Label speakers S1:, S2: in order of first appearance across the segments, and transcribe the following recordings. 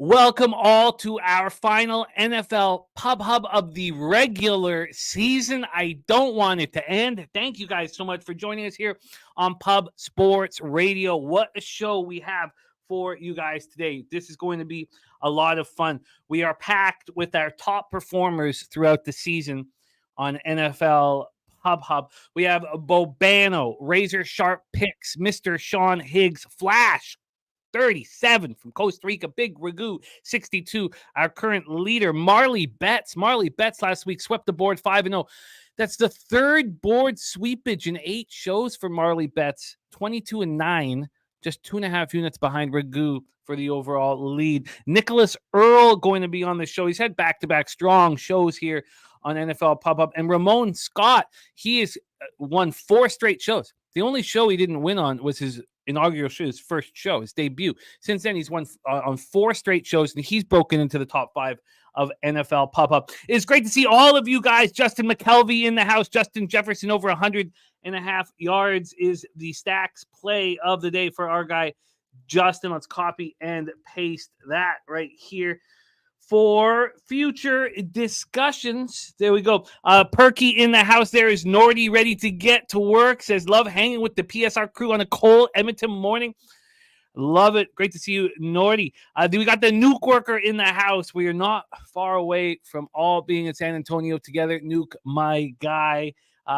S1: Welcome all to our final NFL Pub Hub of the regular season. I don't want it to end. Thank you guys so much for joining us here on Pub Sports Radio. What a show we have for you guys today. This is going to be a lot of fun. We are packed with our top performers throughout the season on NFL Pub Hub. We have Bobano, razor sharp picks, Mr. Sean Higgs, Flash 37 from Costa Rica, Big Ragu 62. Our current leader, Marley Bets. Marley Bets last week swept the board 5-0. That's the third board sweepage in 8 shows for Marley Bets, 22-9, just 2.5 units behind Ragu for the overall lead. Nicholas Earl going to be on the show. He's had back-to-back strong shows here on NFL Pub Up. And Ramon Scott, he has won 4 straight shows. The only show he didn't win on was his inaugural show, his first show, his debut. Since then, he's won on 4 straight shows, and he's broken into the top 5 of NFL Pop-Up. It's great to see all of you guys. Justin McKelvey in the house. Justin Jefferson over 100.5 yards is the stacks play of the day for our guy, Justin. Let's copy and paste that right here for future discussions. There we go. Perky in the house. There is Nordy ready to get to work. Says, love hanging with the PSR crew on a cold Edmonton morning. Love it. Great to see you, Nordy. We got the Nuke worker in the house. We are not far away from all being in San Antonio together. Nuke, my guy.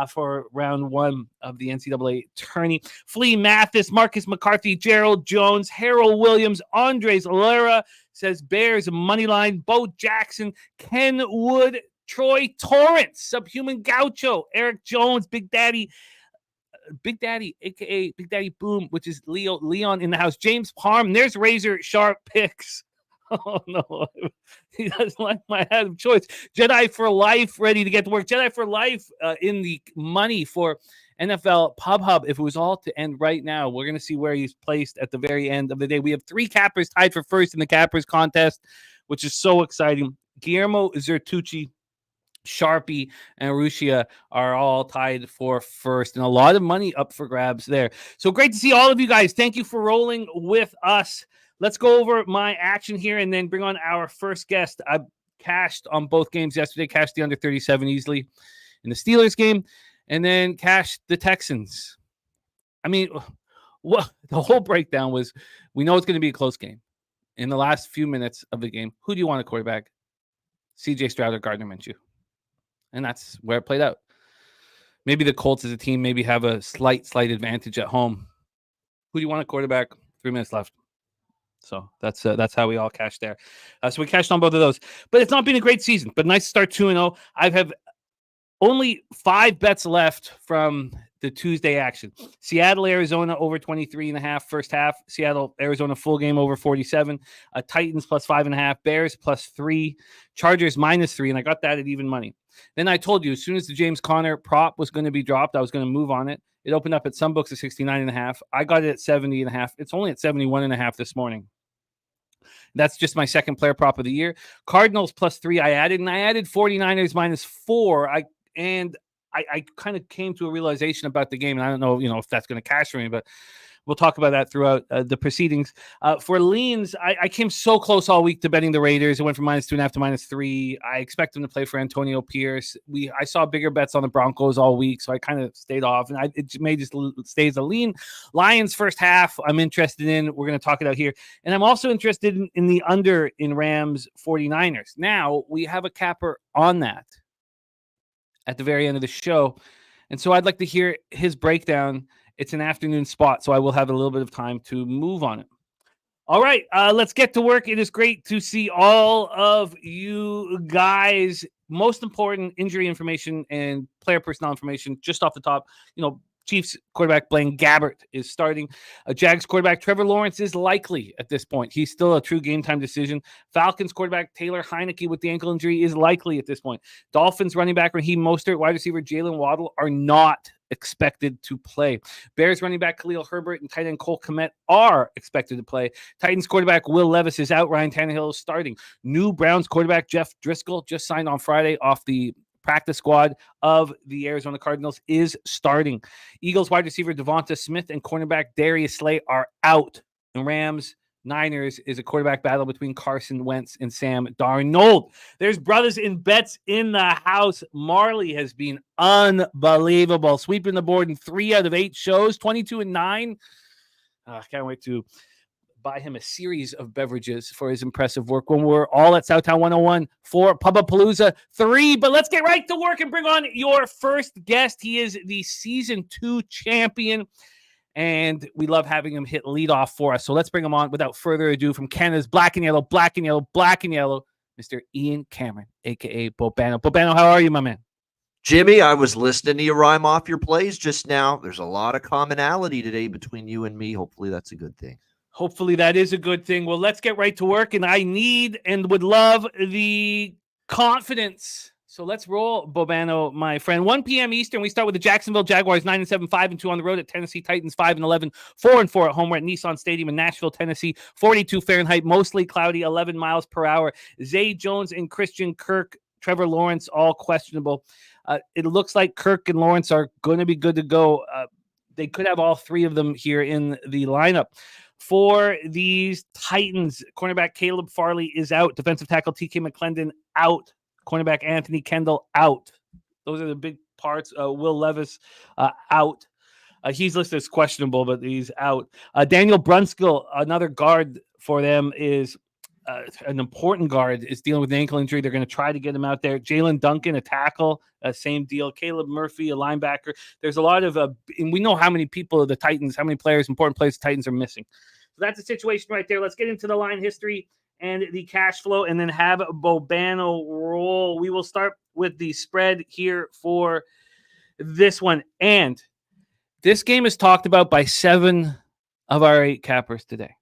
S1: For round 1 of the NCAA tourney. Flea Mathis, Marcus McCarthy, Gerald Jones, Harold Williams, Andres Lara says Bears money line, Bo Jackson, Ken Wood, Troy Torrance, Subhuman Gaucho, Eric Jones, Big Daddy, aka Big Daddy Boom, which is Leon in the house, James Parm. There's razor sharp picks. Oh, no. He doesn't like my head of choice. Jedi for Life, ready to get to work. Jedi for Life in the money for NFL Pub Hub. If it was all to end right now, we're going to see where he's placed at the very end of the day. We have 3 cappers tied for first in the cappers contest, which is so exciting. Guillermo Zertucci, Sharpie, and Rushia are all tied for first, and a lot of money up for grabs there. So great to see all of you guys. Thank you for rolling with us. Let's go over my action here and then bring on our first guest. I cashed on both games yesterday, cashed the under 37 easily in the Steelers game, and then cashed the Texans. I mean, what the whole breakdown was, we know it's going to be a close game. In the last few minutes of the game, who do you want a quarterback? CJ Stroud or Gardner Minshew? And that's where it played out. Maybe the Colts as a team maybe have a slight advantage at home. Who do you want a quarterback? 3 minutes left. So that's how we all cashed there. So we cashed on both of those. But it's not been a great season, but nice to start 2-0. I have only 5 bets left from the Tuesday action. Seattle, Arizona over 23.5 first half. Seattle, Arizona full game over 47. Titans plus 5.5. Bears plus 3. Chargers minus 3. And I got that at even money. Then I told you, as soon as the James Conner prop was going to be dropped, I was going to move on it. It opened up at some books at 69.5. I got it at 70.5. It's only at 71.5 this morning. That's just my second player prop of the year. Cardinals plus 3 I added, and I added 49ers minus 4. I kind of came to a realization about the game, and I don't know, if that's going to cash for me, but we'll talk about that throughout the proceedings. For leans, I came so close all week to betting the Raiders. It went from minus 2.5 to minus 3. I expect them to play for Antonio Pierce. I saw bigger bets on the Broncos all week, so I kind of stayed off, and it may just stay as a lean. Lions first half, I'm interested in. We're going to talk it out here. And I'm also interested in the under in Rams 49ers. Now, we have a capper on that at the very end of the show. And so I'd like to hear his breakdown. It's an afternoon spot, so I will have a little bit of time to move on it. All right, let's get to work. It is great to see all of you guys. Most important, injury information and player personnel information just off the top. Chiefs quarterback Blaine Gabbert is starting. Jags quarterback Trevor Lawrence is likely at this point. He's still a true game time decision. Falcons quarterback Taylor Heineke with the ankle injury is likely at this point. Dolphins running back Raheem Mostert, wide receiver Jalen Waddle are not expected to play. Bears running back Khalil Herbert and tight end Cole Kmet are expected to play. Titans quarterback Will Levis is out. Ryan Tannehill is starting. New Browns quarterback Jeff Driscoll just signed on Friday off the practice squad of the Arizona Cardinals is starting. Eagles wide receiver Devonta Smith and cornerback Darius Slay are out. The Rams Niners is a quarterback battle between Carson Wentz and Sam Darnold. There's brothers in bets in the house. Marley has been unbelievable, sweeping the board in 3 out of 8 shows, 22-9. I can't wait to buy him a series of beverages for his impressive work when we're all at Southtown 101 for Pubapalooza 3. But let's get right to work and bring on your first guest. He is the Season 2 champion, and we love having him hit leadoff for us. So let's bring him on without further ado from Canada's Black and Yellow, Mr. Ian Cameron, a.k.a. Bobano. Bobano, how are you, my man?
S2: Jimmy, I was listening to you rhyme off your plays just now. There's a lot of commonality today between you and me. Hopefully that's a good thing.
S1: Hopefully that is a good thing. Well, let's get right to work, and I need and would love the confidence. So let's roll, Bobano, my friend. 1 p.m. Eastern, we start with the Jacksonville Jaguars, 9-7, 5-2 on the road at Tennessee Titans, 5-11, 4-4 at home. We're at Nissan Stadium in Nashville, Tennessee, 42 Fahrenheit, mostly cloudy, 11 miles per hour. Zay Jones and Christian Kirk, Trevor Lawrence, all questionable. It looks like Kirk and Lawrence are going to be good to go. They could have all 3 of them here in the lineup. For these Titans, cornerback Caleb Farley is out. Defensive tackle TK McClendon out. Cornerback Anthony Kendall out. Those are the big parts. Will Levis out. He's listed as questionable, but he's out. Daniel Brunskill, another guard for them, is an important guard, is dealing with an ankle injury. They're going to try to get him out there. Jalen Duncan, a tackle, same deal. Caleb Murphy, a linebacker. There's a lot of, and we know how many people of the Titans, how many players, important players the Titans are missing. So that's the situation right there. Let's get into the line history and the cash flow, and then have Bobano roll. We will start with the spread here for this one. And this game is talked about by 7 of our 8 cappers today.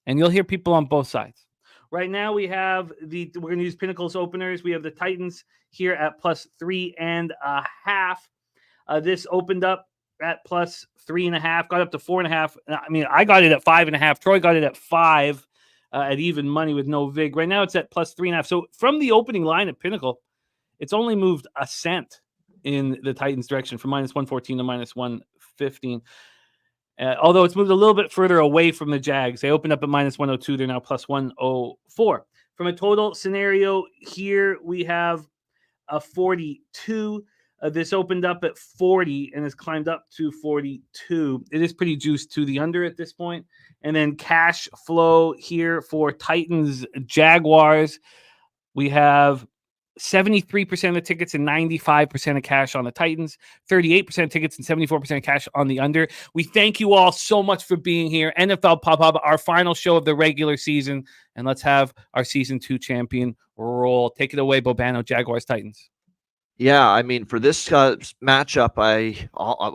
S1: And you'll hear people on both sides. Right now we have we're going to use Pinnacle's openers. We have the Titans here at +3.5. This opened up at +3.5, got up to 4.5. I mean, I got it at 5.5. Troy got it at 5 at even money with no vig. Right now it's at +3.5. So from the opening line at Pinnacle, it's only moved a cent in the Titans' direction from -114 to -115. Although it's moved a little bit further away from the Jags. They opened up at -102. They're now +104. From a total scenario here, we have a 42. This opened up at 40 and has climbed up to 42. It is pretty juiced to the under at this point. And then cash flow here for Titans Jaguars. We have 73% of the tickets and 95% of cash on the Titans, 38% of tickets and 74% of cash on the under. We thank you all so much for being here. NFL Pop-Up, our final show of the regular season. And let's have our Season 2 champion roll. Take it away, Bobano, Jaguars, Titans.
S2: Yeah, I mean, for this matchup,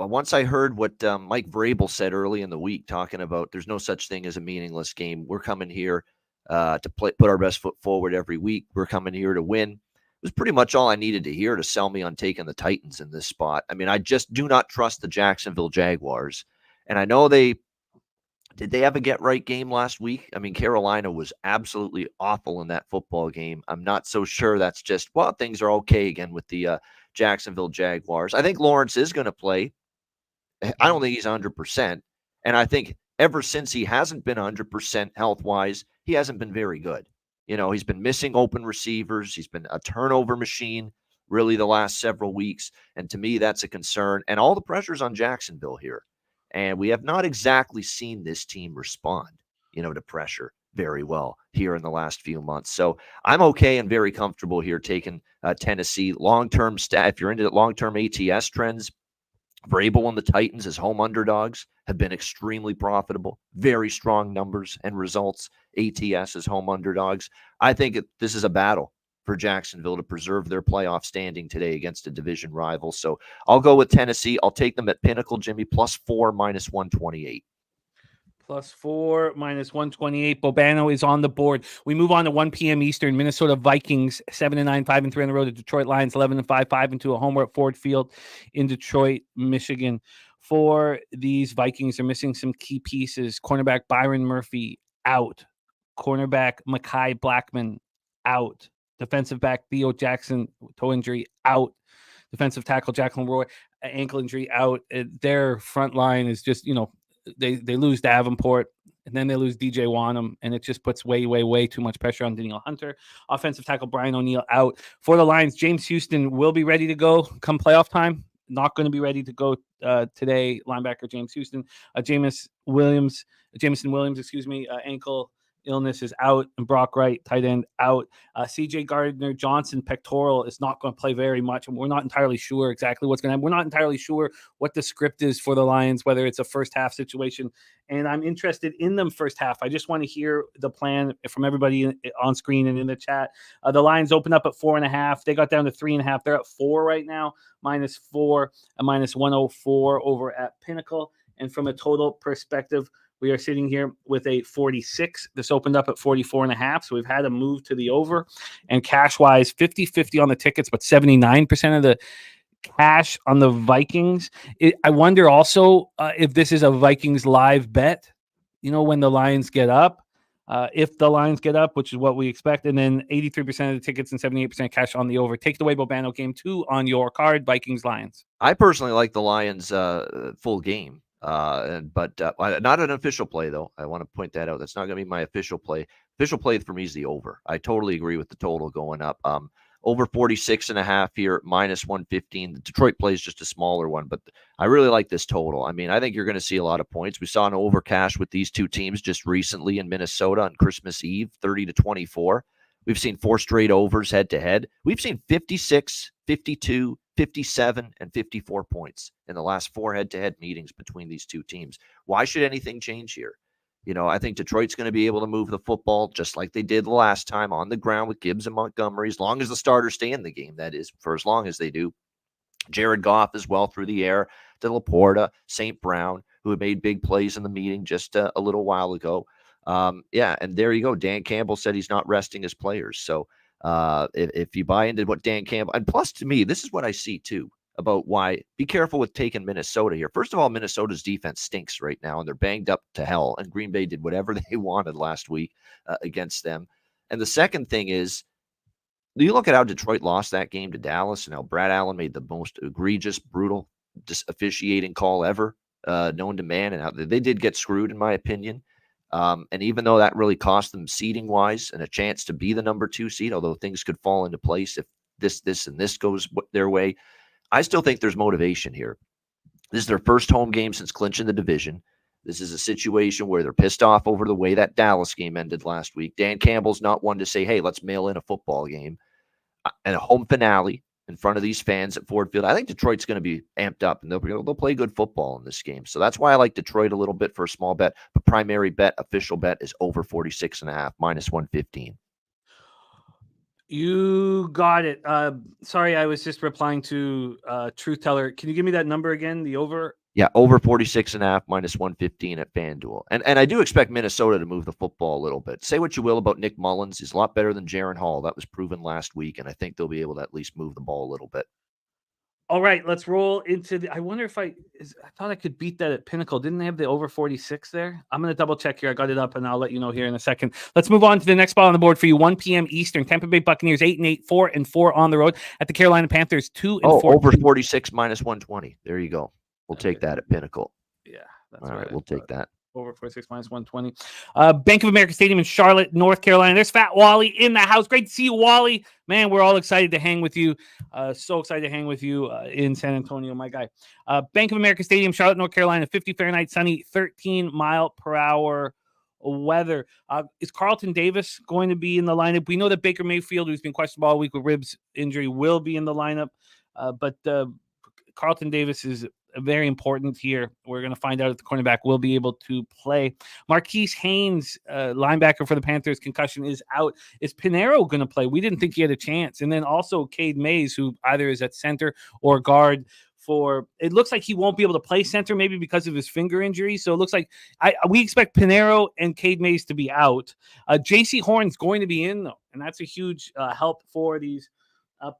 S2: once I heard what Mike Vrabel said early in the week, talking about there's no such thing as a meaningless game. We're coming here to put our best foot forward every week. We're coming here to win. It was pretty much all I needed to hear to sell me on taking the Titans in this spot. I mean, I just do not trust the Jacksonville Jaguars. And I know did they have a get-right game last week? I mean, Carolina was absolutely awful in that football game. I'm not so sure that's just, well, things are okay again with the Jacksonville Jaguars. I think Lawrence is going to play. I don't think he's 100%. And I think ever since he hasn't been 100% health-wise, he hasn't been very good. You know, he's been missing open receivers. He's been a turnover machine really the last several weeks. And to me, that's a concern. And all the pressure's on Jacksonville here. And we have not exactly seen this team respond, to pressure very well here in the last few months. So I'm okay and very comfortable here taking Tennessee. Long-term if you're into long-term ATS trends, Vrabel and the Titans as home underdogs have been extremely profitable, very strong numbers and results. ATS as home underdogs. I think this is a battle for Jacksonville to preserve their playoff standing today against a division rival. So I'll go with Tennessee. I'll take them at Pinnacle, Jimmy, +4, -128.
S1: +4, -128. Bobano is on the board. We move on to 1 p.m. Eastern. Minnesota Vikings 7-9, 5-3 on the road. The Detroit Lions 11-5, 5-2 at home. We're at Ford Field in Detroit, Michigan. For these Vikings, they're missing some key pieces. Cornerback Byron Murphy out. Cornerback Mekhi Blackman out. Defensive back Theo Jackson, toe injury, out. Defensive tackle Jacqueline Roy, ankle injury, out. Their front line is just, they lose Davenport, and then they lose DJ Wanham, and it just puts way too much pressure on Danielle Hunter. Offensive tackle Brian O'Neill out. For the Lions, James Houston will be ready to go come playoff time. Not going to be ready to go today. Linebacker James Houston. Jameson Williams, ankle illness is out, and Brock Wright, tight end, out. CJ Gardner-Johnson, pectoral, is not going to play very much, and we're not entirely sure exactly what's going to happen. We're not entirely sure what the script is for the Lions, whether it's a first half situation, and I'm interested in them first half. I just want to hear the plan from everybody on screen and in the chat. The Lions opened up at 4.5. They got down to 3.5. They're at 4 right now, -4, a -104 over at Pinnacle. And from a total perspective, we are sitting here with a 46. This opened up at 44.5. So we've had a move to the over. And cash-wise, 50-50 on the tickets, but 79% of the cash on the Vikings. I wonder also if this is a Vikings live bet, when the Lions get up. If the Lions get up, which is what we expect, and then 83% of the tickets and 78% cash on the over. Take the way Bobano game 2 on your card, Vikings-Lions.
S2: I personally like the Lions full game. But not an official play, though. I want to point that out. That's not going to be my official play. Official play for me is the over. I totally agree with the total going up. Over 46.5 here, -115. The Detroit play is just a smaller one, but I really like this total. I mean, I think you're going to see a lot of points. We saw an over cash with these two teams just recently in Minnesota on Christmas Eve, 30-24. We've seen 4 straight overs head-to-head. We've seen 56, 52, 57, and 54 points in the last 4 head-to-head meetings between these two teams. Why should anything change here? I think Detroit's going to be able to move the football just like they did the last time on the ground with Gibbs and Montgomery, as long as the starters stay in the game, that is, for as long as they do. Jared Goff as well through the air to Laporta, St. Brown, who had made big plays in the meeting just a little while ago. And there you go. Dan Campbell said he's not resting his players. So if you buy into what Dan Campbell, and plus to me, this is what I see too about why be careful with taking Minnesota here. First of all, Minnesota's defense stinks right now, and they're banged up to hell. And Green Bay did whatever they wanted last week against them. And the second thing is, you look at how Detroit lost that game to Dallas, and how Brad Allen made the most egregious, brutal officiating call ever known to man, and how they did get screwed, in my opinion. And even though that really cost them seeding wise and a chance to be the number 2 seed, although things could fall into place if this goes their way, I still think there's motivation here. This is their first home game since clinching the division. This is a situation where they're pissed off over the way that Dallas game ended last week. Dan Campbell's not one to say, hey, let's mail in a football game and a home finale in front of these fans at Ford Field. I think Detroit's going to be amped up, and they'll play good football in this game. So that's why I like Detroit a little bit for a small bet. But primary bet, official bet, is over 46.5, -115.
S1: You got it. Sorry, I was just replying to Truth Teller. Can you give me that number again? The over?
S2: Yeah, over 46.5, -115 at FanDuel. And I do expect Minnesota to move the football a little bit. Say what you will about Nick Mullins. He's a lot better than Jaron Hall. That was proven last week, and I think they'll be able to at least move the ball a little bit.
S1: All right, let's roll into the. I wonder if I thought I could beat that at Pinnacle. Didn't they have the over 46 there? I'm going to double check here. I got it up, and I'll let you know here in a second. Let's move on to the next spot on the board for you. 1 p.m. Eastern. Tampa Bay Buccaneers 8-8, 4-4 on the road at the Carolina Panthers 2-4.
S2: Over 46 -120. There you go. We'll take that at Pinnacle.
S1: Yeah, that's
S2: all right. We'll take that.
S1: Over 46 -120. Bank of America Stadium in Charlotte, North Carolina. There's Fat Wally in the house. Great to see you, Wally. Man, we're all excited to hang with you. So excited to hang with you in San Antonio, my guy. Bank of America Stadium, Charlotte, North Carolina. 50 Fahrenheit, sunny, 13 mile per hour weather. Is Carlton Davis going to be in the lineup? We know that Baker Mayfield, who's been questionable all week with ribs injury, will be in the lineup. But Carlton Davis is very important here. We're going to find out if the cornerback will be able to play. Marquise Haynes, linebacker for the Panthers, concussion is out. Is Pinheiro going to play? We didn't think he had a chance. And then also Cade Mays, who either is at center or guard for, it looks like he won't be able to play center maybe because of his finger injury. So it looks like we expect Pinheiro and Cade Mays to be out. JC Horn's going to be in though. And that's a huge help for these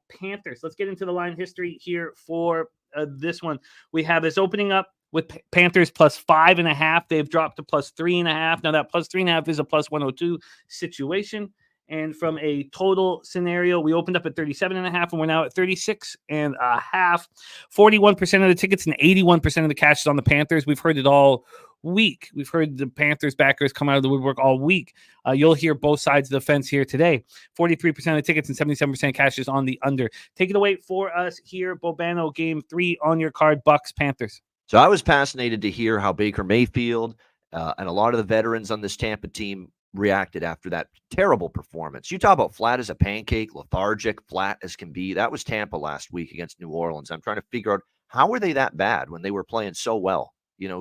S1: Panthers. Let's get into the line history here for this one. We have this opening up with Panthers +5.5. They've dropped to +3.5. Now that +3.5 is a +102 situation. And from a total scenario, we opened up at 37.5 and we're now at 36.5. 41% of the tickets and 81% of the cash is on the Panthers. We've heard it all week. We've heard the Panthers backers come out of the woodwork all week. You'll hear both sides of the fence here today. 43% of the tickets and 77% cash is on the under. Take it away for us here, Bobano, game 3 on your card, Bucks, Panthers.
S2: So I was fascinated to hear how Baker Mayfield and a lot of the veterans on this Tampa team reacted after that terrible performance. You talk about flat as a pancake, lethargic, flat as can be. That was Tampa last week against New Orleans. I'm trying to figure out, how were they that bad when they were playing so well,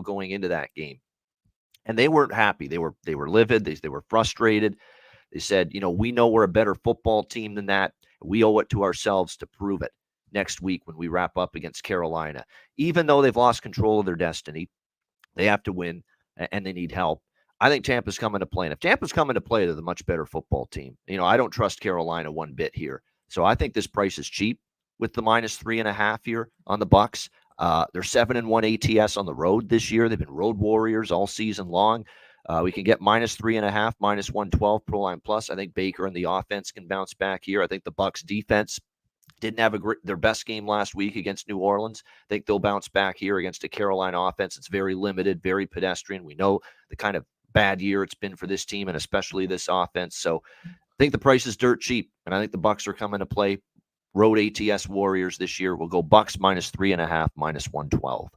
S2: going into that game? And they weren't happy. They were livid. They were frustrated. They said, we know we're a better football team than that. We owe it to ourselves to prove it next week when we wrap up against Carolina. Even though they've lost control of their destiny, they have to win and they need help. I think Tampa's coming to play. And if Tampa's coming to play, they're the much better football team. I don't trust Carolina one bit here. So I think this price is cheap with the -3.5 here on the Bucks. They're 7-1 ATS on the road this year. They've been road warriors all season long. We can get -3.5, -112 pro line plus. I think Baker and the offense can bounce back here. I think the Bucks defense didn't have their best game last week against New Orleans. I think they'll bounce back here against a Carolina offense. It's very limited, very pedestrian. We know the kind of bad year it's been for this team and especially this offense. So I think the price is dirt cheap, and I think the Bucks are coming to play. Road ATS Warriors this year. We'll go Bucks -3.5, -112.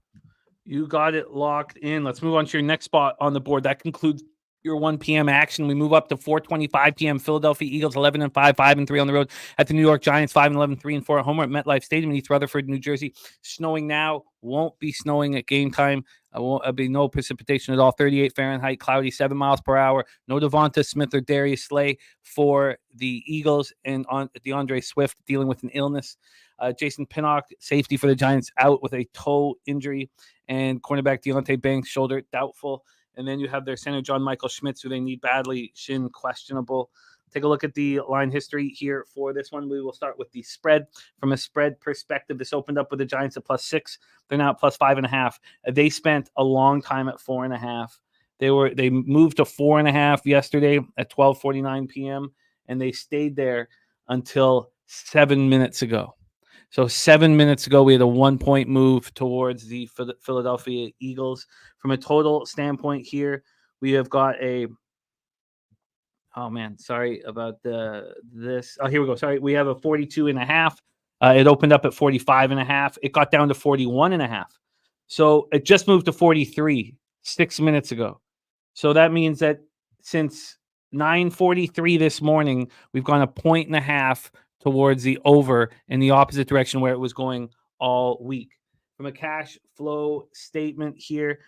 S1: You got it locked in. Let's move on to your next spot on the board. That concludes your 1 p.m. action. We move up to 4:25 p.m. Philadelphia Eagles 11-5, 5-3 on the road at the New York Giants 5-11, 3-4 at home at MetLife Stadium in East Rutherford, New Jersey. Snowing now, won't be snowing at game time. Won't be no precipitation at all. 38 Fahrenheit, cloudy, 7 miles per hour. No Devonta Smith or Darius Slay for the Eagles, and on DeAndre Swift dealing with an illness. Jason Pinnock, safety for the Giants, out with a toe injury, and cornerback Deontay Banks, shoulder, doubtful. And then you have their center, John Michael Schmitz, who they need badly, shin questionable. Take a look at the line history here for this one. We will start with the spread. From a spread perspective, this opened up with the Giants at +6. They're now at +5.5. They spent a long time at 4.5. They moved to 4.5 yesterday at 12:49 p.m. and they stayed there until 7 minutes ago. So 7 minutes ago, we had a 1-point move towards the Philadelphia Eagles. From a total standpoint here, we have got a – oh, man, sorry about this. Oh, here we go. Sorry, we have a 42.5. It opened up at 45.5. It got down to 41.5. So it just moved to 43 6 minutes ago. So that means that since 9:43 this morning, we've gone 1.5 towards the over in the opposite direction where it was going all week. From a cash flow statement here,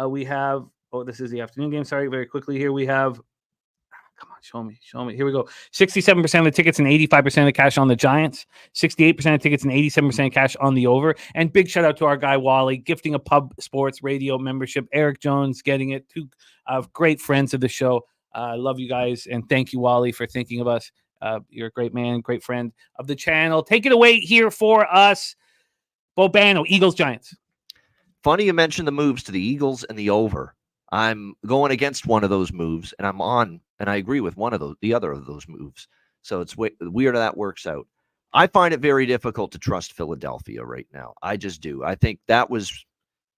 S1: we have, this is the afternoon game. Sorry, very quickly here. We have, come on, show me. Here we go. 67% of the tickets and 85% of the cash on the Giants, 68% of tickets and 87% of cash on the over. And big shout out to our guy, Wally, gifting a Pub Sports Radio membership. Eric Jones getting it. Two great friends of the show. I love you guys. And thank you, Wally, for thinking of us. You're a great man, great friend of the channel. Take it away here for us, Bobano, Eagles, Giants.
S2: Funny you mentioned the moves to the Eagles and the over. I'm going against one of those moves, and I'm on, and I agree with the other of those moves. So it's weird how that works out. I find it very difficult to trust Philadelphia right now. I just do. I think that was,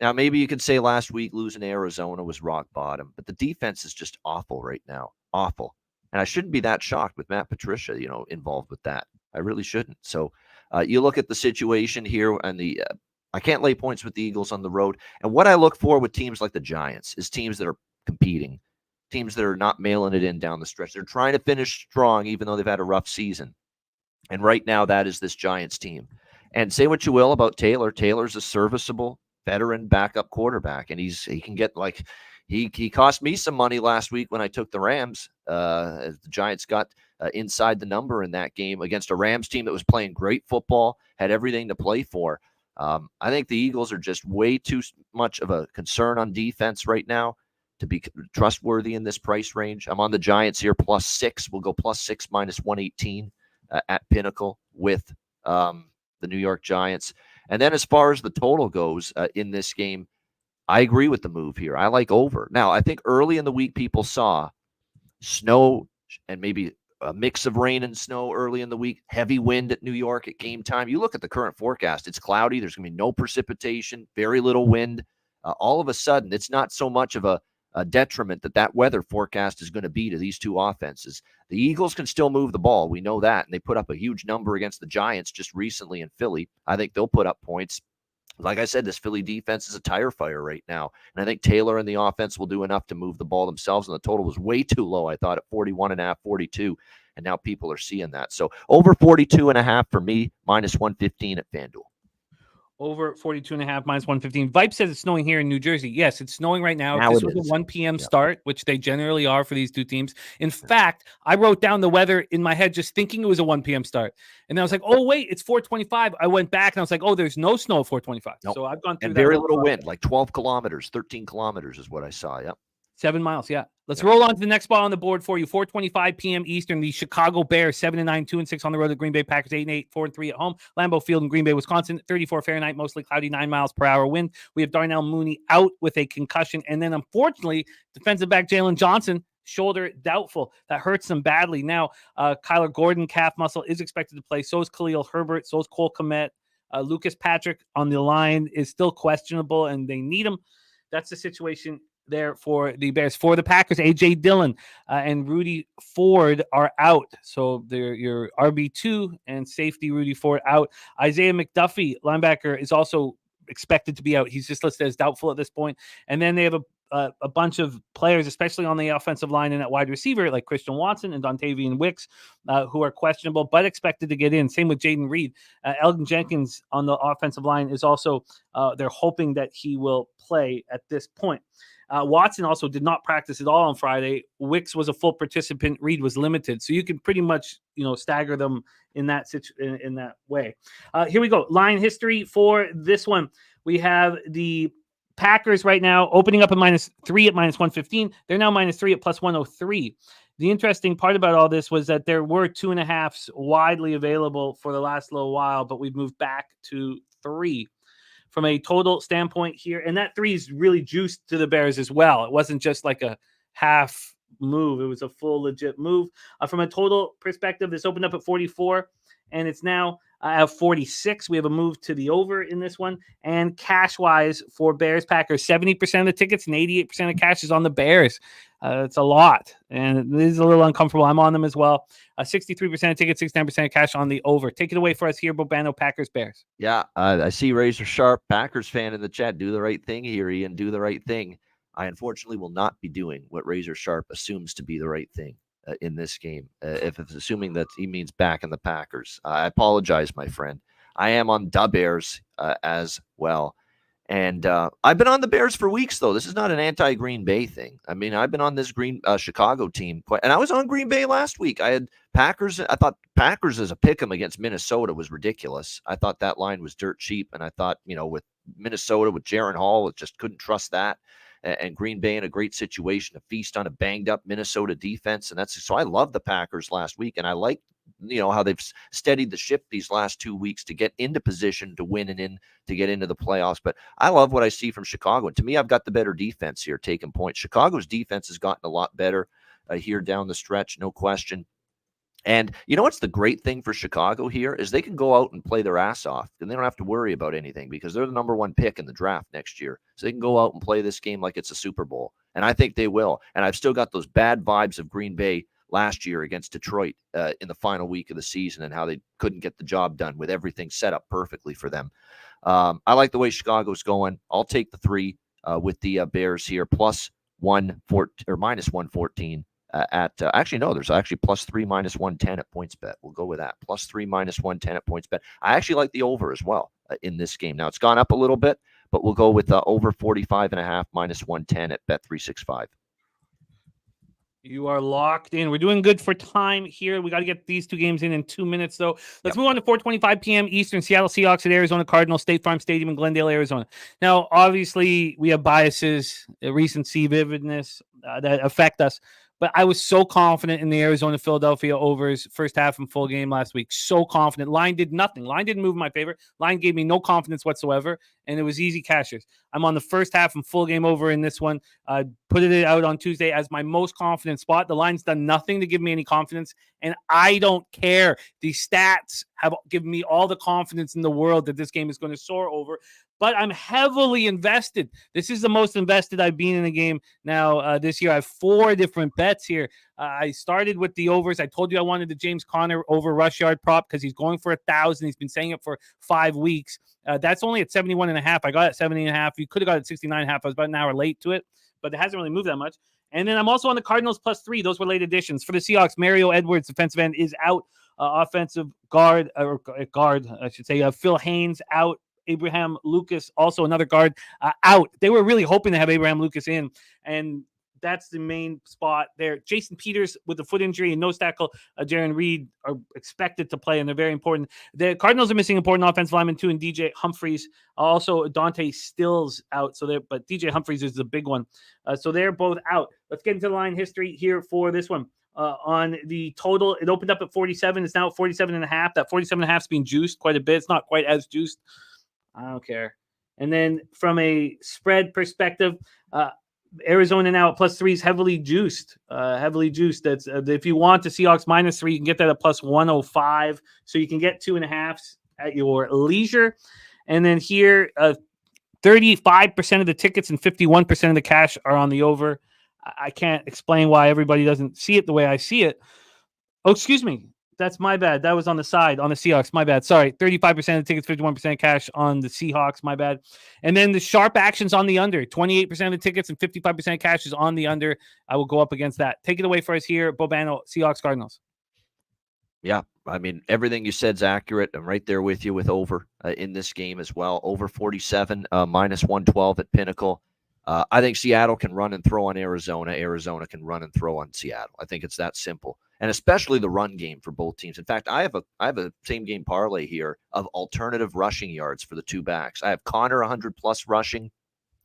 S2: now maybe you could say last week losing to Arizona was rock bottom, but the defense is just awful right now. Awful. And I shouldn't be that shocked with Matt Patricia, involved with that. I really shouldn't. So you look at the situation here, and I can't lay points with the Eagles on the road. And what I look for with teams like the Giants is teams that are competing, teams that are not mailing it in down the stretch. They're trying to finish strong, even though they've had a rough season. And right now, that is this Giants team. And say what you will about Taylor. Taylor's a serviceable veteran backup quarterback, and he can get like. He cost me some money last week when I took the Rams. The Giants got inside the number in that game against a Rams team that was playing great football, had everything to play for. I think the Eagles are just way too much of a concern on defense right now to be trustworthy in this price range. I'm on the Giants here, +6. We'll go +6 -118 at Pinnacle with the New York Giants. And then as far as the total goes in this game, I agree with the move here. I like over. Now, I think early in the week, people saw snow and maybe a mix of rain and snow early in the week, heavy wind at New York at game time. You look at the current forecast, it's cloudy. There's going to be no precipitation, very little wind. all of a sudden it's not so much of a detriment that weather forecast is going to be to these two offenses. The Eagles can still move the ball. We know that. And they put up a huge number against the Giants just recently in Philly. I think they'll put up points. Like I said, this Philly defense is a tire fire right now. And I think Taylor and the offense will do enough to move the ball themselves. And the total was way too low, I thought, at 41.5, 42. And now people are seeing that. So over 42.5 for me, minus 115 at FanDuel.
S1: Over 42.5, minus 115. Vipe says it's snowing here in New Jersey. Yes, it's snowing right now.
S2: Now
S1: If
S2: it
S1: this was
S2: is.
S1: a 1 p.m. start, which they generally are for these two teams. In fact, I wrote down the weather in my head just thinking it was a 1 p.m. start. And then I was like, oh, wait, it's 4:25. I went back and I was like, oh, there's no snow at 4:25.
S2: Nope.
S1: So I've gone through
S2: and
S1: that.
S2: very little wind, like 12 kilometers, 13 kilometers is what I saw. Yep.
S1: 7 miles, yeah. Let's roll on to the next spot on the board for you. 4:25 p.m. Eastern. The Chicago Bears 7-9, 2-6 on the road. The Green Bay Packers 8-8, 4-3 at home. Lambeau Field in Green Bay, Wisconsin. 34 Fahrenheit, mostly cloudy, 9 miles per hour wind. We have Darnell Mooney out with a concussion, and then unfortunately, defensive back Jalen Johnson, shoulder doubtful. That hurts them badly. Now, Kyler Gordon calf muscle is expected to play. So is Khalil Herbert. So is Cole Kmet. Lucas Patrick on the line is still questionable, and they need him. That's the situation there for the Bears. For the Packers, A.J. Dillon and Rudy Ford are out. So they're your RB2 and safety Rudy Ford out. Isaiah McDuffie, linebacker, is also expected to be out. He's just listed as doubtful at this point. And then they have a bunch of players, especially on the offensive line and at wide receiver, like Christian Watson and Dontavian Wicks, who are questionable but expected to get in. Same with Jaden Reed. Elgin Jenkins on the offensive line is also, they're hoping that he will play at this point. Watson also did not practice at all on Friday. Wicks was a full participant. Reed was limited. So you can pretty much, stagger them in that in that way. Here we go. Line history for this one. We have the Packers right now opening up at -3 at minus 115. They're now -3 at plus 103. The interesting part about all this was that there were 2.5s widely available for the last little while, but we've moved back to 3. From a total standpoint here, and that 3 is really juiced to the Bears as well. It wasn't just like a half move. It was a full legit move. From a total perspective, this opened up at 44, and it's now at 46. We have a move to the over in this one. And cash-wise for Bears-Packers, 70% of the tickets and 88% of cash is on the Bears. It's a lot, and it is a little uncomfortable. I'm on them as well. 63% of tickets, 69% of cash on the over. Take it away for us here, Bobano, Packers, Bears.
S2: Yeah, I see Razor Sharp, Packers fan in the chat. Do the right thing here, Ian. Do the right thing. I unfortunately will not be doing what Razor Sharp assumes to be the right thing in this game. If it's assuming that he means back in the Packers. I apologize, my friend. I am on the Bears as well. And I've been on the Bears for weeks, though. This is not an anti-Green Bay thing. I mean, I've been on this Chicago team. And I was on Green Bay last week. I had Packers. I thought Packers as a pick 'em against Minnesota was ridiculous. I thought that line was dirt cheap. And I thought, with Minnesota, with Jaron Hall, it just couldn't trust that. And Green Bay in a great situation, a feast on a banged-up Minnesota defense. And so I love the Packers last week. And I like how they've steadied the ship these last 2 weeks to get into position to win and to get into the playoffs. But I love what I see from Chicago. And to me, I've got the better defense here taking points. Chicago's defense has gotten a lot better here down the stretch, no question. And what's the great thing for Chicago here is they can go out and play their ass off, and they don't have to worry about anything because they're the number 1 pick in the draft next year. So they can go out and play this game like it's a Super Bowl. And I think they will. And I've still got those bad vibes of Green Bay last year against Detroit in the final week of the season and how they couldn't get the job done with everything set up perfectly for them. I like the way Chicago's going. I'll take the 3 with the Bears here, plus 114 or minus 114 actually, no, there's actually plus 3 minus 110 at PointsBet. We'll go with that. Plus 3 minus 110 at PointsBet. I actually like the over as well in this game. Now it's gone up a little bit, but we'll go with over 45.5 minus 110 at Bet365.
S1: You are locked in. We're doing good for time here. We got to get these 2 games in 2 minutes, though. Let's move on to 4:25 p.m. Eastern. Seattle Seahawks at Arizona Cardinals, State Farm Stadium in Glendale, Arizona. Now, obviously, we have biases, recency, vividness that affect us. But I was so confident in the Arizona-Philadelphia overs first half and full game last week. So confident. Line did nothing. Line didn't move in my favor. Line gave me no confidence whatsoever, and it was easy cashers. I'm on the first half and full game over in this one. Put it out on Tuesday as my most confident spot. The line's done nothing to give me any confidence, and I don't care. The stats have given me all the confidence in the world that this game is going to soar over. but I'm heavily invested. This is the most invested I've been in a game now this year. I have 4 different bets here. I started with the overs. I told you I wanted the James Conner over rush yard prop because he's going for 1,000. He's been saying it for 5 weeks. That's only at 71.5. I got it at 70.5. You could have got it at 69.5. I was about an hour late to it, but it hasn't really moved that much. And then I'm also on the Cardinals +3. Those were late additions. For the Seahawks, Mario Edwards, defensive end, is out. Offensive guard, I should say, Phil Haynes out. Abraham Lucas, also another guard, out. They were really hoping to have Abraham Lucas in, and that's the main spot there. Jason Peters with a foot injury and nose tackle, Jaron Reed are expected to play, and they're very important. The Cardinals are missing important offensive linemen too, and DJ Humphries. Also, Dante Stills out. But DJ Humphries is the big one. So they're both out. Let's get into the line history here for this one. On the total, it opened up at 47. It's now at 47.5. That 47.5 is being juiced quite a bit. It's not quite as juiced. I don't care. And then from a spread perspective, Arizona now at +3 is heavily juiced. That's if you want the Seahawks -3, you can get that at +105. So you can get 2.5s at your leisure. And then here, 35% of the tickets and 51% of the cash are on the over. I can't explain why everybody doesn't see it the way I see it. Oh, excuse me. That's my bad. That was on the side, on the Seahawks. My bad. Sorry. 35% of the tickets, 51% cash on the Seahawks. My bad. And then the sharp actions on the under. 28% of the tickets and 55% cash is on the under. I will go up against that. Take it away for us here, Bobano, Seahawks, Cardinals.
S2: Yeah, I mean, everything you said is accurate. I'm right there with you with over in this game as well. Over 47, -112 at Pinnacle. I think Seattle can run and throw on Arizona. Arizona can run and throw on Seattle. I think it's that simple, and especially the run game for both teams. In fact, I have a same game parlay here of alternative rushing yards for the 2 backs. I have Connor 100+ rushing,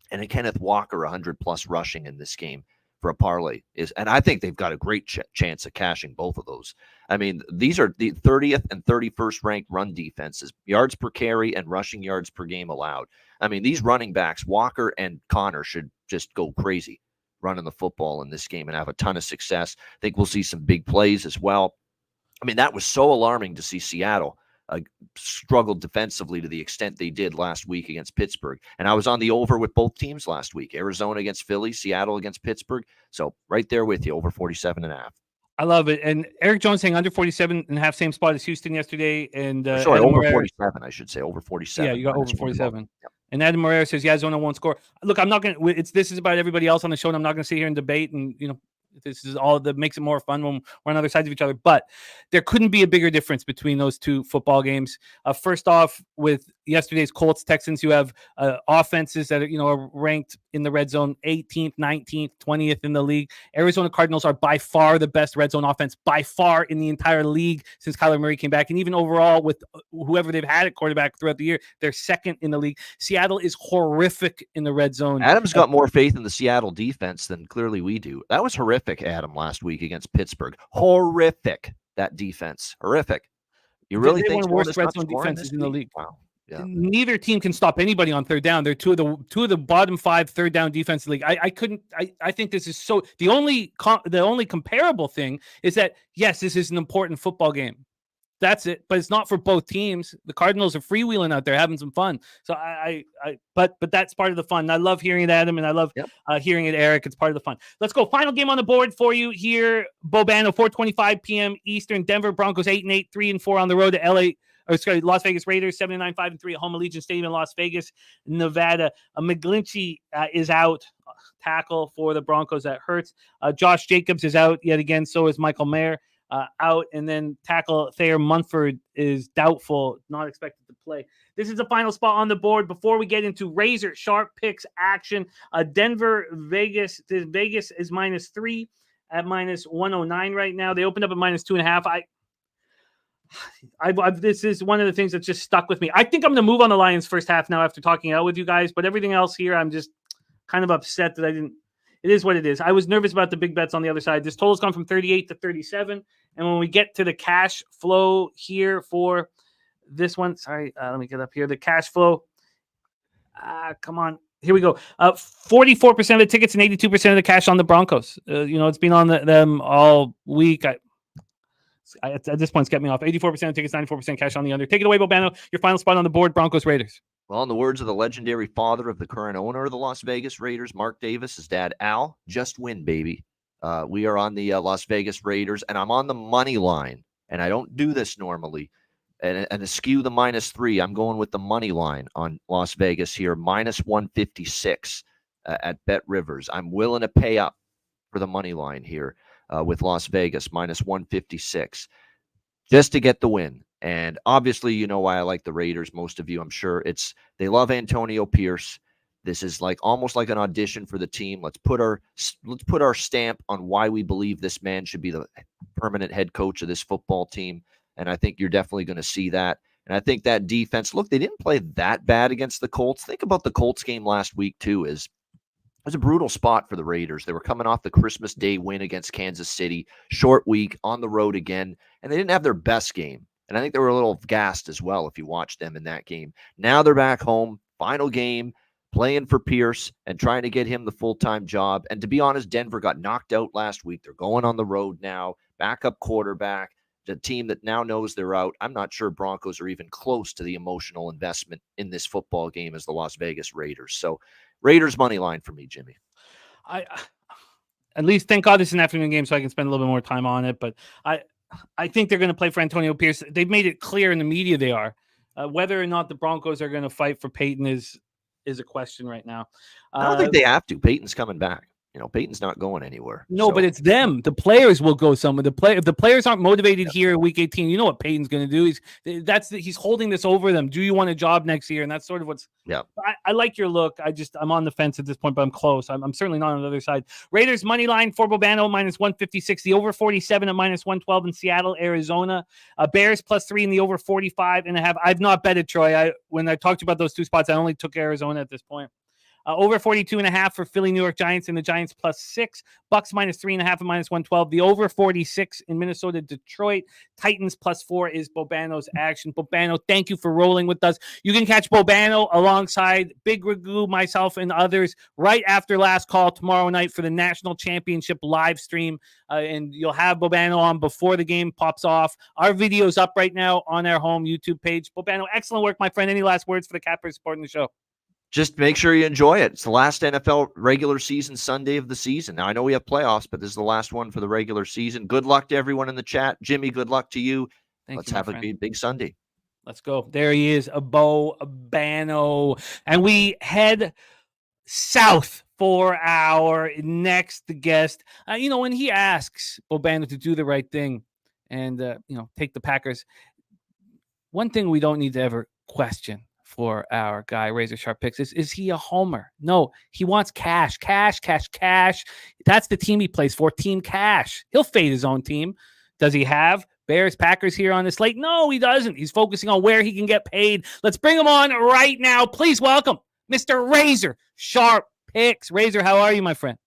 S2: and a Kenneth Walker 100+ rushing in this game for a parlay. And I think they've got a great chance of cashing both of those. I mean, these are the 30th and 31st ranked run defenses, yards per carry and rushing yards per game allowed. I mean, these running backs, Walker and Connor, should just go crazy running the football in this game and have a ton of success. I think we'll see some big plays as well. I mean, that was so alarming to see Seattle struggled defensively to the extent they did last week against Pittsburgh. And I was on the over with both teams last week, Arizona against Philly, Seattle against Pittsburgh. So right there with you, over 47.5.
S1: I love it. And Eric Jones saying under 47.5, same spot as Houston yesterday. And
S2: sorry, over 47, I should say, over 47.
S1: Yeah, you got over 47. Yep. And Adam Morera says, yeah, Arizona won't score. Look, I'm not going to, this is about everybody else on the show, and I'm not going to sit here and debate. And, this is all that makes it more fun when we're on other sides of each other. But there couldn't be a bigger difference between those 2 football games. First off, with yesterday's Colts Texans, you have offenses that are ranked in the red zone 18th, 19th, 20th in the league. Arizona Cardinals are by far the best red zone offense by far in the entire league since Kyler Murray came back. And even overall with whoever they've had at quarterback throughout the year, they're second in the league. Seattle is horrific in the red zone.
S2: Adam's got more faith in the Seattle defense than clearly we do. That was horrific, Adam, last week against Pittsburgh. Horrific, that defense. Horrific. You really think
S1: one of the worst red zone defenses in the league?
S2: Wow. Yeah.
S1: Neither team can stop anybody on third down. They're two of the bottom 5 third down defense in the league. I think this is so. The only comparable thing is that yes, this is an important football game. That's it, but it's not for both teams. The Cardinals are freewheeling out there, having some fun. So but that's part of the fun. I love hearing it, Adam, and I love hearing it, Eric. It's part of the fun. Let's go. Final game on the board for you here, Bobano, 4:25 p.m. Eastern. Denver Broncos 8-8, 3-4 on the road to Las Vegas Raiders 7-9, 5-3 at home Allegiant Stadium in Las Vegas, Nevada. McGlinchey is out. Tackle for the Broncos, that hurts. Josh Jacobs is out yet again. So is Michael Mayer. Out, and then tackle Thayer Munford is doubtful, not expected to play. This is the final spot on the board before we get into razor sharp picks action. Denver, Vegas. Vegas is -3 at -109 right now. They opened up at -2.5. This is one of the things that's just stuck with me. I think I'm going to move on the Lions first half now after talking out with you guys, but everything else here, I'm just kind of upset that I didn't. It is what it is. I was nervous about the big bets on the other side. This total's gone from 38 to 37. And when we get to the cash flow here for this one, sorry, let me get up here. The cash flow. Come on. Here we go. 44% of the tickets and 82% of the cash on the Broncos. It's been on them all week. At this point, it's kept me off. 84% of tickets, 94% cash on the under. Take it away, Bobano. Your final spot on the board, Broncos Raiders.
S2: Well, in the words of the legendary father of the current owner of the Las Vegas Raiders, Mark Davis, his dad, Al, just win, baby. We are on the Las Vegas Raiders, and I'm on the money line, and I don't do this normally. And to skew the -3, I'm going with the money line on Las Vegas here, -156 at Bet Rivers. I'm willing to pay up for the money line here with Las Vegas, -156, just to get the win. And obviously, you know why I like the Raiders. Most of you, I'm sure, they love Antonio Pierce. This is like almost like an audition for the team. Let's put our stamp on why we believe this man should be the permanent head coach of this football team. And I think you're definitely going to see that. And I think that defense, look, they didn't play that bad against the Colts. Think about the Colts game last week too. It was a brutal spot for the Raiders. They were coming off the Christmas Day win against Kansas City, short week on the road again, and they didn't have their best game. And I think they were a little gassed as well if you watched them in that game. Now they're back home, final game, playing for Pierce and trying to get him the full-time job. And to be honest, Denver got knocked out last week. They're going on the road now, backup quarterback, the team that now knows they're out. I'm not sure Broncos are even close to the emotional investment in this football game as the Las Vegas Raiders. So Raiders money line for me, Jimmy.
S1: I at least thank God it's an afternoon game so I can spend a little bit more time on it. But I think they're going to play for Antonio Pierce. They've made it clear in the media they are. Whether or not the Broncos are going to fight for Peyton is a question right now.
S2: I don't think they have to. Peyton's coming back. Peyton's not going anywhere.
S1: No, but it's them. The players will go somewhere. If the players aren't motivated here in Week 18, you know what Peyton's going to do. He's holding this over them. Do you want a job next year? And that's sort of what's.
S2: Yeah.
S1: I like your look. I'm on the fence at this point, but I'm close. I'm certainly not on the other side. Raiders money line for Bobano -156. The over 47 at -112 in Seattle, Arizona. Bears +3 in the over 45.5. I've not betted Troy. When I talked about those two spots, I only took Arizona at this point. Over 42.5 for Philly, New York Giants, and the Giants +6. Bucks -3.5 at -112. The over 46 in Minnesota, Detroit. Titans +4 is Bobano's action. Bobano, thank you for rolling with us. You can catch Bobano alongside Big Ragu, myself, and others right after last call tomorrow night for the national championship live stream. And you'll have Bobano on before the game pops off. Our video's up right now on our home YouTube page. Bobano, excellent work, my friend. Any last words for the Cappers supporting the show?
S2: Just make sure you enjoy it. It's the last NFL regular season Sunday of the season. Now, I know we have playoffs, but this is the last one for the regular season. Good luck to everyone in the chat. Jimmy, good luck to you. Let's have a big Sunday. Let's
S1: go. There he is, Bobano. And we head south for our next guest. When he asks Bobano to do the right thing and, take the Packers, one thing we don't need to ever question for our guy, Razor Sharp Picks, is he a homer? No, he wants cash. That's the team he plays for, Team Cash. He'll fade his own team. Does he have Bears, Packers here on the slate? No, he doesn't. He's focusing on where he can get paid. Let's bring him on right now. Please welcome Mr. Razor Sharp Picks. Razor, how are you, my friend?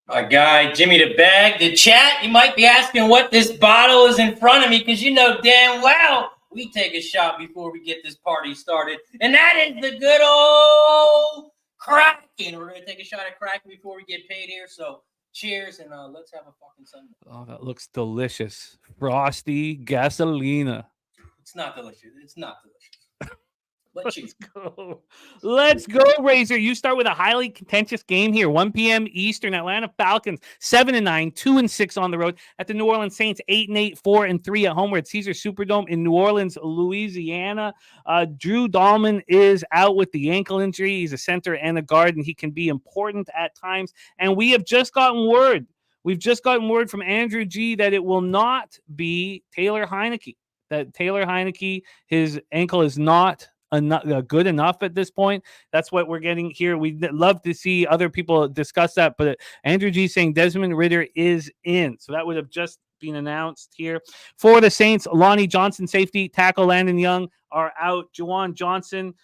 S3: My guy, Jimmy the Bag. The chat, you might be asking what this bottle is in front of me because you know damn well we take a shot before we get this party started. And that is the good old Kraken. We're going to take a shot at Kraken before we get paid here. So cheers, and let's have a fucking Sunday.
S1: Oh, that looks delicious. Frosty Gasolina.
S3: It's not delicious. But
S1: Let's go, Razor. You start with a highly contentious game here. 1 p.m. Eastern. Atlanta Falcons 7-9, 2-6 on the road at the New Orleans Saints 8-8, 4-3 at home. We're at Caesars Superdome in New Orleans, Louisiana. Drew Dahlman is out with the ankle injury. He's a center and a guard, and he can be important at times. And we have just gotten word. We've just gotten word from Andrew G that it will not be Taylor Heineke. That Taylor Heineke, his ankle is not good enough at this point. That's what we're getting here. We'd love to see other people discuss that, but Andrew G saying Desmond Ridder is in. So that would have just been announced here. For the Saints, Lonnie Johnson, safety, tackle Landon Young are out. Juwan Johnson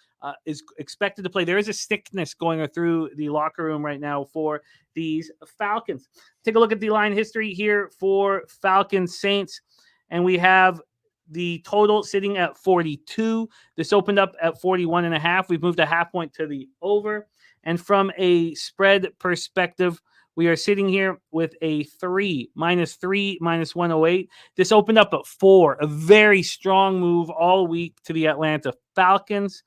S1: is expected to play. There is a sickness going through the locker room right now for these Falcons. Take a look at the line history here for Falcons Saints, and we have the total sitting at 42. This opened up at 41.5. We've moved a half point to the over. And from a spread perspective, we are sitting here with a -3, -108. This opened up at 4, a very strong move all week to the Atlanta Falcons.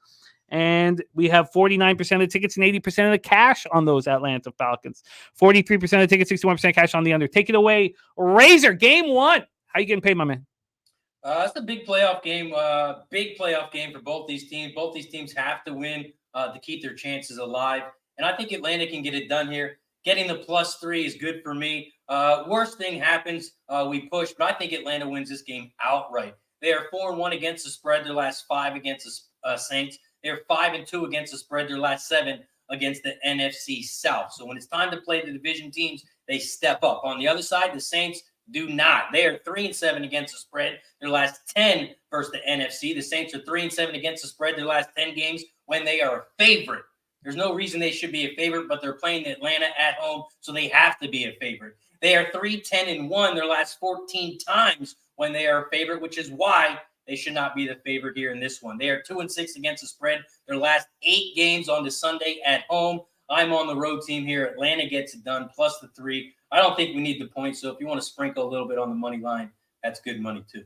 S1: And we have 49% of the tickets and 80% of the cash on those Atlanta Falcons. 43% of the tickets, 61% cash on the under. Take it away, Razor. Game 1. How you getting paid, my man?
S3: It's a big playoff game. Big playoff game for both these teams. Both these teams have to win to keep their chances alive. And I think Atlanta can get it done here. Getting the +3 is good for me. Worst thing happens, we push, but I think Atlanta wins this game outright. They are 4-1 against the spread their last 5 against the Saints. They're 5-2 against the spread their last 7 against the NFC South. So when it's time to play the division teams, they step up. On the other side, the Saints do not. They are 3-7 against the spread their last 10 versus the NFC. The Saints are 3-7 against the spread their last 10 games when they are a favorite. There's no reason they should be a favorite, but they're playing Atlanta at home, so they have to be a favorite. They are 3-10-1 their last 14 times when they are a favorite, which is why they should not be the favorite here in this one. They are 2-6 against the spread their last 8 games on the Sunday at home. I'm on the road team here. Atlanta gets it done, +3. I don't think we need the points, so if you want to sprinkle a little bit on the money line, that's good money too.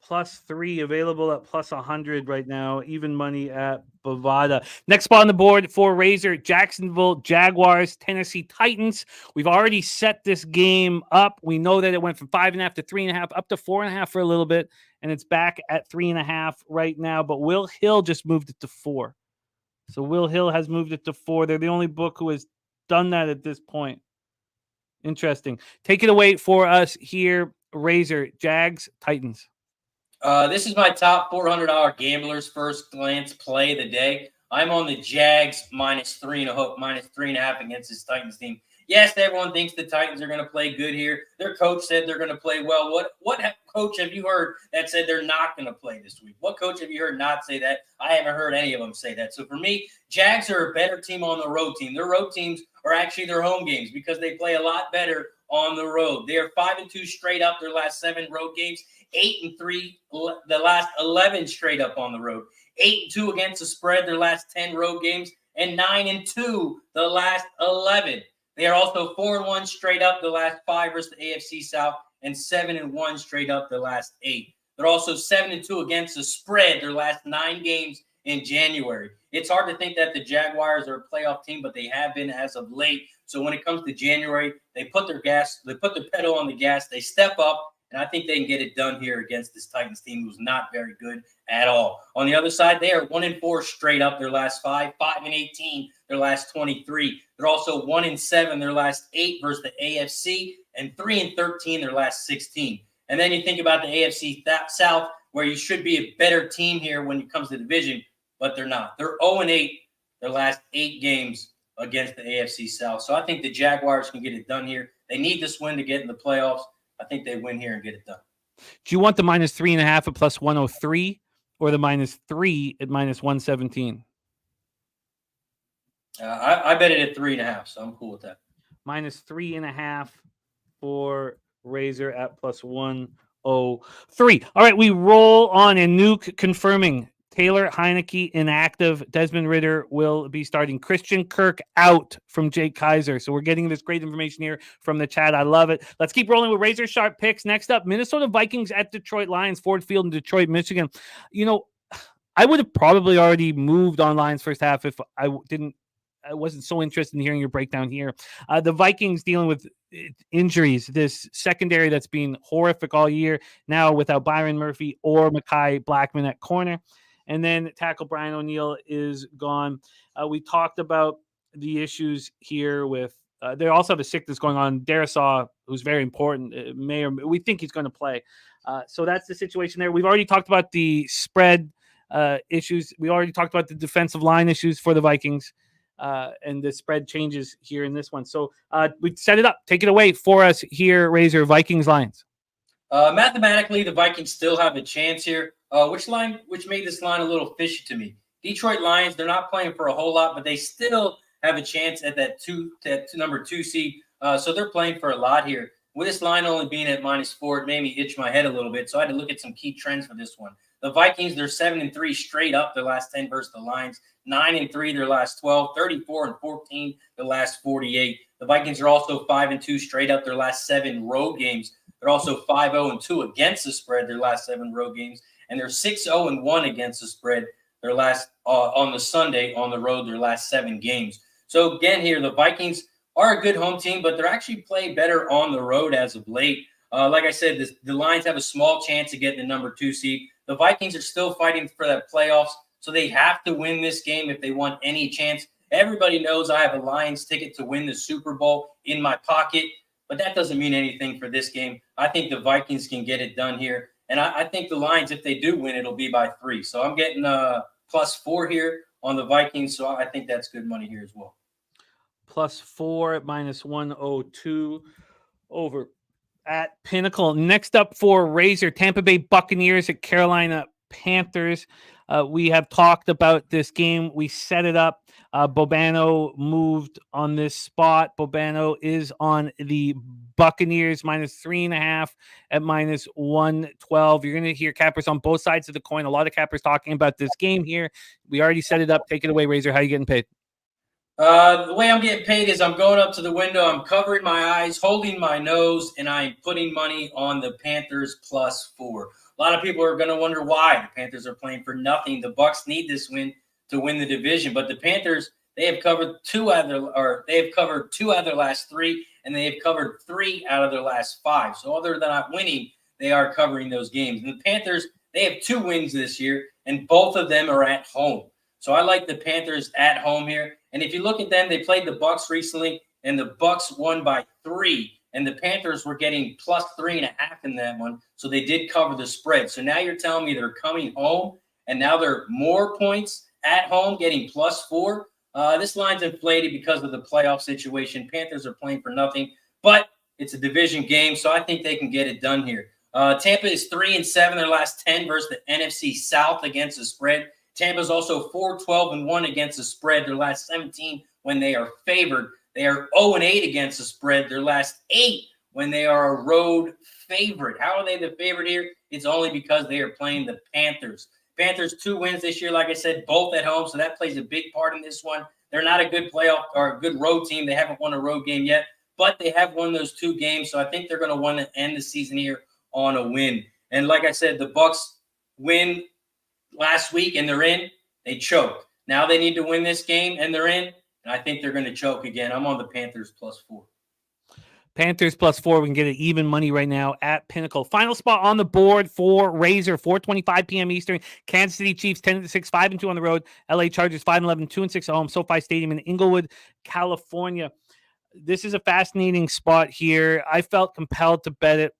S1: +3 available at +100 right now. Even money at Bovada. Next spot on the board for Razor, Jacksonville Jaguars, Tennessee Titans. We've already set this game up. We know that it went from 5.5 to 3.5 up to 4.5 for a little bit, and it's back at 3.5 right now. But Will Hill just moved it to 4. So Will Hill has moved it to 4. They're the only book who has done that at this point. Interesting. Take it away for us here, Razor, Jags, Titans.
S3: This is my top $400 gamblers first glance play of the day. I'm on the Jags -3.5 against this Titans team. Yes, everyone thinks the Titans are going to play good here. Their coach said they're going to play well. What coach have you heard that said they're not going to play this week? What coach have you heard not say that? I haven't heard any of them say that. So for me, Jags are a better team on the road team. Their road teams are actually their home games because they play a lot better on the road. They are 5-2 straight up their last 7 road games. 8-3 the last 11 straight up on the road. 8-2 against the spread their last 10 road games, and 9-2 the last 11. They are also 4-1 straight up the last 5 versus the AFC South, and 7-1 straight up the last 8. They're also 7-2 against the spread their last 9 games in January. It's hard to think that the Jaguars are a playoff team, but they have been as of late. So when it comes to January, they put their pedal on the gas, they step up. And I think they can get it done here against this Titans team who's not very good at all. On the other side, they are 1-4 straight up their last 5, 5-18 their last 23. They're also 1-7 their last 8 versus the AFC, and 3-13 their last 16. And then you think about the AFC South, where you should be a better team here when it comes to division, but they're not. They're 0-8 their last 8 games against the AFC South. So I think the Jaguars can get it done here. They need this win to get in the playoffs. I think they win here and get it done.
S1: Do you want the -3.5 at +103 or the -3 at -117?
S3: I bet it at 3.5, so I'm cool with that.
S1: -3.5 for Razor at +103. All right, we roll on, and Nuke confirming Taylor Heineke inactive. Desmond Ridder will be starting. Christian Kirk out from Jake Kaiser. So we're getting this great information here from the chat. I love it. Let's keep rolling with razor sharp picks. Next up, Minnesota Vikings at Detroit Lions, Ford Field in Detroit, Michigan. You know, I would have probably already moved on Lions first half if I wasn't so interested in hearing your breakdown here. The Vikings dealing with injuries, this secondary that's been horrific all year, now without Byron Murphy or Mekhi Blackman at corner. And then tackle Brian O'Neill is gone. We talked about the issues here with they also have a sickness going on. Darisaw, who's very important, we think he's going to play. So that's the situation there. We've already talked about the spread issues. We already talked about the defensive line issues for the Vikings and the spread changes here in this one. So we set it up. Take it away for us here, Razor. Vikings Lions.
S3: Mathematically, the Vikings still have a chance here. Which made this line a little fishy to me. Detroit Lions, they're not playing for a whole lot, but they still have a chance at that number 2 seed. So they're playing for a lot here. With this line only being at -4, it made me itch my head a little bit. So I had to look at some key trends for this one. The Vikings, they're 7-3 straight up their last 10 versus the Lions, 9-3 their last 12, 34-14 their last 48. The Vikings are also 5-2 straight up their last 7 road games. They're also 5-0-2 against the spread their last 7 road games. And they're 6-0-1 against the spread their last on the Sunday on the road, their last 7 games. So again, here the Vikings are a good home team, but they're actually playing better on the road as of late. Like I said, the Lions have a small chance of getting the number 2 seed. The Vikings are still fighting for that playoffs, so they have to win this game if they want any chance. Everybody knows I have a Lions ticket to win the Super Bowl in my pocket, but that doesn't mean anything for this game. I think the Vikings can get it done here, and I think the Lions, if they do win, it'll be by 3. So I'm getting +4 here on the Vikings, so I think that's good money here as well.
S1: +4 at -102 over at Pinnacle. Next up for Razor, Tampa Bay Buccaneers at Carolina Panthers. We have talked about this game. We set it up. Bobano moved on this spot. Bobano is on the Buccaneers -3.5 at -112. You're going to hear cappers on both sides of the coin. A lot of cappers talking about this game here. We already set it up. Take it away, Razor. How are you getting paid?
S3: The way I'm getting paid is I'm going up to the window, I'm covering my eyes, holding my nose, and I'm putting money on the Panthers +4. A lot of people are going to wonder why the Panthers are playing for nothing. The Bucs need this win to win the division, but the Panthers, they have covered 2 out of their last 3, and they have covered 3 out of their last 5. So other than not winning, they are covering those games. And the Panthers, they have 2 wins this year, and both of them are at home. So I like the Panthers at home here. And if you look at them, they played the Bucs recently, and the Bucs won by 3, and the Panthers were getting +3.5 in that one. So they did cover the spread. So now you're telling me they're coming home, and now they're more points at home, getting +4. This line's inflated because of the playoff situation. Panthers are playing for nothing, but it's a division game, so I think they can get it done here. Tampa is 3-7 their last 10 versus the NFC South against the spread. Tampa's also 4-12-1 against the spread. Their last 17 when they are favored. They are 0-8 against the spread. Their last 8 when they are a road favorite. How are they the favorite here? It's only because they are playing the Panthers. Panthers 2 wins this year, like I said, both at home, so that plays a big part in this one. They're not a good playoff or a good road team. They haven't won a road game yet, but they have won those 2 games, so I think they're going to want to end the season here on a win. And like I said, the Bucs win last week and they're in. They choked. Now they need to win this game and they're in, and I think they're going to choke again. I'm on the Panthers +4.
S1: Panthers +4. We can get it even money right now at Pinnacle. Final spot on the board for Razor, 4:25 p.m. Eastern. Kansas City Chiefs 10-6, 5-2 on the road. LA Chargers 5-11, 2-6 at home. SoFi Stadium in Inglewood, California. This is a fascinating spot here. I felt compelled to bet it,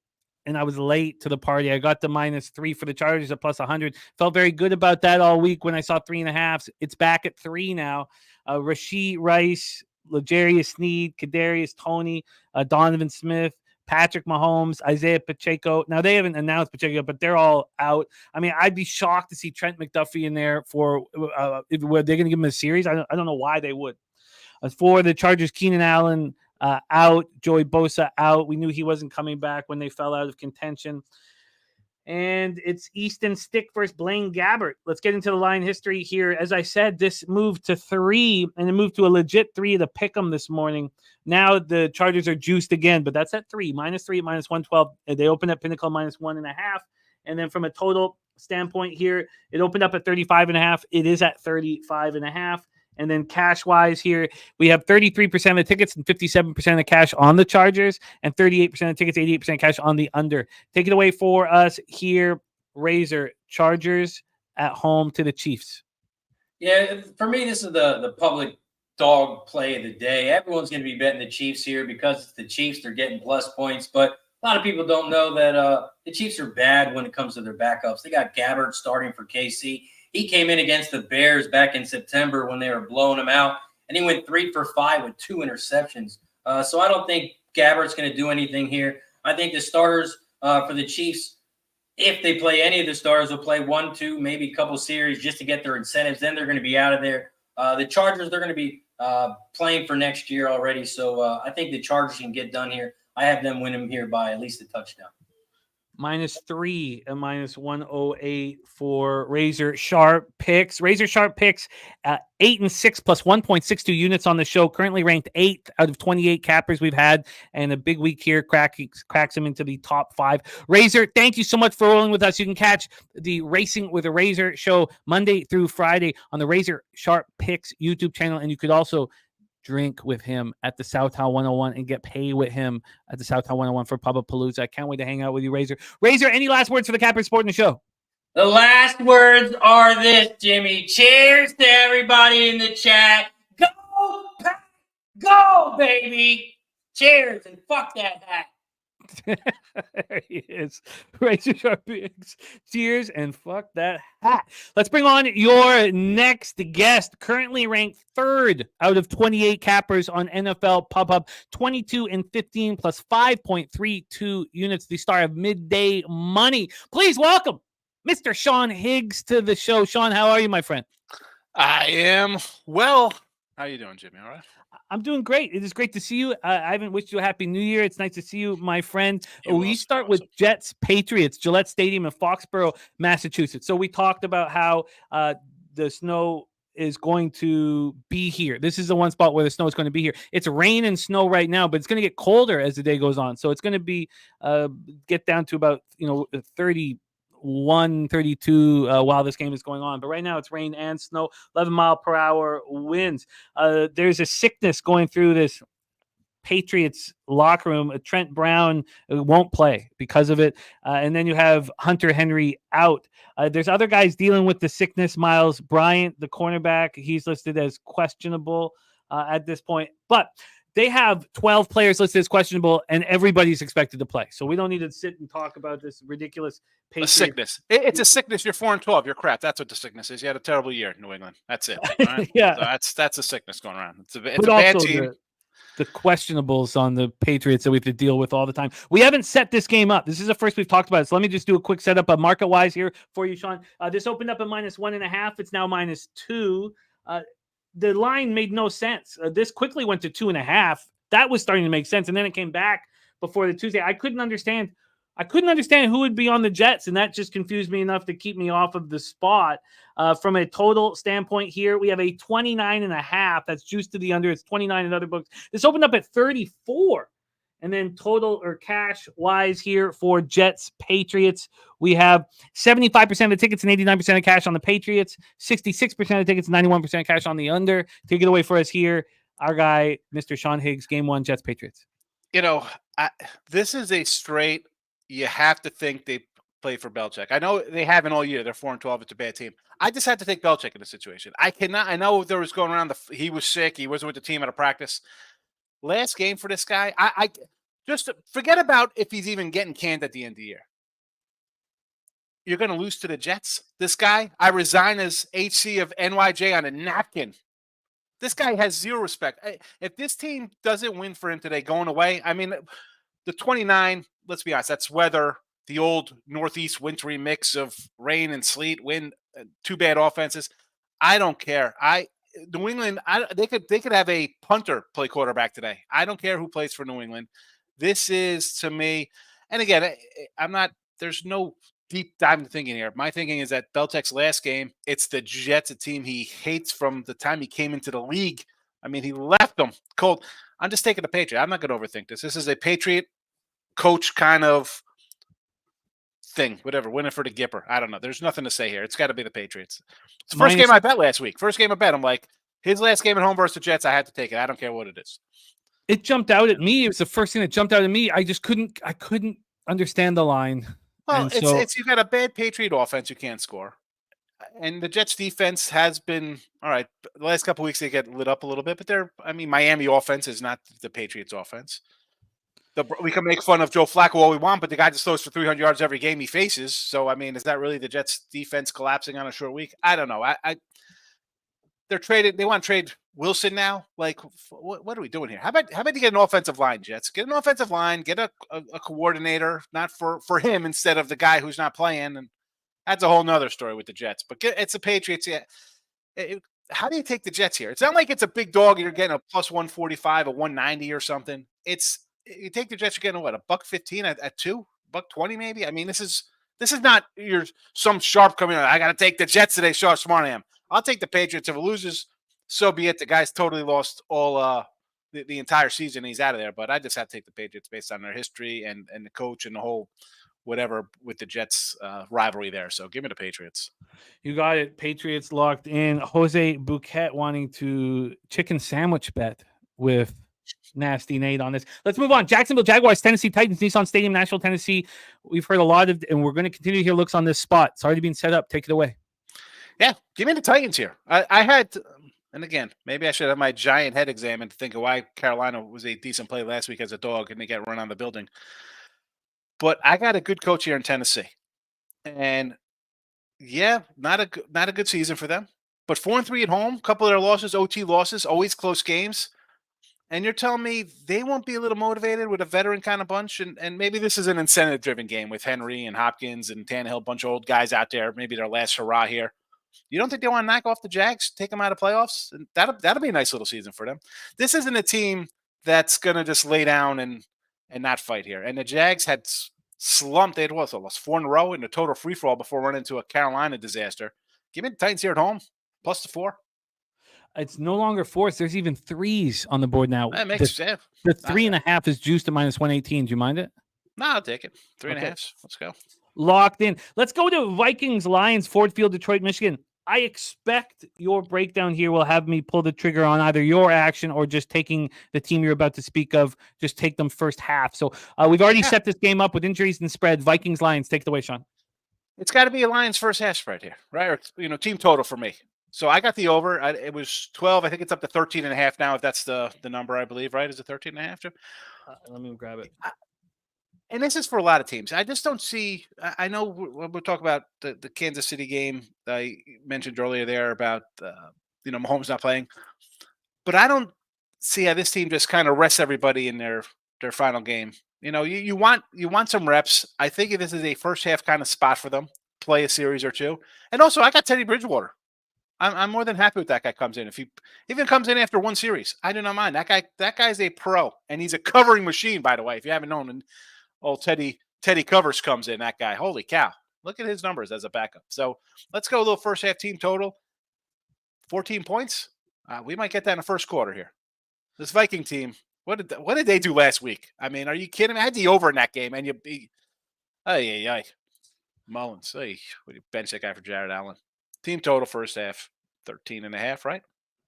S1: and I was late to the party. I got the -3 for the Chargers at +100. Felt very good about that all week when I saw 3.5. It's back at 3 now. Rashee Rice, L'Jarius Sneed, Kadarius Toney, Donovan Smith, Patrick Mahomes, Isaiah Pacheco. Now, they haven't announced Pacheco, but they're all out. I mean, I'd be shocked to see Trent McDuffie in there for were they going to give him a series? I don't know why they would. For the Chargers, Keenan Allen out, Joey Bosa out. We knew he wasn't coming back when they fell out of contention. And it's Easton Stick versus Blaine Gabbert. Let's get into the line history here. As I said, this moved to 3, and it moved to a legit 3 to pick them this morning. Now the Chargers are juiced again, but that's at 3, -3, -112. They open at Pinnacle -1.5. And then from a total standpoint here, it opened up at 35.5. It is at 35.5. And then cash-wise here, we have 33% of the tickets and 57% of cash on the Chargers, and 38% of tickets, 88% cash on the under. Take it away for us here, Razor. Chargers at home to the Chiefs.
S3: Yeah, for me, this is the public dog play of the day. Everyone's going to be betting the Chiefs here because it's the Chiefs. They're getting plus points, but a lot of people don't know that the Chiefs are bad when it comes to their backups. They got Gabbert starting for KC. He came in against the Bears back in September when they were blowing them out, and he went 3 for 5 with 2 interceptions. So I don't think Gabbert's going to do anything here. I think the starters for the Chiefs, if they play any of the starters, will play 1, 2, maybe a couple series just to get their incentives. Then they're going to be out of there. The Chargers, they're going to be playing for next year already. So I think the Chargers can get done here. I have them win them here by at least a touchdown.
S1: -3 and -108 for Razor Sharp Picks. Razor Sharp Picks 8 and 6 plus 1.62 units on the show. Currently ranked 8th out of 28 cappers we've had, and a big week here cracks him into the top 5. Razor, thank you so much for rolling with us. You can catch the Racing with a Razor show Monday through Friday on the Razor Sharp Picks YouTube channel, and you could also drink with him at the Southtown 101 and get paid with him at the Southtown 101 for Pubapalooza. I can't wait to hang out with you, Razor. Razor, any last words for the Capper Sport in the show?
S3: The last words are this, Jimmy. Cheers to everybody in the chat. Go, Pack! Go, baby! Cheers, and fuck that hat.
S1: There he is. Razor Sharp Picks. Cheers and fuck that hat. Let's bring on your next guest. Currently ranked 3rd out of 28 cappers on NFL PubHub. 22 and 15 plus 5.32 units. The star of Midday Money. Please welcome Mr. Sean Higgs to the show. Sean, how are you, my friend?
S4: I am well. How you doing, Jimmy? All right.
S1: I'm doing great. It is great to see you. I haven't wished you a happy new year. It's nice to see you, my friend. We start with Jets Patriots, Gillette Stadium in Foxborough, Massachusetts. So we talked about how the snow is going to be here. This is the one spot where the snow is going to be here. It's rain and snow right now, but it's going to get colder as the day goes on. So it's going to be get down to about 31, 32 while this game is going on. But right now it's rain and snow, 11-mile-per-hour winds. There's a sickness going through this Patriots locker room. Trent Brown won't play because of it. And then you have Hunter Henry out. There's other guys dealing with the sickness. Miles Bryant, the cornerback, he's listed as questionable at this point. But they have 12 players listed as questionable, and everybody's expected to play. So we don't need to sit and talk about this ridiculous
S4: A sickness. It's a sickness. You're 4-12. You're crap. That's what the sickness is. You had a terrible year in New England. That's it. Right?
S1: Yeah.
S4: So that's a sickness going around. It's a bad team.
S1: The questionables on the Patriots that we have to deal with all the time. We haven't set this game up. This is the first we've talked about it. So let me just do a quick setup of market-wise here for you, Sean. This opened up at -1.5. It's now -2. The line made no sense. This quickly went to 2.5. That was starting to make sense, and then it came back before the Tuesday. I couldn't understand who would be on the Jets, and that just confused me enough to keep me off of the spot. From a total standpoint here, we have a 29.5. That's juiced to the under. It's 29 in other books. This opened up at 34. And then total or cash wise here for Jets Patriots, we have 75% of the tickets and 89% of cash on the Patriots, 66% of the tickets and 91% cash on the under. Take it away for us here, our guy, Mr. Sean Higgs, Game 1, Jets Patriots.
S4: This is a straight. You have to think they play for Belichick. I know they haven't all year. They're 4-12. It's a bad team. I just had to take Belichick in this situation. I cannot. I know there was going around. He was sick. He wasn't with the team at a practice. Last game for this guy, I just forget about if he's even getting canned at the end of the year. You're going to lose to the Jets? This guy? I resign as HC of NYJ on a napkin. This guy has zero respect. If this team doesn't win for him today going away, I mean, the 29, let's be honest, that's weather, the old Northeast wintry mix of rain and sleet, wind, two bad offenses. I don't care. New England, they could have a punter play quarterback today. I don't care who plays for New England. This is, to me, and again, there's no deep dive thinking here. My thinking is that Belichick's last game, it's the Jets, a team he hates from the time he came into the league. I mean, he left them cold. I'm just taking the Patriot. I'm not going to overthink this. This is a Patriot coach kind of thing, whatever, winning for the Gipper. I don't know. There's nothing to say here. It's got to be the Patriots. It's the first game I bet last week. First game I bet. I'm like, his last game at home versus the Jets, I had to take it. I don't care what it is.
S1: It jumped out at me. It was the first thing that jumped out at me. I just couldn't understand the line.
S4: Well, it's you got a bad Patriot offense you can't score. And the Jets defense has been all right. The last couple of weeks they get lit up a little bit, but Miami offense is not the Patriots offense. We can make fun of Joe Flacco all we want, but the guy just throws for 300 yards every game he faces. So, I mean, is that really the Jets defense collapsing on a short week? I don't know. They're traded. They want to trade Wilson now. Like, what are we doing here? How about you get an offensive line, Jets? Get an offensive line. Get a coordinator, not for him instead of the guy who's not playing. And that's a whole nother story with the Jets. But it's the Patriots. Yeah. How do you take the Jets here? It's not like it's a big dog. You're getting a plus 145, a 190 or something. You take the Jets, you're getting what, $1.15 at 2? $120 maybe. I mean, this is not some sharp coming out. I got to take the Jets today. Show how smart I am. I'll take the Patriots. If it loses, so be it. The guy's totally lost all the entire season. He's out of there. But I just have to take the Patriots based on their history and the coach and the whole whatever with the Jets rivalry there. So give me the Patriots.
S1: You got it. Patriots locked in. Jose Bouquet wanting to chicken sandwich bet with Nasty Nate on this. Let's move on. Jacksonville Jaguars, Tennessee Titans, Nissan Stadium, Nashville, Tennessee. We've heard a lot of, and we're going to continue to hear looks on this spot. It's already been set up. Take it away.
S4: Yeah, give me the Titans here. I had, and again, maybe I should have my giant head examined to think of why Carolina was a decent play last week as a dog and they get run on the building. But I got a good coach here in Tennessee. And yeah, not a good season for them. But 4-3 at home, couple of their losses, OT losses, always close games. And you're telling me they won't be a little motivated with a veteran kind of bunch? And maybe this is an incentive-driven game with Henry and Hopkins and Tannehill, a bunch of old guys out there, maybe their last hurrah here. You don't think they want to knock off the Jags, take them out of playoffs? And that'll be a nice little season for them. This isn't a team that's going to just lay down and not fight here. And the Jags had slumped. They had lost 4 in a row in a total free-for-all before running into a Carolina disaster. Give me the Titans here at home, plus the 4.
S1: It's no longer 4s. There's even 3s on the board now.
S4: That makes sense.
S1: The 3.5 is juiced to -118. Do you mind it?
S4: No, I'll take it. 3.5. Let's go.
S1: Locked in. Let's go to Vikings, Lions, Ford Field, Detroit, Michigan. I expect your breakdown here will have me pull the trigger on either your action or just taking the team you're about to speak of. Just take them first half. So we've already set this game up with injuries and spread. Vikings, Lions. Take it away, Sean.
S4: It's got to be a Lions first half spread here, right? Or team total for me. So I got the over. It was 12. I think it's up to 13.5 now, if that's the number, I believe, right? Is it 13.5?
S1: Let me grab it.
S4: And this is for a lot of teams. I just don't see. I know we'll talk about the Kansas City game that I mentioned earlier there about Mahomes not playing, but I don't see how this team just kind of rests everybody in their final game. You want some reps. I think this is a first half kind of spot for them. Play a series or two, and also I got Teddy Bridgewater. I'm more than happy with that guy comes in. If he even comes in after one series, I do not mind. That guy's a pro, and he's a covering machine, by the way. If you haven't known, and Teddy Covers comes in, that guy. Holy cow. Look at his numbers as a backup. So let's go a little first half team total. 14 points. We might get that in the first quarter here. This Viking team, what did they do last week? I mean, are you kidding me? I had the over in that game, and Mullins. Hey, what do you bench that guy for Jared Allen? Team total first half, 13.5, right?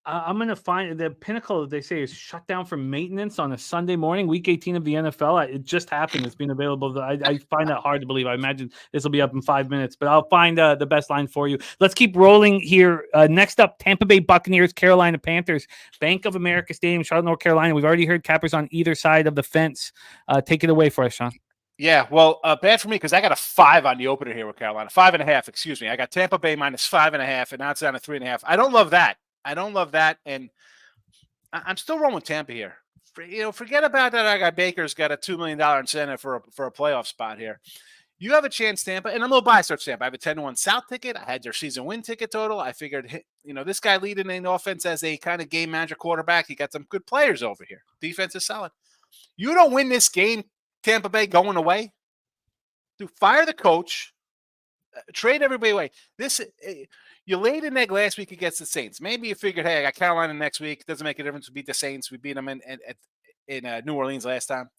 S1: I'm going to find the pinnacle, they say, is shut down for maintenance on a Sunday morning, week 18 of the NFL. It just happened. It's been available. I find that hard to believe. I imagine this will be up in 5 minutes, but I'll find the best line for you. Let's keep rolling here. Next up, Tampa Bay Buccaneers, Carolina Panthers, Bank of America Stadium, Charlotte, North Carolina. We've already heard cappers on either side of the fence. Take it away for us, Sean.
S4: Yeah, well, bad for me because I got a 5 on the opener here with Carolina. 5.5, excuse me. I got Tampa Bay -5.5, and now it's down to 3.5. I don't love that. And I'm still rolling with Tampa here. Forget about that. I got Baker's got a $2 million incentive for a playoff spot here. You have a chance, Tampa, and I'm a little biased towards Tampa. I have a 10-1 South ticket. I had their season win ticket total. I figured, this guy leading in offense as a kind of game manager quarterback. He got some good players over here. Defense is solid. You don't win this game, Tampa Bay, going away. Dude, fire the coach. Trade everybody away. You laid an egg last week against the Saints. Maybe you figured, hey, I got Carolina next week. Doesn't make a difference. We beat the Saints. We beat them in New Orleans last time.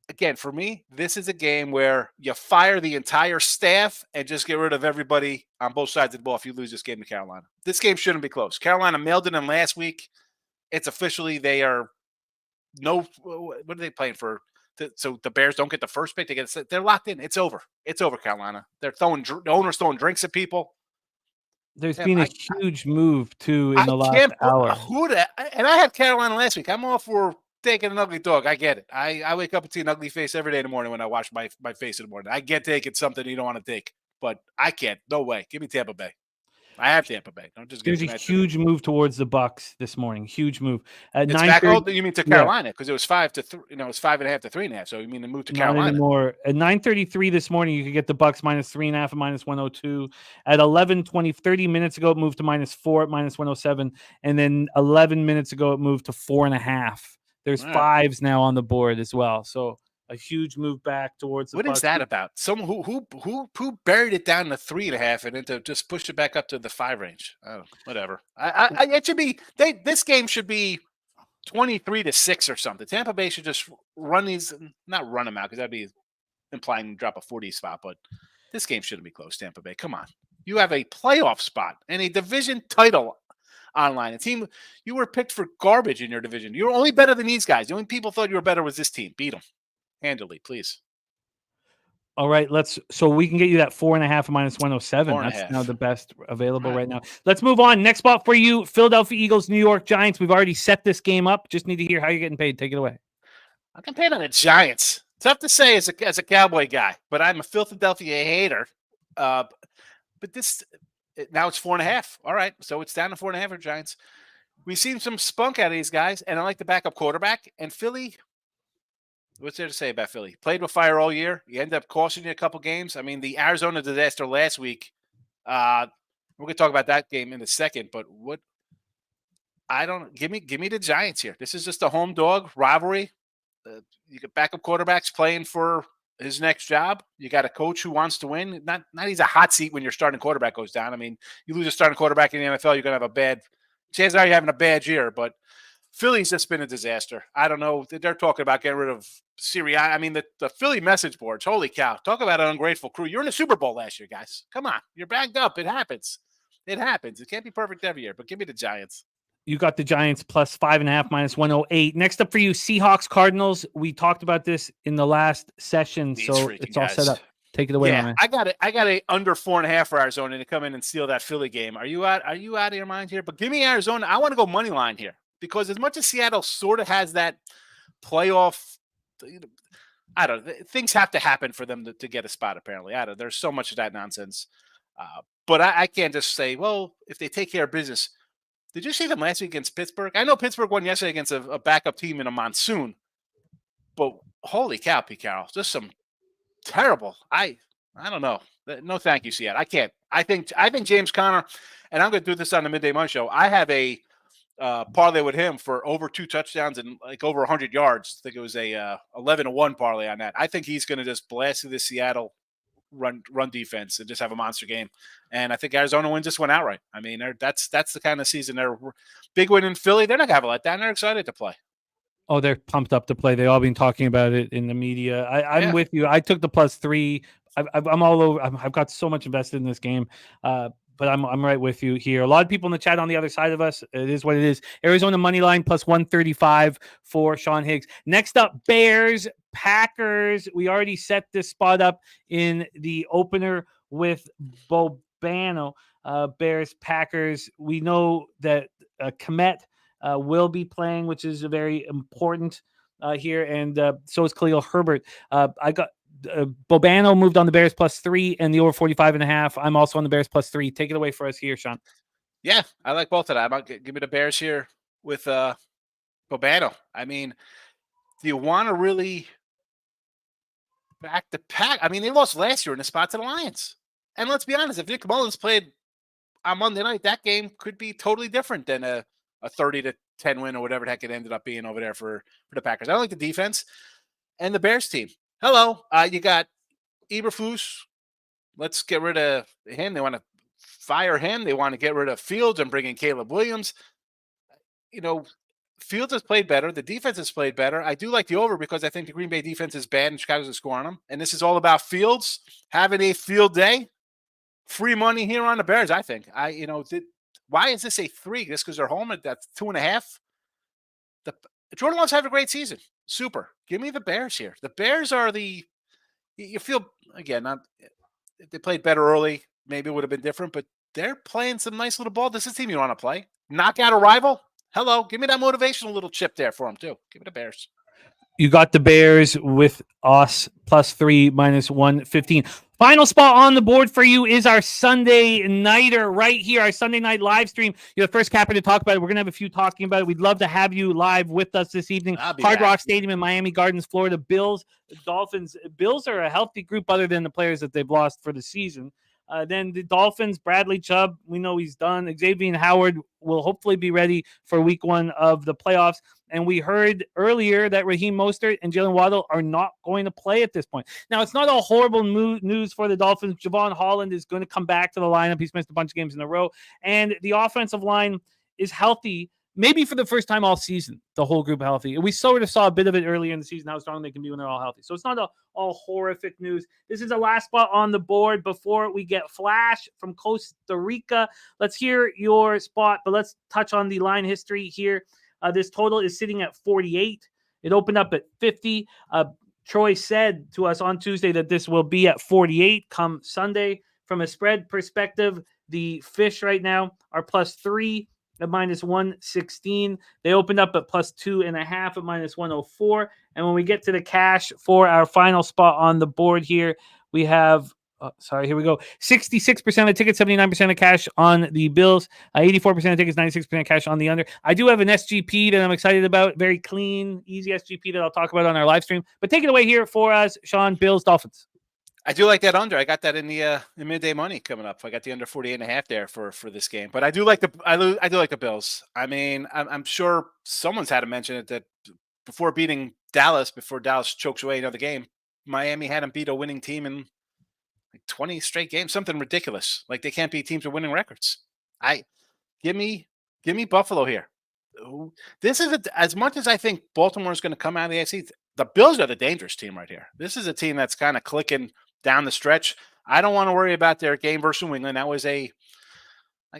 S4: Again, for me, this is a game where you fire the entire staff and just get rid of everybody on both sides of the ball if you lose this game to Carolina. This game shouldn't be close. Carolina mailed it in last week. It's officially what are they playing for? So the Bears don't get the first pick. They're locked in. It's over. It's over, Carolina. The owner's throwing drinks at people.
S1: There's been a huge move, too, in the last hour.
S4: And I had Carolina last week. I'm all for taking an ugly dog. I get it. I wake up and see an ugly face every day in the morning when I wash my face in the morning. I get taking something you don't want to take, but I can't. No way. Give me Tampa Bay. I have Tampa Bay. Don't just give me.
S1: There's a huge move towards the Bucs this morning. Huge move.
S4: It's back. You mean to Carolina? Because it was 5 to 3. It was 5.5 to 3.5. So you mean to move to Carolina?
S1: Not anymore. At 9:33 this morning, you could get the Bucs -3.5 and -102. At 30 minutes ago, it moved to -4 at -107, and then 11 minutes ago, it moved to 4.5. There's 5s now on the board as well. So a huge move back towards the
S4: What is
S1: Bucks.
S4: that about? Someone who buried it down to 3.5 and then to just push it back up to the 5 range. Whatever. It should be. This game should be 23-6 or something. Tampa Bay should just run these, not run them out because that'd be implying to drop a 40 spot. But this game shouldn't be close. Tampa Bay, come on. You have a playoff spot and a division title online. A team, you were picked for garbage in your division. You were only better than these guys. The only people thought you were better was this team. Beat them handily, please.
S1: All right, so we can get you that 4.5 minus 107. That's now the best available right now. Let's move on. Next spot for you, Philadelphia Eagles, New York Giants. We've already set this game up. Just need to hear how you're getting paid. Take it away.
S4: I'm getting paid on the Giants. Tough to say as a Cowboy guy, but I'm a Philadelphia hater. But now it's 4.5. All right, so it's down to 4.5 for Giants. We've seen some spunk out of these guys, and I like the backup quarterback. And Philly, what's there to say about Philly? Played with fire all year. You end up costing you a couple games. I mean, the Arizona disaster last week. We're going to talk about that game in a second. But give me the Giants here. This is just a home dog rivalry. You got backup quarterbacks playing for his next job. You got a coach who wants to win. Not he's a hot seat when your starting quarterback goes down. I mean, you lose a starting quarterback in the NFL, you're going to have a bad chances are you're having a bad year. But Philly's just been a disaster. I don't know. They're talking about getting rid of Sirianni. I mean, the Philly message boards, holy cow. Talk about an ungrateful crew. You're in the Super Bowl last year, guys. Come on. You're bagged up. It happens. It happens. It can't be perfect every year, but give me the Giants.
S1: You got the Giants plus 5.5 minus 108. Next up for you, Seahawks, Cardinals. We talked about this in the last session, so it's all set up. Take it away, man.
S4: I got a under 4.5 for Arizona to come in and steal that Philly game. Are you out of your mind here? But give me Arizona. I want to go money line here because as much as Seattle sort of has that playoff, I don't know, things have to happen for them to get a spot. Apparently, there's so much of that nonsense. But I can't just say, well, if they take care of business. Did you see them last week against Pittsburgh? I know Pittsburgh won yesterday against a backup team in a monsoon, but holy cow, Pete Carroll, just some terrible. I don't know. No, thank you, Seattle. I can't. I think James Conner, and I'm going to do this on the Midday Month Show. I have a parlay with him for over 2 touchdowns and like over 100 yards. I think it was a 11-1 parlay on that. I think he's going to just blast through the Seattle run defense and just have a monster game. And I think Arizona wins this one outright. I mean, that's the kind of season they're big win in Philly. They're not going to have a letdown. They're excited to play.
S1: Oh, they're pumped up to play. They've all been talking about it in the media. I'm with you. I took the +3. I'm all over. I've got so much invested in this game. But I'm right with you here. A lot of people in the chat on the other side of us. It is what it is. Arizona money line plus 135 for Sean Higgs. Next up, Bears, Packers. We already set this spot up in the opener with Bobano. Bears, Packers. We know that Komet will be playing, which is very important here. And so is Khalil Herbert. I got Bobano moved on the Bears +3 and the over 45.5. I'm also on the Bears +3. Take it away for us here, Sean.
S4: Yeah, I like both of them. Give me the Bears here with Bobano. I mean, do you want to really back the pack? I mean, they lost last year in the spot to the Lions. And let's be honest, if Nick Mullins played on Monday night, that game could be totally different than a 30-10 win or whatever the heck it ended up being over there for the Packers. I don't like the defense and the Bears team. Hello, you got Eberflus. Let's get rid of him. They want to fire him. They want to get rid of Fields and bring in Caleb Williams. You know, Fields has played better. The defense has played better. I do like the over because I think the Green Bay defense is bad and Chicago's going to score on them. And this is all about Fields having a field day. Free money here on the Bears, I think. Why is this a 3? Just because they're home at that 2.5? Jordan Love's having a great season. Super. Give me the Bears here. The Bears are you feel, again, if they played better early, maybe it would have been different, but they're playing some nice little ball. This is a team you want to play. Knock out a rival. Hello. Give me that motivational little chip there for them, too. Give me the Bears.
S1: You got the Bears with us +3 minus 115. Final spot on the board for you is our Sunday nighter right here, our Sunday night live stream. You're the first capper to talk about it. We're going to have a few talking about it. We'd love to have you live with us this evening. Hard Rock Stadium in Miami Gardens, Florida. Bills, Dolphins. Bills are a healthy group other than the players that they've lost for the season. Then the Dolphins, Bradley Chubb, we know he's done. Xavier Howard will hopefully be ready for week 1 of the playoffs. And we heard earlier that Raheem Mostert and Jalen Waddle are not going to play at this point. Now, it's not all horrible news for the Dolphins. Javon Holland is going to come back to the lineup. He's missed a bunch of games in a row. And the offensive line is healthy, maybe for the first time all season, the whole group healthy. We sort of saw a bit of it earlier in the season, how strong they can be when they're all healthy. So it's not all horrific news. This is the last spot on the board before we get Flash from Costa Rica. Let's hear your spot, but let's touch on the line history here. This total is sitting at 48. It opened up at 50. Troy said to us on Tuesday that this will be at 48 come Sunday. From a spread perspective, the Fish right now are +3 at -116. They opened up at +2.5 at -104. And when we get to the cash for our final spot on the board here, we have, here we go. 66% of tickets, 79% of cash on the Bills, 84% of tickets, 96% cash on the under. I do have an SGP that I'm excited about. Very clean, easy SGP that I'll talk about on our live stream. But take it away here for us, Sean. Bills, Dolphins.
S4: I do like that under. I got that in the midday money coming up. I got the under 48.5 there for this game. But I do like the Bills. I mean, I'm sure someone's had to mention it that before beating Dallas, before Dallas chokes away another game, Miami hadn't beat a winning team in like 20 straight games. Something ridiculous. Like they can't beat teams with winning records. Give me Buffalo here. This is as much as I think Baltimore is going to come out of the AFC. The Bills are the dangerous team right here. This is a team that's kind of clicking down the stretch. I don't want to worry about their game versus New England. That was I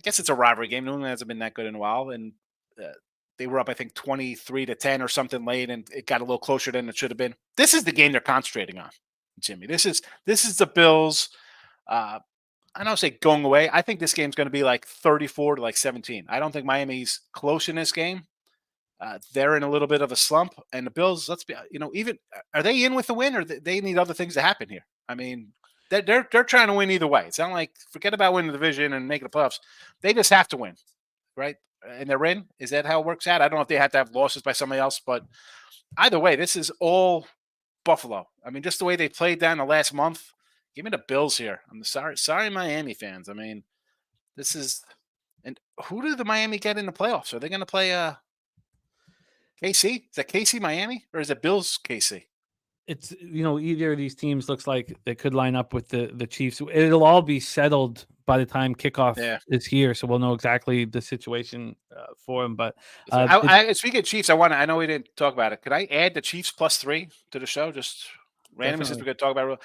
S4: guess it's a rivalry game. New England hasn't been that good in a while, and they were up, I think, 23-10 or something late, and it got a little closer than it should have been. This is the game they're concentrating on, Jimmy. This is the Bills. I don't say going away. I think this game's going to be like 34-17. I don't think Miami's close in this game. They're in a little bit of a slump, and the Bills, even are they in with the win, or they need other things to happen here? I mean, they're trying to win either way. It's not like forget about winning the division and making the playoffs. They just have to win, right? And they're in. Is that how it works out? I don't know if they have to have losses by somebody else, but either way, this is all Buffalo. I mean, just the way they played down the last month. Give me the Bills here. I'm sorry, Miami fans. I mean, this is, and who do the Miami get in the playoffs? Are they going to play KC? Is that KC Miami, or is it Bills KC?
S1: It's, either of these teams looks like they could line up with the Chiefs. It'll all be settled by the time kickoff is here, so we'll know exactly the situation for them. But
S4: speaking of Chiefs, I know we didn't talk about it. Could I add the Chiefs +3 to the show? Just randomly, since we're going to talk about it.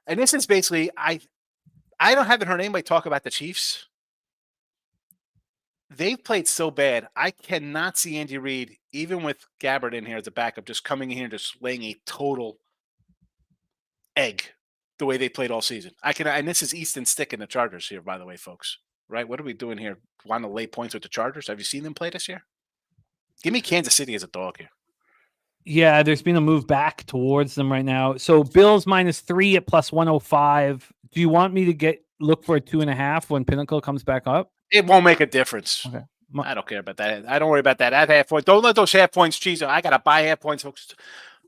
S4: And this is basically, I haven't heard anybody talk about the Chiefs. They've played so bad. I cannot see Andy Reid, even with Gabbard in here as a backup, just coming in here and just laying a total egg the way they played all season. And this is Easton Stick in the Chargers here, by the way, folks. Right? What are we doing here? Want to lay points with the Chargers? Have you seen them play this year? Give me Kansas City as a dog here.
S1: Yeah, there's been a move back towards them right now. So Bills -3 at +105. Do you want me to look for a 2.5 when Pinnacle comes back up?
S4: It won't make a difference. Okay. I don't care about that. I don't worry about that. At half point, don't let those half points cheese. I got to buy half points, folks.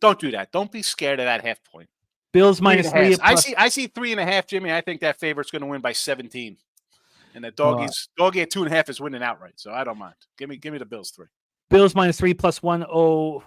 S4: Don't do that. Don't be scared of that half point.
S1: Bills -3.
S4: I see 3.5, Jimmy. I think that favorite's going to win by 17. And the doggy at 2.5 is winning outright. So I don't mind. Give me the Bills 3.
S1: Bills -3 +105.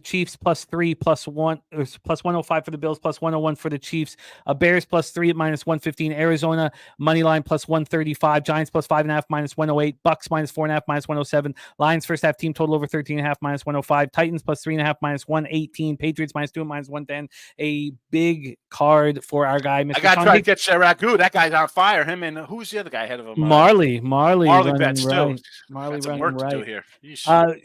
S1: Chiefs +3 +105 for the Bills, +101 for the Chiefs. Bears +3 at -115. Arizona money line +135. Giants +5.5 -108. Bucks -4.5 -107. Lions first half team total over 13.5 -105. Titans +3.5 -118. Patriots -2 -110. A big card for our guy, Mr.
S4: I got to try to get Ragu. That guy's on fire. Him and who's the other guy ahead of him?
S1: Marley
S4: Bets
S1: right.
S4: too.
S1: Marley
S4: got some work to do here.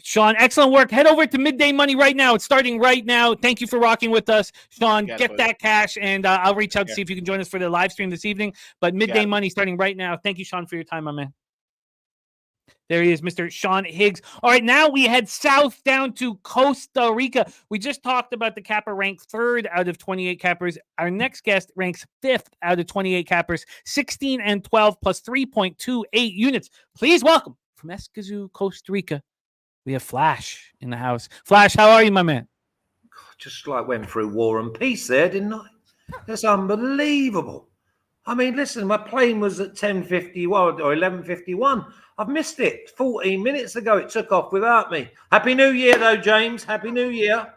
S1: Sean, excellent work. Head over to Midday Money right now. It's starting right now. Thank you for rocking with us, Sean. Get that cash, and I'll reach out to see if you can join us for the live stream this evening. But Midday Money starting right now. Thank you, Sean, for your time, my man. There he is, Mr. Sean Higgs. All right, now we head south down to Costa Rica. We just talked about the capper ranked 3rd out of 28 cappers. Our next guest ranks 5th out of 28 cappers, 16 and 12 plus 3.28 units. Please welcome from Escazú, Costa Rica, we have Flash in the house. Flash, how are you, my man?
S5: Just like went through War and Peace there, didn't I? That's unbelievable. I mean, listen, my plane was at 10:51 or 11:51. I've missed it. 14 minutes ago, it took off without me. Happy New Year, though, James. Happy New Year.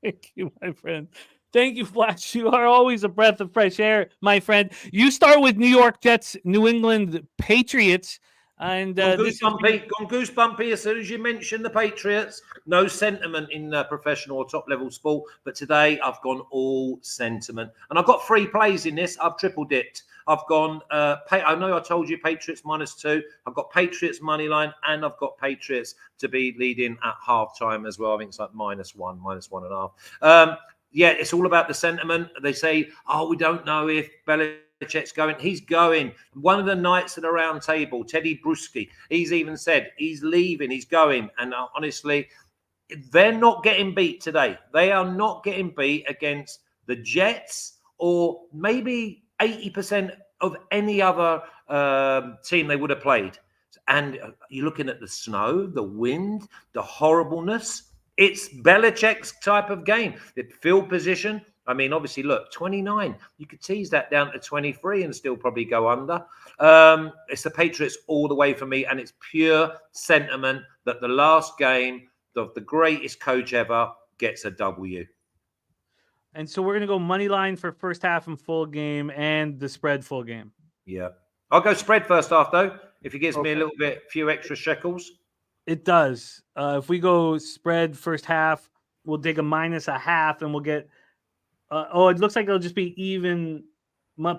S1: Thank you, my friend. Thank you, Flash. You are always a breath of fresh air, my friend. You start with New York Jets, New England Patriots. And
S5: Gone
S1: this is
S5: goosebumpy as soon as you mention the Patriots. No sentiment in professional or top-level sport, but today I've gone all sentiment. And I've got 3 plays in this. I've triple dipped. I've gone, I know I told you Patriots -2. I've got Patriots money line, and I've got Patriots to be leading at halftime as well. I think it's like -1, -1.5. Yeah, it's all about the sentiment. They say, oh, we don't know if Belichick's going. He's going. One of the knights at the round table, Teddy Bruschi, he's even said he's leaving, he's going. And honestly, they're not getting beat today. They are not getting beat against the Jets or maybe 80% of any other team they would have played. And you're looking at the snow, the wind, the horribleness. It's Belichick's type of game. The field position. I mean, obviously, look, 29. You could tease that down to 23 and still probably go under. It's the Patriots all the way for me, and it's pure sentiment that the last game of the greatest coach ever gets a W.
S1: And so we're going to go money line for first half and full game and the spread full game.
S5: Yeah. I'll go spread first half, though, if he gives me a little bit, few extra shekels.
S1: It does. If we go spread first half, we'll dig a -0.5 and we'll get it looks like it'll just be even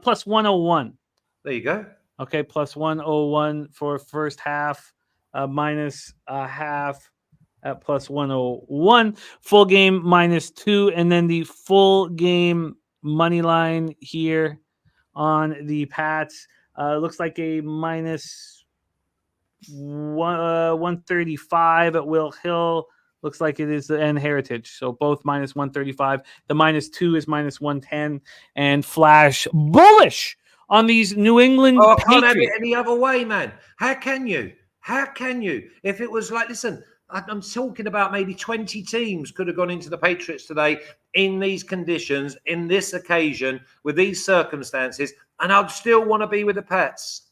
S1: plus 101.
S5: There you go.
S1: Okay, plus 101 for first half, -0.5 at plus 101. Full game -2, and then the full game money line here on the Pats looks like a -135 at Will Hill. Looks like it is the N Heritage. So both -135. The -2 is -110. And Flash bullish on these New England
S5: I
S1: Patriots.
S5: can't have it any other way, man. How can you? How can you? If it was like, listen, I'm talking about maybe 20 teams could have gone into the Patriots today in these conditions, in this occasion, with these circumstances, and I'd still want to be with the Pats.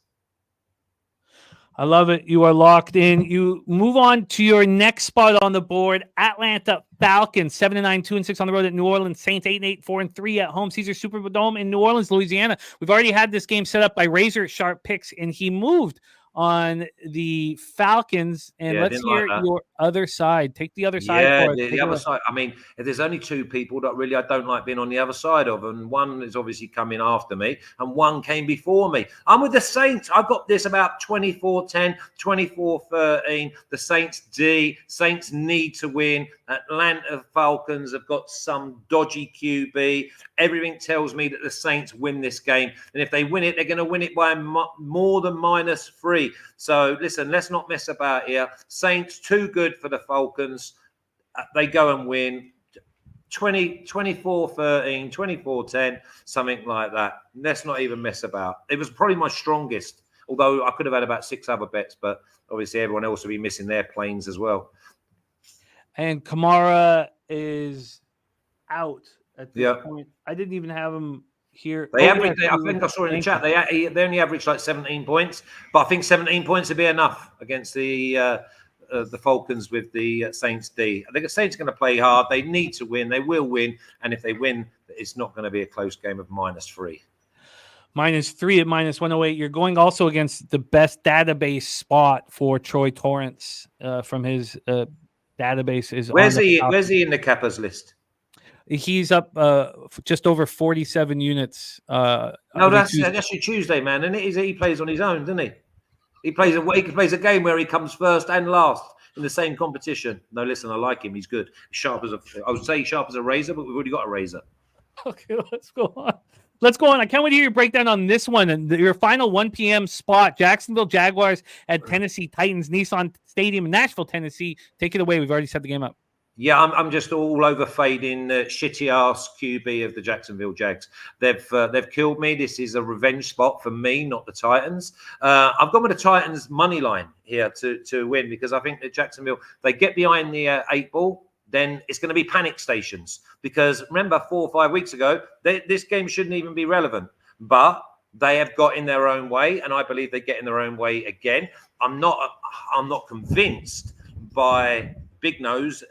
S1: I love it. You are locked in. You move on to your next spot on the board. Atlanta Falcons, 7-9, 2-6 on the road at New Orleans Saints, 8-8, 4-3 at home. Caesars Superdome in New Orleans, Louisiana. We've already had this game set up by Razor Sharp Picks, and he moved on the Falcons. And let's hear your other side. Take the other side for it.
S5: The other side. I mean, if there's only 2 people that really I don't like being on the other side of, and one is obviously coming after me, and one came before me. I'm with the Saints. I've got this about 24-10, 24-13. The Saints D. Saints need to win. Atlanta Falcons have got some dodgy QB. Everything tells me that the Saints win this game. And if they win it, they're going to win it by more than -3. So, listen, let's not mess about here. Saints, too good for the Falcons. They go and win 24-13, 24-10, something like that. Let's not even mess about. It was probably my strongest, although I could have had about 6 other bets, but obviously everyone else will be missing their planes as well.
S1: And Kamara is out at this point. I didn't even have him here.
S5: They average, I think I saw in the chat, they only average like 17 points, but I think 17 points would be enough against the Falcons with the Saints D. I think the Saints are going to play hard. They need to win. They will win. And if they win, it's not going to be a close game of -3.
S1: -3 at -108. You're going also against the best database spot for Troy Torrance from his database.
S5: Where's he in the Kappas list?
S1: He's up just over 47 units.
S5: No, that's your Tuesday, man. And he plays on his own, doesn't he? He plays a game where he comes first and last in the same competition. No, listen, I like him. He's good. I would say sharp as a razor, but we've already got a razor.
S1: Okay, let's go on. I can't wait to hear your breakdown on this one. And your final 1 p.m. spot, Jacksonville Jaguars at Tennessee Titans, Nissan Stadium, Nashville, Tennessee. Take it away. We've already set the game up.
S5: Yeah, I'm just all over fading shitty ass QB of the Jacksonville Jags. They've killed me. This is a revenge spot for me, not the Titans. I've gone with the Titans money line here to win because I think that Jacksonville, they get behind the 8 ball, then it's going to be panic stations. Because remember, 4 or 5 weeks ago, this game shouldn't even be relevant. But They have got in their own way, and I believe they get in their own way again. I'm not convinced by Big Nose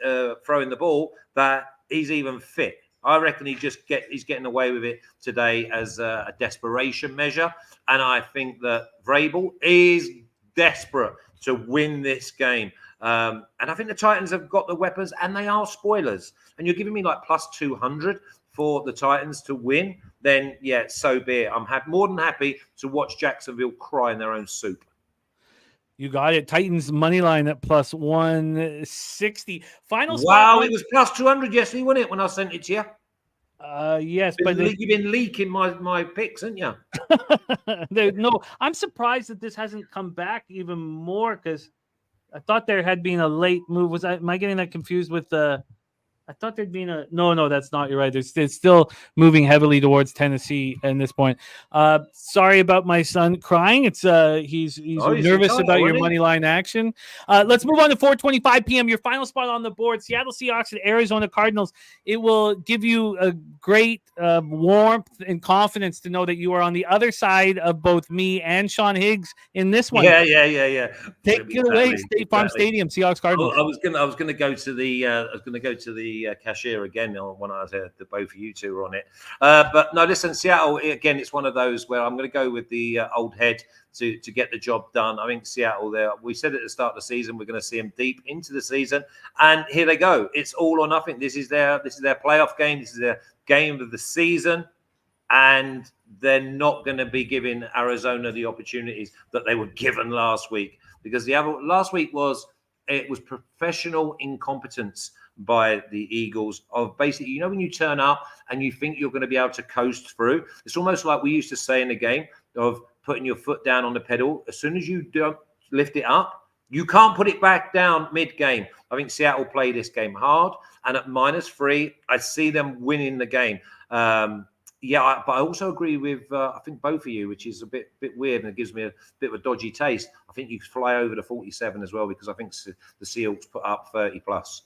S5: throwing the ball that he's even fit. I reckon he's getting away with it today as a desperation measure, and I think that Vrabel is desperate to win this game. And I think the Titans have got the weapons, and they are spoilers. And you're giving me like plus 200 for the Titans to win, then yeah, so be it. I'm more than happy to watch Jacksonville cry in their own soup.
S1: You got it. Titans money line at plus 160. Final spot.
S5: Wow, it was plus 200 yesterday, wasn't it, when I sent it to you?
S1: Yes, but
S5: you've been leaking my picks, haven't you?
S1: no, I'm surprised that this hasn't come back even more, because I thought there had been a late move. Am I getting that confused with the? I thought there'd been a no. That's not. You're right. It's still moving heavily towards Tennessee at this point. Sorry about my son crying. It's he's nervous about your money line action. Let's move on to 4:25 p.m. Your final spot on the board: Seattle Seahawks and Arizona Cardinals. It will give you a great warmth and confidence to know that you are on the other side of both me and Sean Higgs in this one.
S5: Yeah.
S1: Take it away, State Farm Stadium, Seahawks Cardinals.
S5: I was gonna go to the cashier again when I was there. Both of you two were on it, but no. Listen, Seattle again. It's one of those where I'm going to go with the old head to get the job done. I think Seattle. There, we said at the start of the season we're going to see them deep into the season, and here they go. It's all or nothing. This is their playoff game. This is their game of the season, and they're not going to be giving Arizona the opportunities that they were given last week, because last week was professional incompetence by the Eagles of basically, when you turn up and you think you're going to be able to coast through. It's almost like we used to say in the game of putting your foot down on the pedal. As soon as you don't lift it up, you can't put it back down mid-game. I think Seattle play this game hard, and at -3, I see them winning the game. But I also agree with I think both of you, which is a bit weird, and it gives me a bit of a dodgy taste. I think you fly over the 47 as well, because I think the Seahawks put up 30 plus.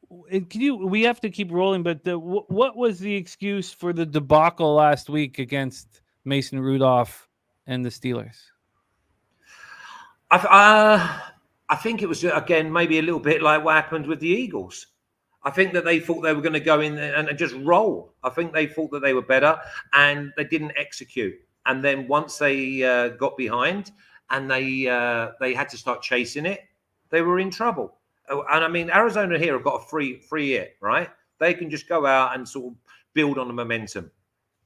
S1: We have to keep rolling, but what was the excuse for the debacle last week against Mason Rudolph and the Steelers?
S5: I think it was, again, maybe a little bit like what happened with the Eagles. I think that they thought they were going to go in and just roll. I think they thought that they were better, and they didn't execute. And then once they got behind and they had to start chasing it, they were in trouble. And I mean, Arizona here have got a free hit, right? They can just go out and sort of build on the momentum.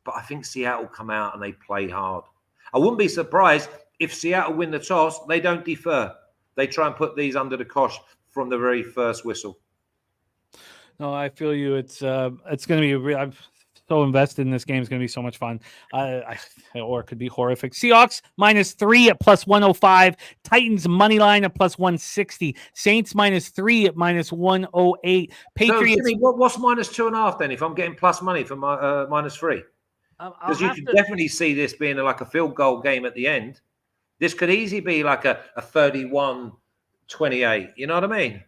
S5: But I think Seattle come out and they play hard. I wouldn't be surprised if Seattle win the toss. They don't defer. They try and put these under the cosh from the very first whistle.
S1: No, I feel you. It's going to be. I'm so invested in this game. It's going to be so much fun. Or it could be horrific. Seahawks -3 at plus 105. Titans money line at plus 160. Saints -3 at -108. Patriots.
S5: So, Jimmy, what's -2.5 then? If I'm getting plus money for my -3, because you could definitely see this being like a field goal game at the end. This could easily be like a 31-28. You know what I mean?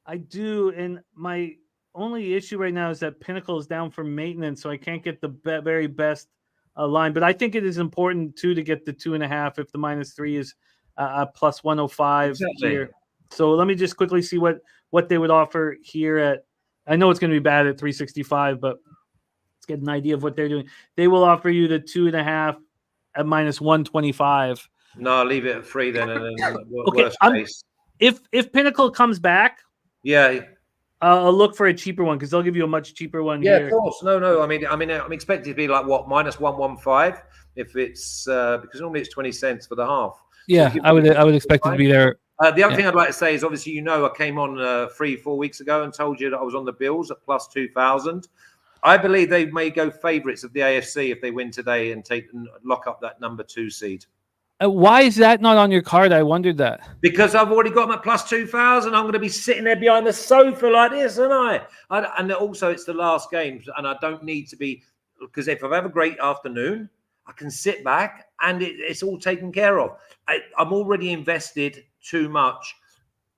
S1: I do, and my only issue right now is that Pinnacle is down for maintenance, so I can't get the very best line. But I think it is important too to get the 2.5 if the -3 is plus 105
S5: exactly.
S1: here. So let me just quickly see what they would offer here at. I know it's going to be bad at 365, but let's get an idea of what they're doing. They will offer you the 2.5 at -125.
S5: No, leave it at 3 then. And then
S1: okay,
S5: worst case.
S1: If Pinnacle comes back,
S5: yeah.
S1: I'll look for a cheaper one, because they'll give you a much cheaper one.
S5: Yeah,
S1: here.
S5: of course. No. I mean, I'm expecting to be like what -115 if it's because normally it's 20 cents for the half.
S1: Yeah,
S5: so
S1: I would expect it to be there.
S5: The other thing I'd like to say is, obviously, I came on 3-4 weeks ago and told you that I was on the Bills at plus 2,000. I believe they may go favourites of the AFC if they win today and lock up that number 2 seed.
S1: Why is that not on your card? I wondered that.
S5: Because I've already got them at plus 2,000. I'm going to be sitting there behind the sofa like this, aren't I? And also, it's the last game, and I don't need to be, because if I have a great afternoon, I can sit back and it's all taken care of. I'm already invested too much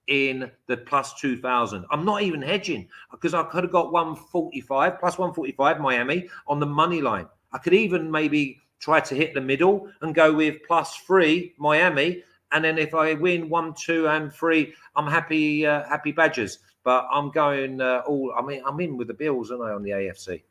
S5: in the plus 2,000. I'm not even hedging, because I could have got 145 plus 145 Miami on the money line. I could even maybe try to hit the middle and go with +3 Miami. And then if I win 1, 2, and 3, I'm happy. Happy Badgers. But I'm going I'm in with the Bills, aren't I, on the AFC?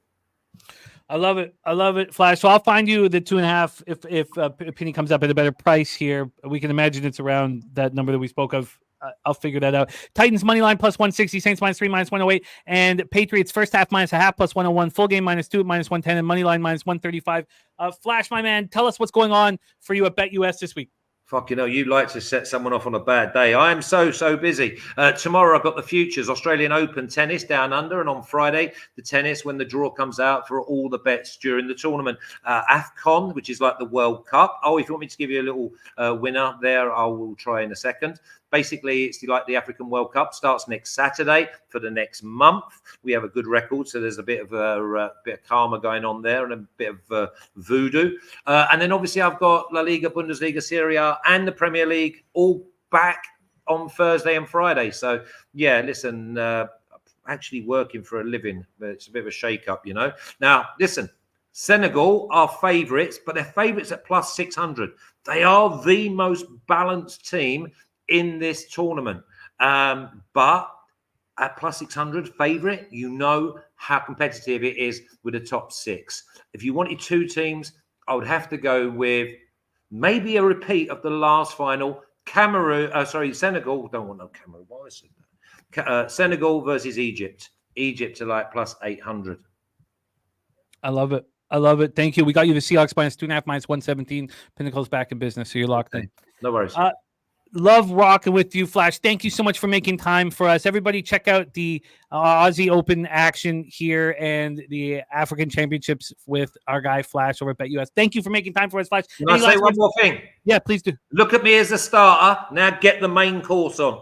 S1: I love it. I love it, Flash. So I'll find you the 2.5 if Penny comes up at a better price here. We can imagine it's around that number that we spoke of. I'll figure that out. Titans money line +160, Saints -3 -108, and Patriots first half -0.5 +101, full game -2 -110, and money line -135. Flash, my man, tell us what's going on for you at BetUS this week.
S5: Fucking hell, you like to set someone off on a bad day. I am so busy. Tomorrow I've got the Futures Australian Open tennis down under, and on Friday the tennis when the draw comes out for all the bets during the tournament. AFCON, which is like the World Cup. Oh, if you want me to give you a little winner there, I will try in a second. Basically, it's like the African World Cup starts next Saturday for the next month. We have a good record, so there's a bit of karma going on there and a bit of voodoo. And then obviously I've got La Liga, Bundesliga, Serie A, and the Premier League all back on Thursday and Friday. So yeah, listen, actually working for a living, but it's a bit of a shake-up, you know. Now, listen, Senegal are favourites, but they're favourites at +600. They are the most balanced team in this tournament, but at +600 favourite, you know how competitive it is with the top 6. If you wanted 2 teams, I would have to go with maybe a repeat of the last final. Senegal. Don't want no Cameroon. Why is it? Senegal versus Egypt. Egypt to like +800.
S1: I love it. I love it. Thank you. We got you the Seahawks -2.5 -117. Pinnacle's back in business, so you're locked in.
S5: No worries.
S1: Love rocking with you, Flash. Thank you so much for making time for us. Everybody check out the Aussie Open action here and the African Championships with our guy Flash over at BetUS. Thank you for making time for us, Flash.
S5: Can I say one more thing?
S1: Yeah, please do.
S5: Look at me as a starter. Now get the main course on.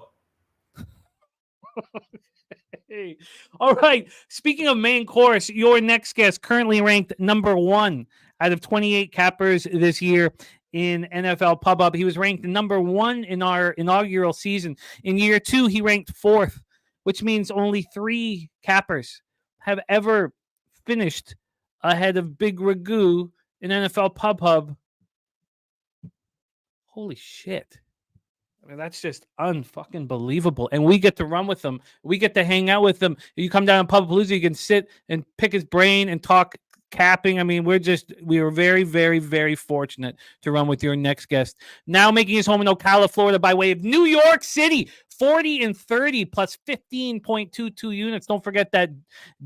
S1: Hey. All right. Speaking of main course, your next guest currently ranked number 1 out of 28 cappers this year in NFL Pub Up. He was ranked number 1 in our inaugural season. In year 2, he ranked 4th, which means only 3 cappers have ever finished ahead of Big Ragu in NFL Pub Hub. Holy shit. I mean, that's just unfucking believable. And we get to run with them. We get to hang out with them. You come down to Pubapalooza, you can sit and pick his brain and talk capping. I mean, we are very, very, very fortunate to run with your next guest. Now making his home in Ocala, Florida by way of New York City, 40 and 30 plus 15.22 units. Don't forget that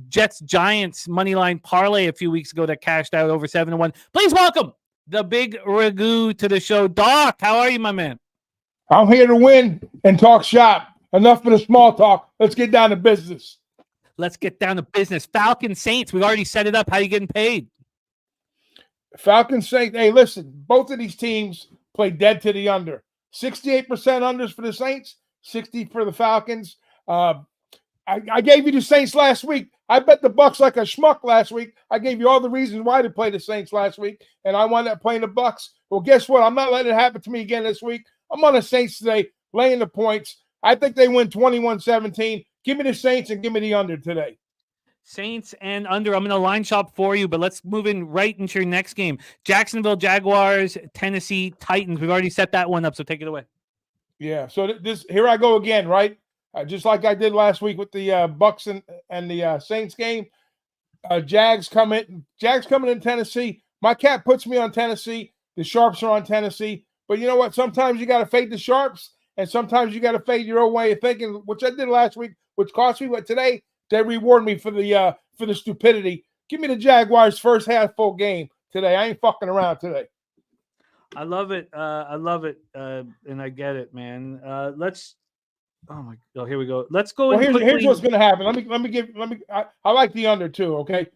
S1: Jets Giants moneyline parlay a few weeks ago that cashed out over 7-1. Please welcome the Big Ragu to the show. Doc, how are you, my man?
S6: I'm here to win and talk shop. Enough of the small talk. Let's get down to business.
S1: Let's get down to business. Falcon Saints, we've already set it up. How are you getting paid?
S6: Falcon Saints, hey, listen, both of these teams play dead to the under. 68% unders for the Saints, 60 for the Falcons. I gave you the Saints last week. I bet the Bucks like a schmuck last week. I gave you all the reasons why to play the Saints last week, and I wound up playing the Bucks. Well, guess what? I'm not letting it happen to me again this week. I'm on the Saints today, laying the points. I think they win 21-17. Give me the Saints and give me the under today.
S1: Saints and under. I'm going to line shop for you, but let's move in right into your next game. Jacksonville Jaguars, Tennessee Titans. We've already set that one up, so take it away.
S6: Yeah, so here I go again, right? Just like I did last week with the Bucks and the Saints game. Jags coming in Tennessee. My cat puts me on Tennessee. The Sharps are on Tennessee. But you know what? Sometimes you got to fade the Sharps, and sometimes you got to fade your own way of thinking, which I did last week, which cost me. But today they reward me for the stupidity. Give me the Jaguars first half full game today. I ain't fucking around today.
S1: I love it. And I get it, man. Here we go. Let's go.
S6: Well, here's what's going to happen. I like the under too. Okay.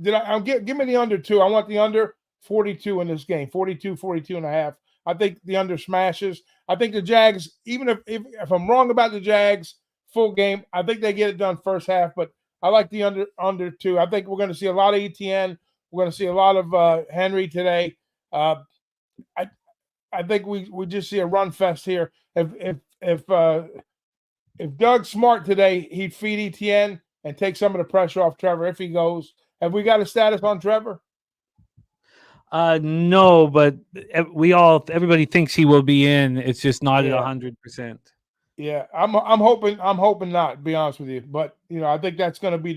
S6: Give me the under too. I want the under 42 in this game, 42 and a half. I think the under smashes. I think the Jags, even if I'm wrong about the Jags full game, I think they get it done first half, but I like the under too. I think we're going to see a lot of ETN. We're going to see a lot of Henry today. I think we just see a run fest here. If Doug's smart today, he'd feed ETN and take some of the pressure off Trevor if he goes. Have we got a status on Trevor?
S1: No, but everybody thinks he will be in. It's just not at 100%.
S6: Yeah, I'm hoping not, to be honest with you. But I think that's going to be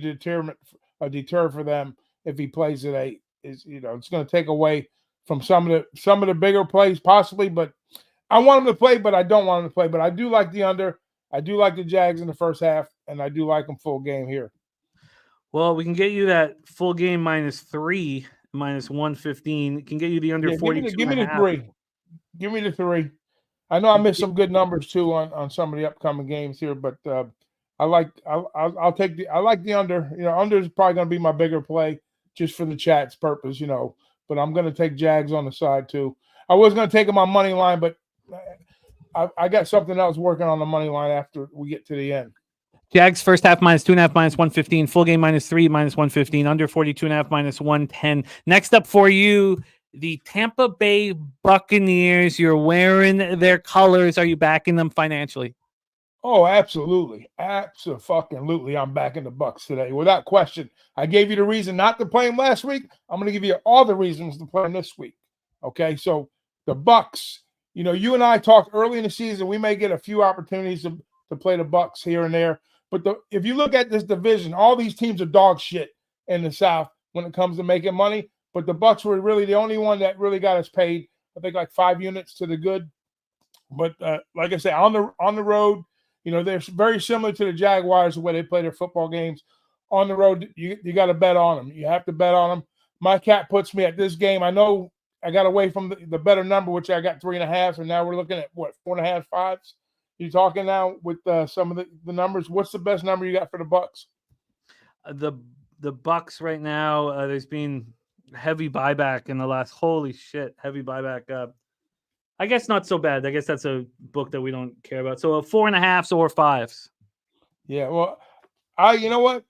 S6: a deter for them if he plays at 8. It's going to take away from some of the bigger plays possibly. But I want him to play, but I don't want him to play. But I do like the under. I do like the Jags in the first half, and I do like them full game here.
S1: Well, we can get you that full game -3, -115. It can get you the under 42.
S6: Give me the 3. Give me the 3. I know I missed some good numbers too on some of the upcoming games here, but I'll take the under. Under is probably going to be my bigger play just for the chat's purpose, But I'm going to take Jags on the side too. I was going to take them on money line, but I got something else working on the money line after we get to the end.
S1: Jags first half -2.5, -115. Full game -3, -115. Under 42.5, -110. Next up for you, the Tampa Bay Buccaneers. You're wearing their colors. Are you backing them financially?
S6: Oh, absolutely. Absolutely. I'm backing the Bucs today, without question. I gave you the reason not to play them last week. I'm going to give you all the reasons to play them this week. Okay, so the Bucs, you and I talked early in the season. We may get a few opportunities to play the Bucs here and there. But if you look at this division, all these teams are dog shit in the South when it comes to making money. But the Bucs were really the only one that really got us paid. I think like 5 units to the good. But like I say, on the road, they're very similar to the Jaguars the way they play their football games. On the road, you got to bet on them. You have to bet on them. My cap puts me at this game. I know I got away from the better number, which I got 3.5, and now we're looking at what 4.5, 5s. You talking now with some of the numbers? What's the best number you got for the Bucs?
S1: The Bucs right now, there's been heavy buyback in the last. Holy shit, heavy buyback. I guess not so bad. I guess that's a book that we don't care about. So 4.5s or 5s.
S6: Yeah, well, you know what?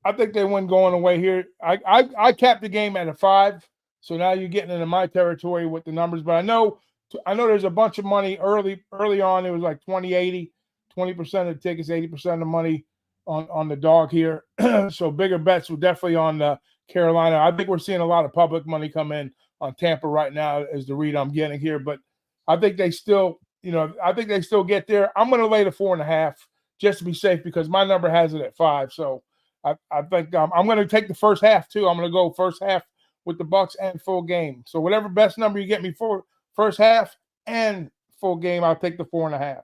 S6: I think they win going away here. I capped the game at a 5, so now you're getting into my territory with the numbers. But I know there's a bunch of money early on. It was like 20-80, 20% of the tickets, 80% of the money on the dog here. So bigger bets were definitely on Carolina. I think we're seeing a lot of public money come in on Tampa right now, is the read I'm getting here. But I think they still, get there. I'm going to lay the 4.5 just to be safe because my number has it at 5. So I think I'm going to take the first half too. I'm going to go first half with the Bucs and full game. So whatever best number you get me for first half and full game, I'll take the 4.5.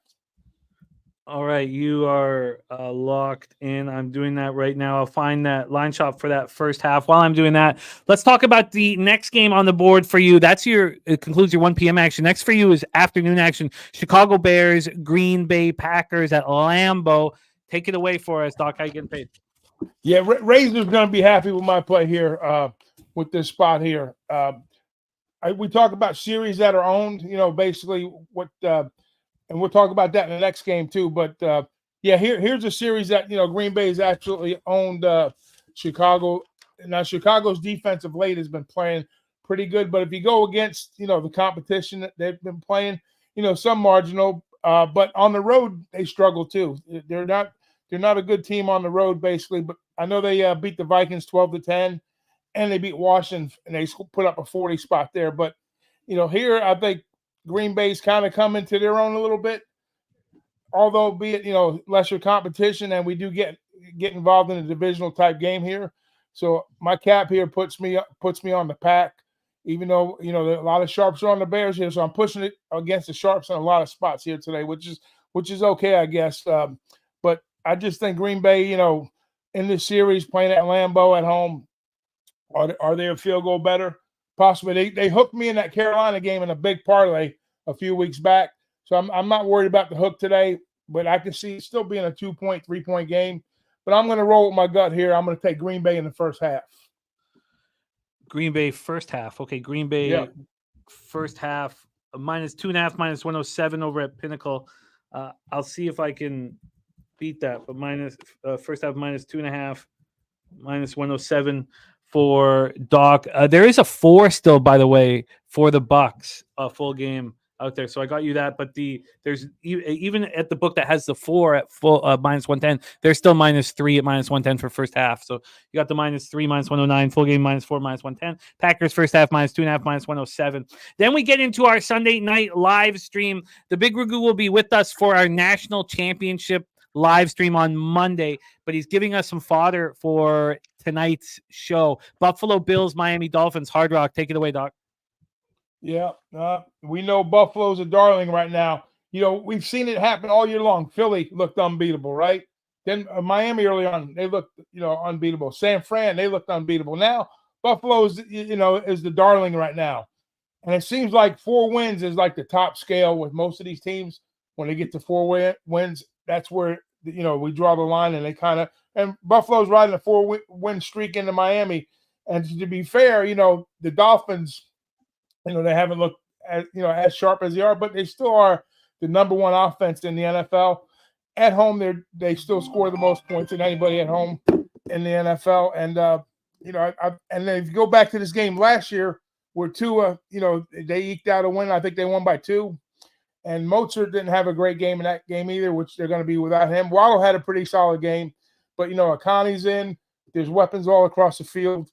S1: All right, you are locked in. I'm doing that right now. I'll find that line shop for that first half. While I'm doing that, let's talk about the next game on the board for you. It concludes your 1 p.m. action. Next for you is afternoon action. Chicago Bears, Green Bay Packers at Lambeau. Take it away for us, Doc. How you getting paid?
S6: Yeah, Razor's going to be happy with my play here with this spot here. We talk about series that are owned, basically what and we'll talk about that in the next game too. But here's a series that Green Bay has actually owned Chicago. Now Chicago's defense of late has been playing pretty good, but if you go against the competition that they've been playing, some marginal, but on the road they struggle too. They're not a good team on the road basically. But I know they beat the Vikings 12-10, and they beat Washington and they put up a 40 spot there. But here I think Green Bay's kind of coming to their own a little bit, although be it lesser competition, and we do get involved in a divisional type game here. So my cap here puts me on the Pack, even though there are a lot of sharps are on the Bears here. So I'm pushing it against the sharps in a lot of spots here today, which is okay, I guess. But I just think Green Bay, in this series playing at Lambeau at home, are they a field goal better? Possibly. They hooked me in that Carolina game in a big parlay a few weeks back. So I'm not worried about the hook today, but I can see it still being a 2-point, 3-point game. But I'm going to roll with my gut here. I'm going to take Green Bay in the first half.
S1: Green Bay first half. Okay, Green Bay first half, -2.5, -107 over at Pinnacle. I'll see if I can beat that. But first half -2.5, -107. For Doc. There is a 4 still, by the way, for the Bucs, a full game out there. So I got you that. But there's even at the book that has the floor at full minus 110, there's still -3 at minus 110 for first half. So you got the -3, minus 109, full game -4, minus 110. Packers first half -2.5, minus 107. Then we get into our Sunday night live stream. The Big Ragu will be with us for our national championship live stream on Monday, but he's giving us some fodder for tonight's show. Buffalo Bills, Miami Dolphins, Hard Rock. Take it away, Doc.
S6: Yeah, we know Buffalo's a darling right now. You know, we've seen it happen all year long. Philly looked unbeatable, right? Then Miami early on, they looked, unbeatable. San Fran, they looked unbeatable. Now, Buffalo's, is the darling right now. And it seems like 4 wins is like the top scale with most of these teams. When they get to 4 wins, that's where, we draw the line, and and Buffalo's riding a 4-win streak into Miami. And to be fair, the Dolphins, they haven't looked as sharp as they are, but they still are the number 1 offense in the NFL. At home, they still score the most points than anybody at home in the NFL. And and then if you go back to this game last year, where Tua, they eked out a win. I think they won by 2. And Mozart didn't have a great game in that game either, which they're going to be without him. Waddle had a pretty solid game, but Akani's in. There's weapons all across the field,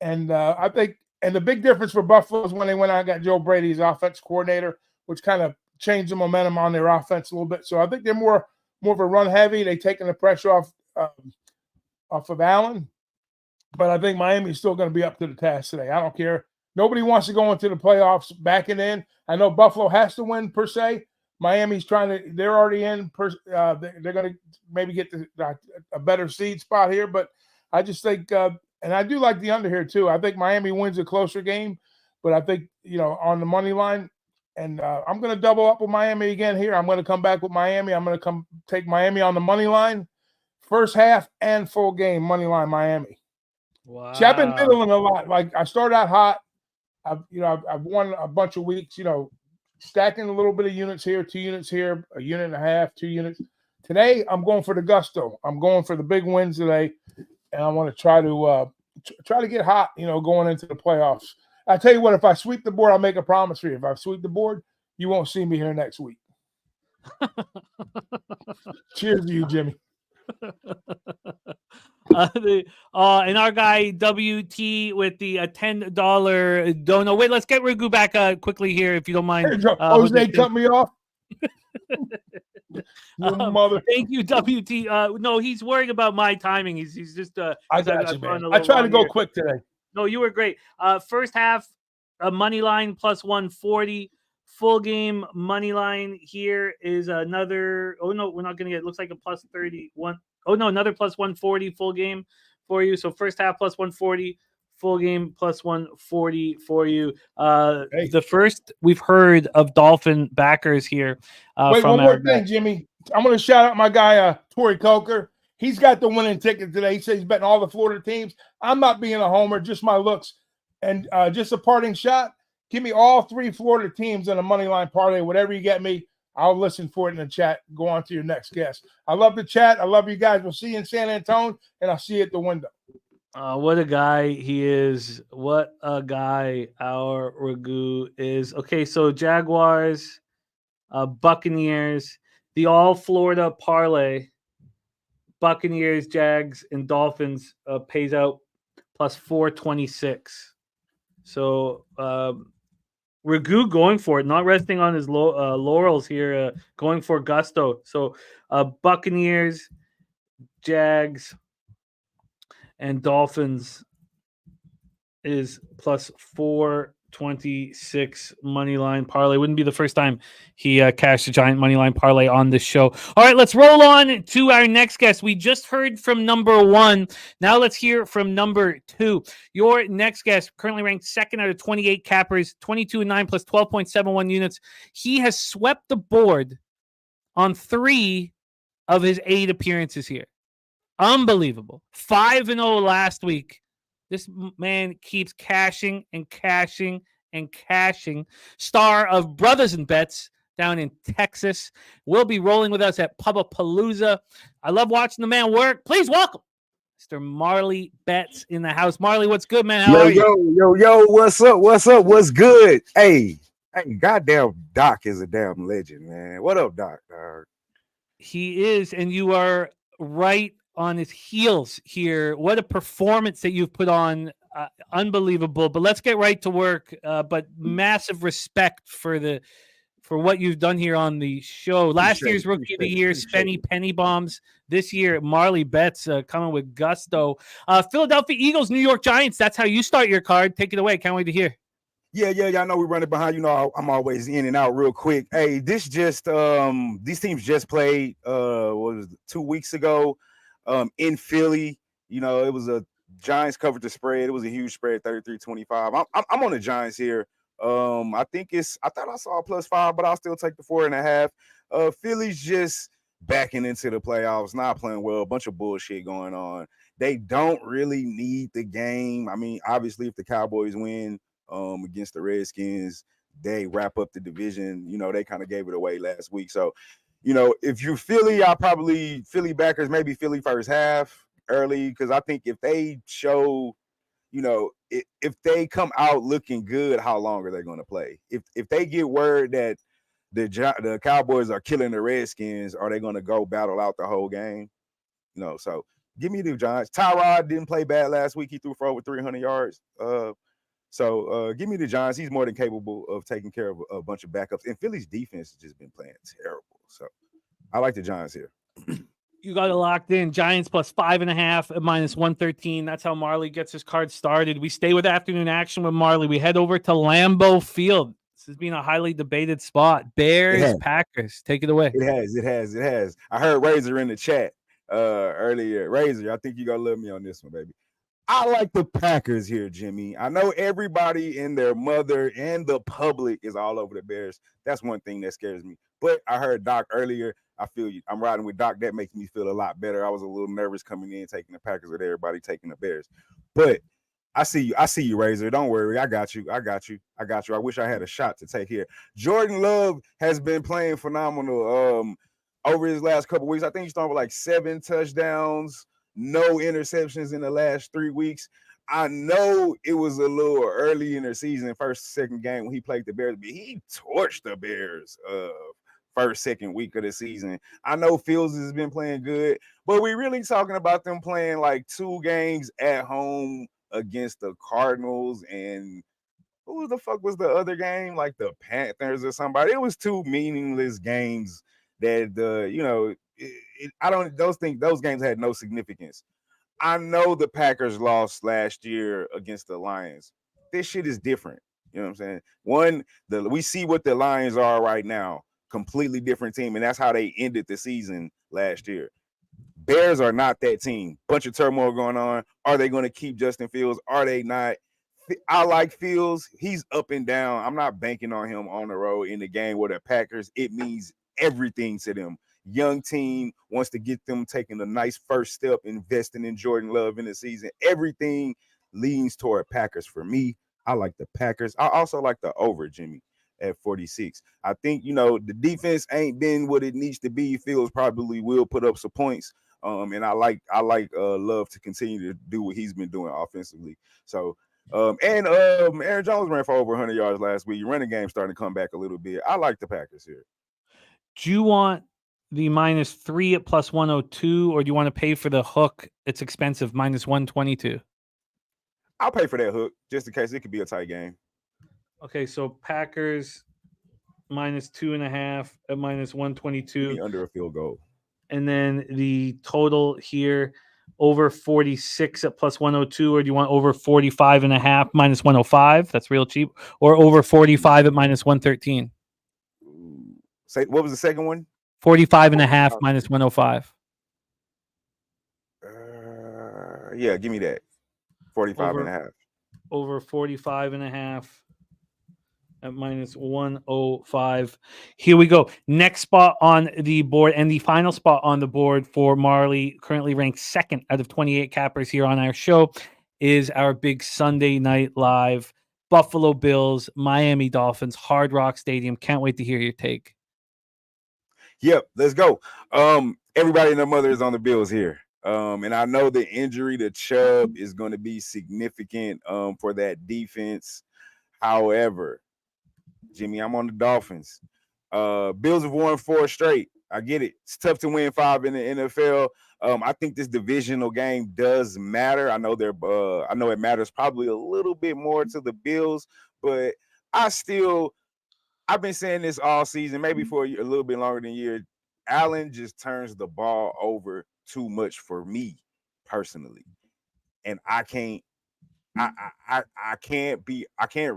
S6: and I think. And the big difference for Buffalo is when they went out and got Joe Brady as offense coordinator, which kind of changed the momentum on their offense a little bit. So I think they're more of a run heavy. They've taken the pressure off of Allen, but I think Miami's still going to be up to the task today. I don't care. Nobody wants to go into the playoffs backing in. I know Buffalo has to win per se. Miami's they're already in. They're going to maybe get a better seed spot here, but I just think. And I do like the under here, too. I think Miami wins a closer game, but I think, on the money line, and I'm going to double up with Miami again here. I'm going to come back with Miami. I'm going to take Miami on the money line, first half and full game, money line Miami.
S1: Wow.
S6: See, I've been middling a lot. Like, I started out hot. I've won a bunch of weeks, stacking a little bit of units here, 2 units here, a unit and a half, 2 units. Today, I'm going for the gusto. I'm going for the big wins today. And I want to try to get hot, going into the playoffs. I tell you what, if I sweep the board, I'll make a promise for you. If I sweep the board, you won't see me here next week. Cheers to you, Jimmy.
S1: And our guy WT with the $10 dono. Wait, let's get Ragu back quickly here, if you don't mind.
S6: Jose cut me off. Mother.
S1: Thank you, WT. No, he's worried about my timing. He's just.
S6: I got you, man. I try to go quick today.
S1: No, you were great. First half, money line plus 140. Full game money line here is another. Oh no, we're not going to get. It looks like a plus 31. Oh no, another plus 140 full game for you. So first half plus 140. Full game plus 140 for you. The first we've heard of Dolphin backers here.
S6: Wait, one more thing, Jimmy. I'm going to shout out my guy, Torrey Coker. He's got the winning ticket today. He says he's betting all the Florida teams. I'm not being a homer, just my looks. And just a parting shot. Give me all 3 Florida teams in a money line parlay. Whatever you get me, I'll listen for it in the chat. Go on to your next guest. I love the chat. I love you guys. We'll see you in San Antonio, and I'll see you at the window.
S1: What a guy he is. What a guy our Ragu is. Okay, so Jaguars, Buccaneers, the all Florida parlay, Buccaneers, Jags, and Dolphins pays out plus 426. So Ragu going for it, not resting on his laurels here, going for gusto. So Buccaneers, Jags, and Dolphins is plus 426 money line parlay. Wouldn't be the first time he cashed a giant money line parlay on this show. All right, let's roll on to our next guest. We just heard from number 1. Now let's hear from number 2. Your next guest, currently ranked 2nd out of 28 cappers, 22-9 plus 12.71 units. He has swept the board on 3 of his 8 appearances here. Unbelievable. 5-0 last week. This man keeps cashing and cashing and cashing. Star of Brothers and Bets down in Texas. Will be rolling with us at Pubapalooza. I love watching the man work. Please welcome Mr. Marley Bets in the house. Marley, what's good, man? How are you?
S7: Yo, what's up? What's good? Hey, Hey, goddamn, Doc is a damn legend, man. What up, Doc?
S1: He is, and you are right on his heels here. What a performance that you've put on. Unbelievable. But let's get right to work. But massive respect for what you've done here on the show. Last year's Rookie of the Year, Spenny Penny Bombs. This year, Marley Bets coming with gusto. Philadelphia Eagles, New York Giants. That's how you start your card. Take it away. Can't wait to hear.
S7: Yeah, I know we're running behind. You know, I'm always in and out real quick. Hey, these teams just played what was it, 2 weeks ago in Philly. You know, it was a Giants covered the spread. It was a huge spread, 33-25. I'm on the Giants here. I thought I saw a +5, but I'll still take the 4.5. Philly's just backing into the playoffs, not playing well, a bunch of bullshit going on. They don't really need the game. I mean, obviously, if the Cowboys win against the Redskins, they wrap up the division. You know, they kind of gave it away last week. So, you know, if you're Philly, I'll probably Philly backers, maybe Philly first half early, because I think if they show, you know, if they come out looking good, how long are they going to play? If they get word that the Cowboys are killing the Redskins, are they going to go battle out the whole game? You know, so give me the Giants. Tyrod didn't play bad last week. He threw for over 300 yards. So give me the Giants. He's more than capable of taking care of a bunch of backups. And Philly's defense has just been playing terrible. So I like the Giants here.
S1: You got it locked in. Giants +5.5 at -113. That's how Marley gets his card started. We stay with afternoon action with Marley. We head over to Lambeau Field. This has been a highly debated spot. Bears, Packers. Take it away.
S7: It has. I heard Razor in the chat earlier. Razor, I think you're going to love me on this one, baby. I like the Packers here, Jimmy. I know everybody and their mother and the public is all over the Bears. That's one thing that scares me. But I heard Doc earlier. I feel you. I'm riding with Doc. That makes me feel a lot better. I was a little nervous coming in, taking the Packers with everybody taking the Bears. But I see you, Razor. Don't worry. I got you. I wish I had a shot to take here. Jordan Love has been playing phenomenal over his last couple weeks. I think he's started with like 7 touchdowns. No interceptions in the last 3 weeks. I know it was a little early in the season, second game when he played the Bears, but he torched the Bears second week of the season. I know Fields has been playing good, but we're really talking about them playing like 2 games at home against the Cardinals, and who the fuck was the other game? Like the Panthers or somebody. It was 2 meaningless games that those games had no significance. I know the Packers lost last year against the Lions. This shit is different. You know what I'm saying? We see what the Lions are right now. Completely different team, and that's how they ended the season last year. Bears are not that team. Bunch of turmoil going on. Are they going to keep Justin Fields? Are they not? I like Fields. He's up and down. I'm not banking on him on the road in the game with the Packers. It means everything to them. Young team wants to get them taking a nice first step, investing in Jordan Love in the season. Everything leans toward Packers for me. I like the Packers. I also like the over, Jimmy, at 46. I think, the defense ain't been what it needs to be. Fields probably will put up some points. And I like Love to continue to do what he's been doing offensively. So, Aaron Jones ran for over 100 yards last week. Your running game starting to come back a little bit. I like the Packers here.
S1: Do you want the -3 at +102, or do you want to pay for the hook? It's expensive, -122.
S7: I'll pay for that hook just in case it could be a tight game.
S1: Okay, so Packers -2.5 at -122.
S7: Under a field goal.
S1: And then the total here over 46 at +102, or do you want over 45.5 -105? That's real cheap. Or over 45 at -113.
S7: Say what was the second one?
S1: 45.5 -105.
S7: Yeah, give me that. 45.5.
S1: Over 45.5 at -105. Here we go. Next spot on the board, and the final spot on the board for Marley, currently ranked 2nd out of 28 cappers here on our show, is our big Sunday night live Buffalo Bills, Miami Dolphins, Hard Rock Stadium. Can't wait to hear your take.
S7: Yep, let's go. Everybody and their mother is on the Bills here. And I know the injury to Chubb is going to be significant for that defense. However, Jimmy, I'm on the Dolphins. Bills have won 4 straight. I get it. It's tough to win 5 in the NFL. I think this divisional game does matter. I know I know it matters probably a little bit more to the Bills, but I've been saying this all season, maybe for a little bit longer than a year. Allen just turns the ball over too much for me personally, and I can't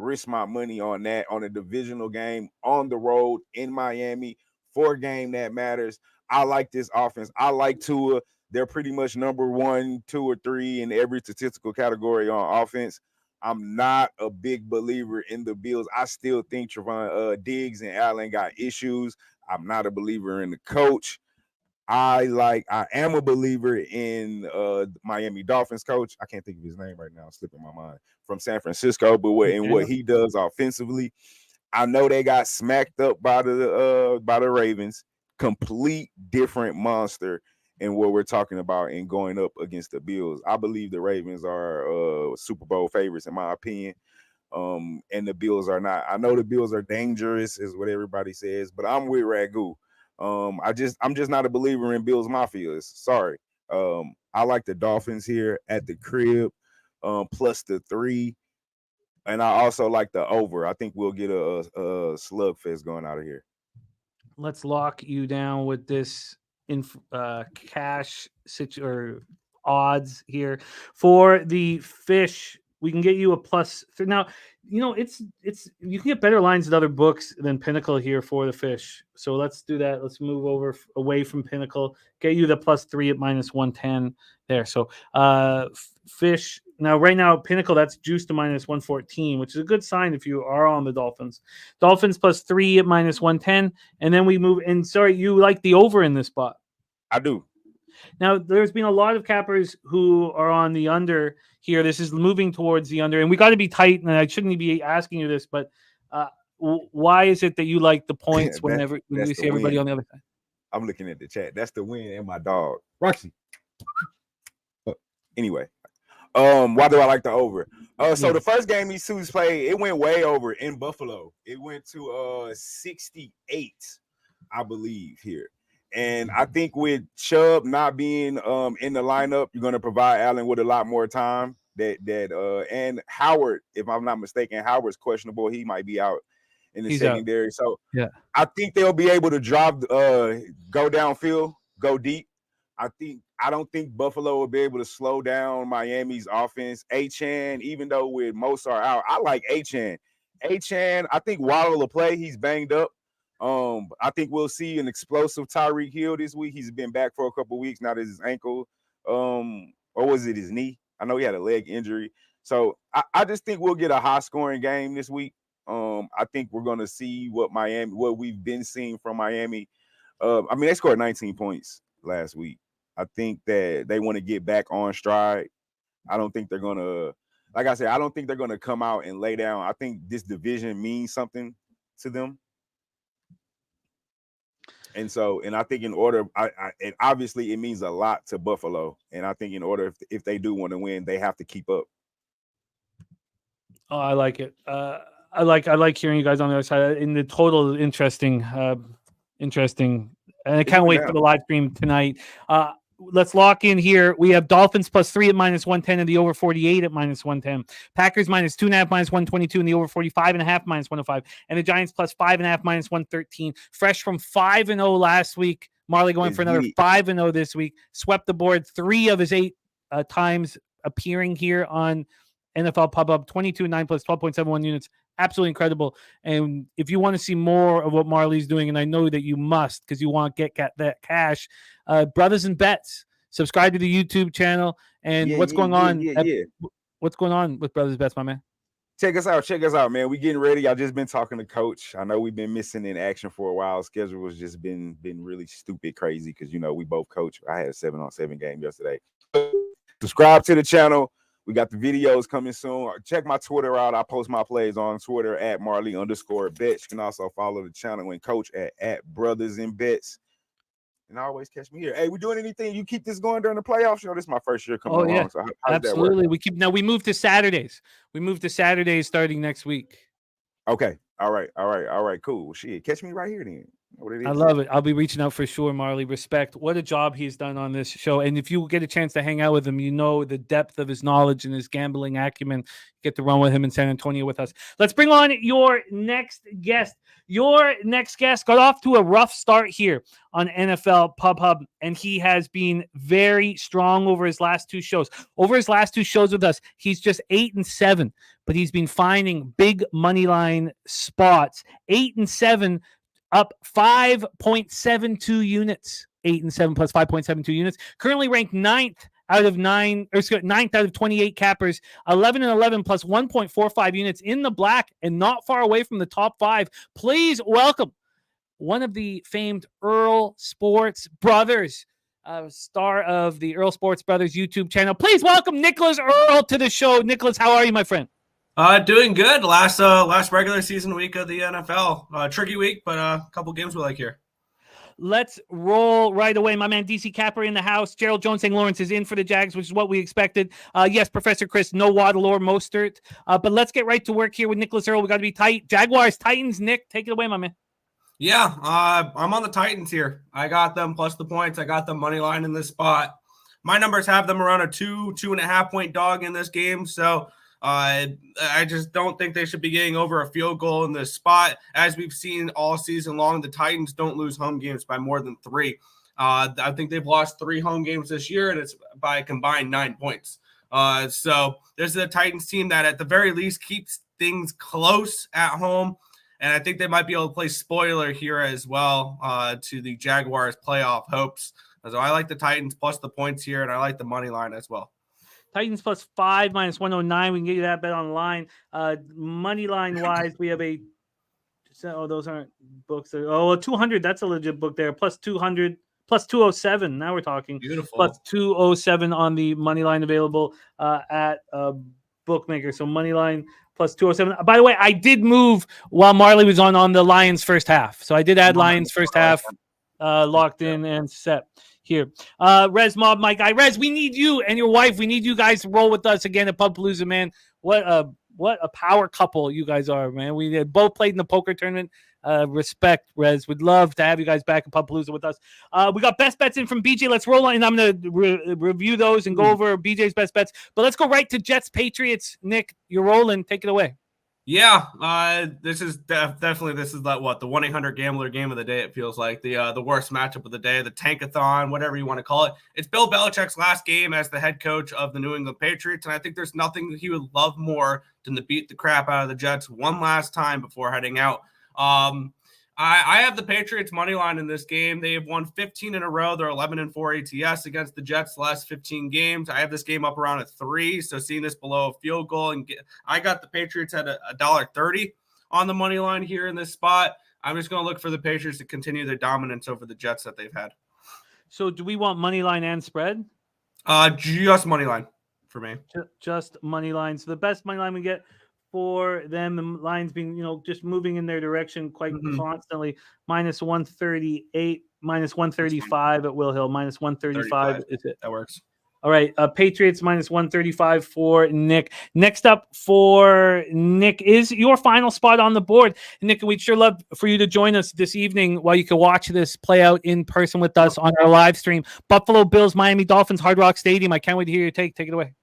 S7: risk my money on that on a divisional game on the road in Miami for a game that matters. I like this offense. I like Tua. They're pretty much number 1, 2, or 3 in every statistical category on offense. I'm not a big believer in the Bills. I still think Trevon Diggs and Allen got issues. I'm not a believer in the coach. I am a believer in Miami Dolphins coach. I can't think of his name right now. It's slipping my mind, from San Francisco, but what he does offensively. I know they got smacked up by the Ravens. Complete different monster in what we're talking about and going up against the Bills. I believe the Ravens are Super Bowl favorites in my opinion. And the Bills are not. I know the Bills are dangerous, is what everybody says, but I'm with Ragu. I'm just not a believer in Bills Mafia. Sorry. I like the Dolphins here at the crib, plus the 3. And I also like the over. I think we'll get a slugfest going out of here.
S1: Let's lock you down with this cash or odds here for the fish. We can get you a plus. Now, it's you can get better lines at other books than Pinnacle here for the fish. So let's do that. Let's move away from Pinnacle. Get you the +3 at -110 there. So fish. Now, right now, Pinnacle, that's juiced to -114, which is a good sign if you are on the Dolphins. Dolphins +3 at -110. And then we move. And sorry, you like the over in this spot?
S7: I do.
S1: Now, there's been a lot of cappers who are on the under here. This is moving towards the under, and we got to be tight. And I shouldn't be asking you this, but why is it that you like the points when we see everybody on the other side?
S7: I'm looking at the chat. That's the win and my dog, Roxy. Anyway, why do I like the over? So the first game these two played, it went way over in Buffalo. It went to 68, I believe, here. And I think with Chubb not being in the lineup, you're going to provide Allen with a lot more time. And Howard, if I'm not mistaken, Howard's questionable. He might be out in the secondary. Out. So yeah, I think they'll be able to go downfield, go deep. I don't think Buffalo will be able to slow down Miami's offense. Achane, even though with Mostert out, I like Achane. I think Waddle will play. He's banged up. I think we'll see an explosive Tyreek Hill this week. He's been back for a couple of weeks. Now that his ankle, or was it his knee? I know he had a leg injury. So I just think we'll get a high-scoring game this week. I think we're going to see what we've been seeing from Miami. They scored 19 points last week. I think that they want to get back on stride. I don't think they're going to, like I said, I don't think they're going to come out and lay down. I think this division means something to them. And I think in order, and obviously it means a lot to Buffalo. And I think in order, if they do want to win, they have to keep up.
S1: Oh, I like it. I like hearing you guys on the other side. In the total, interesting. And I can't wait for the live stream tonight. Let's lock in here. We have Dolphins +3 at -110 and the over 48 at -110. Packers -2.5 -122 and the over 45.5 -105. And the Giants +5.5 -113. Fresh from 5-0 last week. Marley going for another 5-0 this week. Swept the board 3 of his 8 times appearing here on NFL Pub-Up. 22-9 plus 12.71 units. Absolutely incredible. And if you want to see more of what Marley's doing, and I know that you must because you want to get that cash, Brothers and Bets, subscribe to the YouTube channel. And what's going on? What's going on with Brothers Bets, my man?
S7: Check us out, man. We getting ready. I just been talking to Coach. I know we've been missing in action for a while. Schedule has just been really stupid crazy because we both coach. I had a 7-on-7 game yesterday. Subscribe to the channel. We got the videos coming soon. Check my Twitter out. I post my plays on Twitter at Marley_Bets. You can also follow the channel and Coach at Brothers and Bets. And always catch me here. Hey, we doing anything? You keep this going during the playoffs? This is my first year coming along. So how
S1: absolutely. We move to Saturdays. We move to Saturdays starting next week.
S7: Okay. All right, cool. Well, shit, catch me right here then. What it is.
S1: I love it. I'll be reaching out for sure, Marley. Respect. What a job he's done on this show. And if you get a chance to hang out with him, you know the depth of his knowledge and his gambling acumen. Get to run with him in San Antonio with us. Let's bring on your next guest. Your next guest got off to a rough start here on NFL Pub Hub, and he has been very strong over his last two shows. Over his last two shows with us, he's just 8-7, but he's been finding big money line spots. 8-7, up 5.72 units. 8-7 plus 5.72 units. Currently ranked ninth out of 28 cappers. 11-11 plus 1.45 units in the black and not far away from the top 5. Please welcome one of the famed Earl Sports Brothers, star of the Earl Sports Brothers YouTube channel. Please welcome Nicholas Earl to the show. Nicholas, how are you, my friend?
S8: Doing good. Last regular season week of the NFL. Tricky week, but a couple games we like here.
S1: Let's roll right away. My man DC Capper in the house. Gerald Jones St. Lawrence is in for the Jags, which is what we expected. Yes, Professor Chris, no Waddle or Mostert. But let's get right to work here with Nicholas Earl. We got to be tight. Jaguars, Titans. Nick, take it away, my man.
S8: Yeah, I'm on the Titans here. I got them plus the points. I got them money line in this spot. My numbers have them around a 2.5 point dog in this game. So I just don't think they should be getting over a field goal in this spot. As we've seen all season long, the Titans don't lose home games by more than 3. I think they've lost 3 home games this year, and it's by a combined 9 points. So there's a Titans team that at the very least keeps things close at home. And I think they might be able to play spoiler here as well to the Jaguars' playoff hopes. So I like the Titans plus the points here, and I like the money line as well.
S1: Titans plus 5 minus 109. We can get you that bet on the line. Money line wise, we have those aren't books. 200. That's a legit book there. Plus 200, plus 207. Now we're talking.
S8: Beautiful.
S1: Plus 207 on the money line available at bookmaker. So money line plus 207. By the way, I did move while Marley was on the Lions first half. So I did add Lions first half locked in and set. Here, Rez Mob, my guy. Rez, we need you and your wife. We need you guys to roll with us again at Pubpalooza, man. What a power couple you guys are, man. We had both played in the poker tournament. Respect, Rez. We'd love to have you guys back at Pubpalooza with us. We got best bets in from BJ. Let's roll on, and I'm going to review those and go over BJ's best bets. But let's go right to Jets Patriots. Nick, you're rolling. Take it away.
S8: Yeah, this is definitely the 1-800 gambler game of the day. It feels like the worst matchup of the day, the tankathon, whatever you want to call it. It's Bill Belichick's last game as the head coach of the New England Patriots, and I think there's nothing that he would love more than to beat the crap out of the Jets one last time before heading out. I have the Patriots money line in this game. They have won 15 in a row. They're 11-4 ATS against the Jets the last 15 games. I have this game up around a 3, so seeing this below a field goal. I got the Patriots at $1.30 on the money line here in this spot. I'm just going to look for the Patriots to continue their dominance over the Jets that they've had.
S1: So do we want money line and spread?
S8: Just money line for me.
S1: Just money line. So the best money line we get for them, the lines being, just moving in their direction quite constantly. Minus 138, minus 135 at Will Hill, minus 135 is it.
S8: That works.
S1: All right. Patriots minus 135 for Nick. Next up for Nick is your final spot on the board. Nick, we'd sure love for you to join us this evening while you can watch this play out in person with us on our live stream. Buffalo Bills, Miami Dolphins, Hard Rock Stadium. I can't wait to hear your take. Take it away.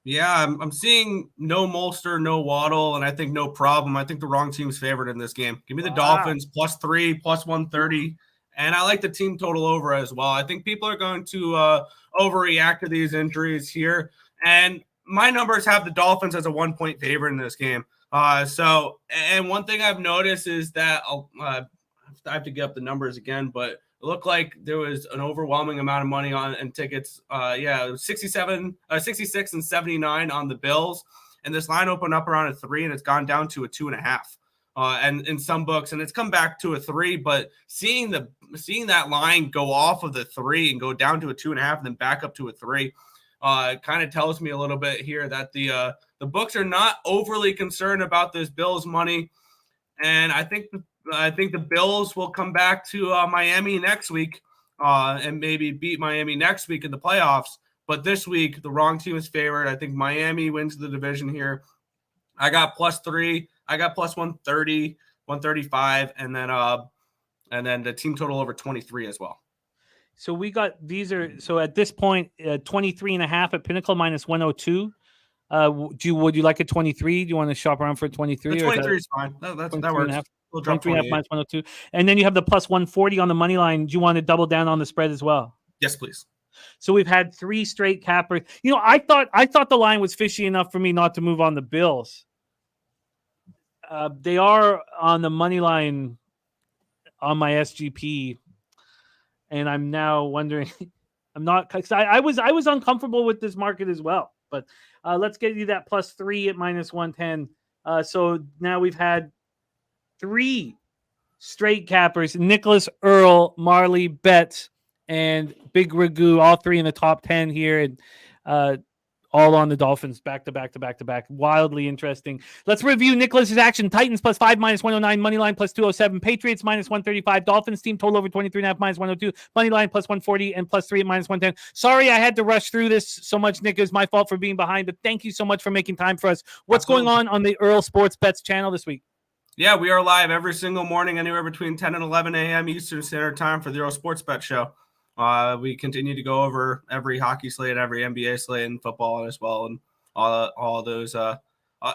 S8: Yeah, I'm seeing no Molster, no Waddle, and I think no problem. I think the wrong team's favored in this game. Give me the Dolphins plus 3, plus 130, and I like the team total over as well. I think people are going to overreact to these injuries here, and my numbers have the Dolphins as a 1-point favorite in this game. And one thing I've noticed is that I have to get up the numbers again, but it looked like there was an overwhelming amount of money on tickets. It was 66 and 79 on the Bills. And this line opened up around a 3, and it's gone down to a 2.5. And in some books, and it's come back to a 3. But seeing that line go off of the 3 and go down to a 2.5 and then back up to a 3, kind of tells me a little bit here that the books are not overly concerned about this Bills money. And I think the Bills will come back to Miami next week and maybe beat Miami next week in the playoffs. But this week, the wrong team is favored. I think Miami wins the division here. I got plus 3. I got plus 130. 135, and then the team total over 23 as well.
S1: So we got so at this point 23.5 at Pinnacle minus 102. Would you like a 23? Do you want to shop around for 23?
S8: The 23 is fine. That works. We'll drop
S1: 23.5 minus 102. And then you have the plus 140 on the money line. Do you want to double down on the spread as well?
S8: Yes, please.
S1: So we've had 3 straight cappers. I thought the line was fishy enough for me not to move on the Bills. They are on the money line on my SGP, and I'm now wondering. I'm not, because I was uncomfortable with this market as well. But let's get you that plus 3 at minus 110. So now we've had 3 straight cappers: Nicholas, Earl, Marley Bets, and Big Ragu, all 3 in the top 10 here, and all on the Dolphins back to back. Wildly interesting. Let's review Nicholas's action. Titans plus 5 minus 109, money line plus 207, Patriots minus 135, Dolphins team total over 23.5 minus 102, money line plus 140, and plus 3 at minus 110. Sorry I had to rush through this so much, Nick. It was my fault for being behind, but thank you so much for making time for us. What's going on the Earl Sports Bets channel this week?
S8: Yeah, we are live every single morning, anywhere between 10 and 11 a.m. Eastern Standard Time for the Earl Sports Bet Show. We continue to go over every hockey slate, every NBA slate, and football as well, and all those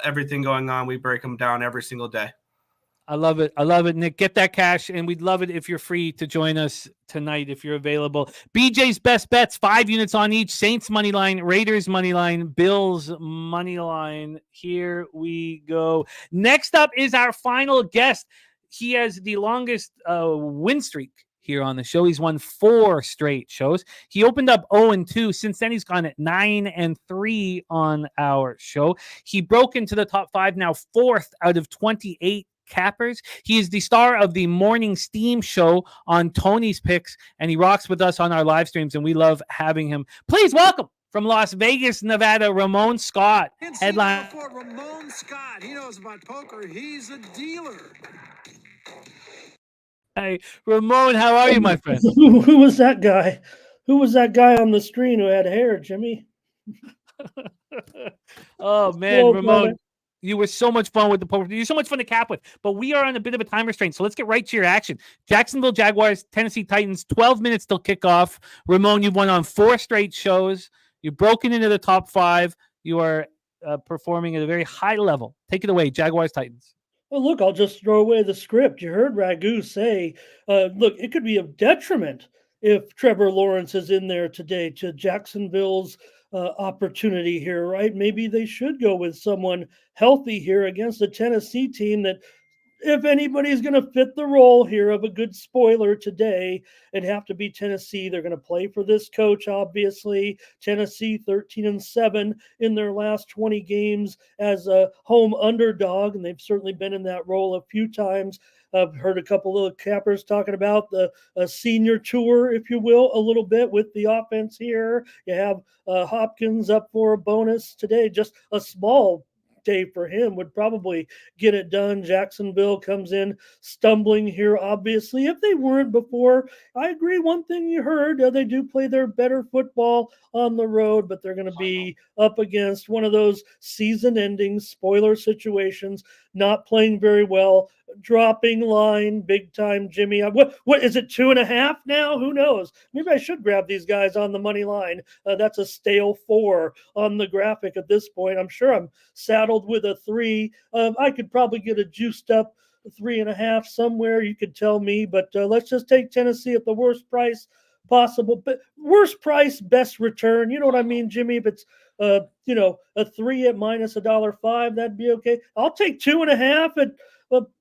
S8: everything going on. We break them down every single day.
S1: I love it, Nick. Get that cash, and we'd love it if you're free to join us tonight if you're available. BJ's best bets, 5 units on each. Saints money line, Raiders money line, Bills money line. Here we go. Next up is our final guest. He has the longest win streak here on the show. He's won 4 straight shows. He opened up 0-2. Since then, he's gone at 9-3 on our show. He broke into the top 5, now 4th out of 28 cappers. He is the star of the Morning Steam show on Tony's Picks, and he rocks with us on our live streams, and we love having him. Please welcome from Las Vegas, Nevada, Ramon Scott. Headline.
S9: Ramon Scott. He knows about poker. He's a dealer.
S1: Hey, Ramon, how are you, my friend?
S10: Who was that guy? Who was that guy on the screen who had hair, Jimmy?
S1: Oh, man, Ramon, you were so much fun with the poker. You're so much fun to cap with. But we are on a bit of a time restraint, so let's get right to your action. Jacksonville Jaguars, Tennessee Titans, 12 minutes till kickoff. Ramon, you've won on 4 straight shows. You've broken into the top 5. You are performing at a very high level. Take it away, Jaguars, Titans.
S10: Well, look, I'll just throw away the script. You heard Ragu say, look, it could be a detriment if Trevor Lawrence is in there today to Jacksonville's opportunity here, right? Maybe they should go with someone healthy here against a Tennessee team that, if anybody's going to fit the role here of a good spoiler today, it'd have to be Tennessee. They're going to play for this coach, obviously. Tennessee 13-7 in their last 20 games as a home underdog, and they've certainly been in that role a few times. I've heard a couple of cappers talking about the senior tour, if you will, a little bit with the offense here. You have Hopkins up for a bonus today, just a small day for him would probably get it done. Jacksonville comes in stumbling here, obviously. If they weren't before, I agree. One thing you heard, they do play their better football on the road, but they're going to be up against one of those season-ending spoiler situations, not playing very well, dropping line big time, Jimmy. What is it, 2.5 now? Who knows? Maybe I should grab these guys on the money line. That's a stale 4 on the graphic at this point. I'm sure I'm saddled with a 3. I could probably get a juiced up 3.5 somewhere. You could tell me, but let's just take Tennessee at the worst price possible. But worst price, best return. You know what I mean, Jimmy? If it's a 3 at minus $1.05, that'd be okay. I'll take 2.5 at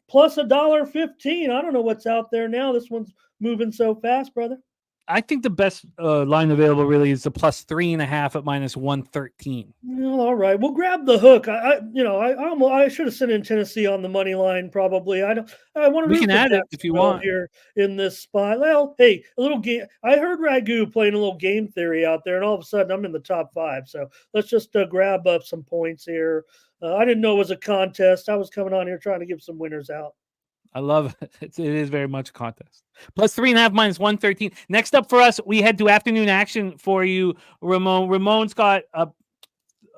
S10: plus $1.15. I don't know what's out there now. This one's moving so fast, brother.
S1: I think the best line available really is the plus 3.5 at minus 113.
S10: Well, all right, we'll grab the hook. I should have sent in Tennessee on the money line. Probably. I want to.
S1: We can add it if you want
S10: here in this spot. Well, hey, a little game. I heard Ragu playing a little game theory out there, and all of a sudden I'm in the top 5. So let's just grab up some points here. I didn't know it was a contest. I was coming on here trying to give some winners out.
S1: I love it. It is very much a contest. Plus 3.5 minus 113. Next up for us, we head to afternoon action for you, Ramon. Ramon's got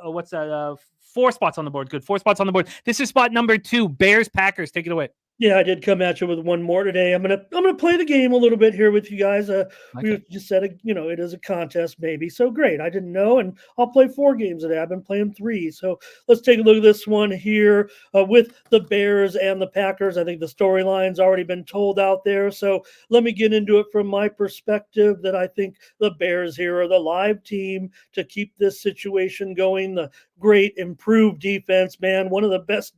S1: what's that? 4 spots on the board. Good. 4 spots on the board. This is spot number 2. Bears Packers. Take it away.
S10: Yeah, I did come at you with one more today. I'm gonna play the game a little bit here with you guys. We
S1: Okay.
S10: just said it is a contest maybe. So great. I didn't know, and I'll play 4 games today. I've been playing 3. So let's take a look at this one here with the Bears and the Packers. I think the storyline's already been told out there. So let me get into it from my perspective. That I think the Bears here are the live team to keep this situation going. The great improved defense, man. One of the best.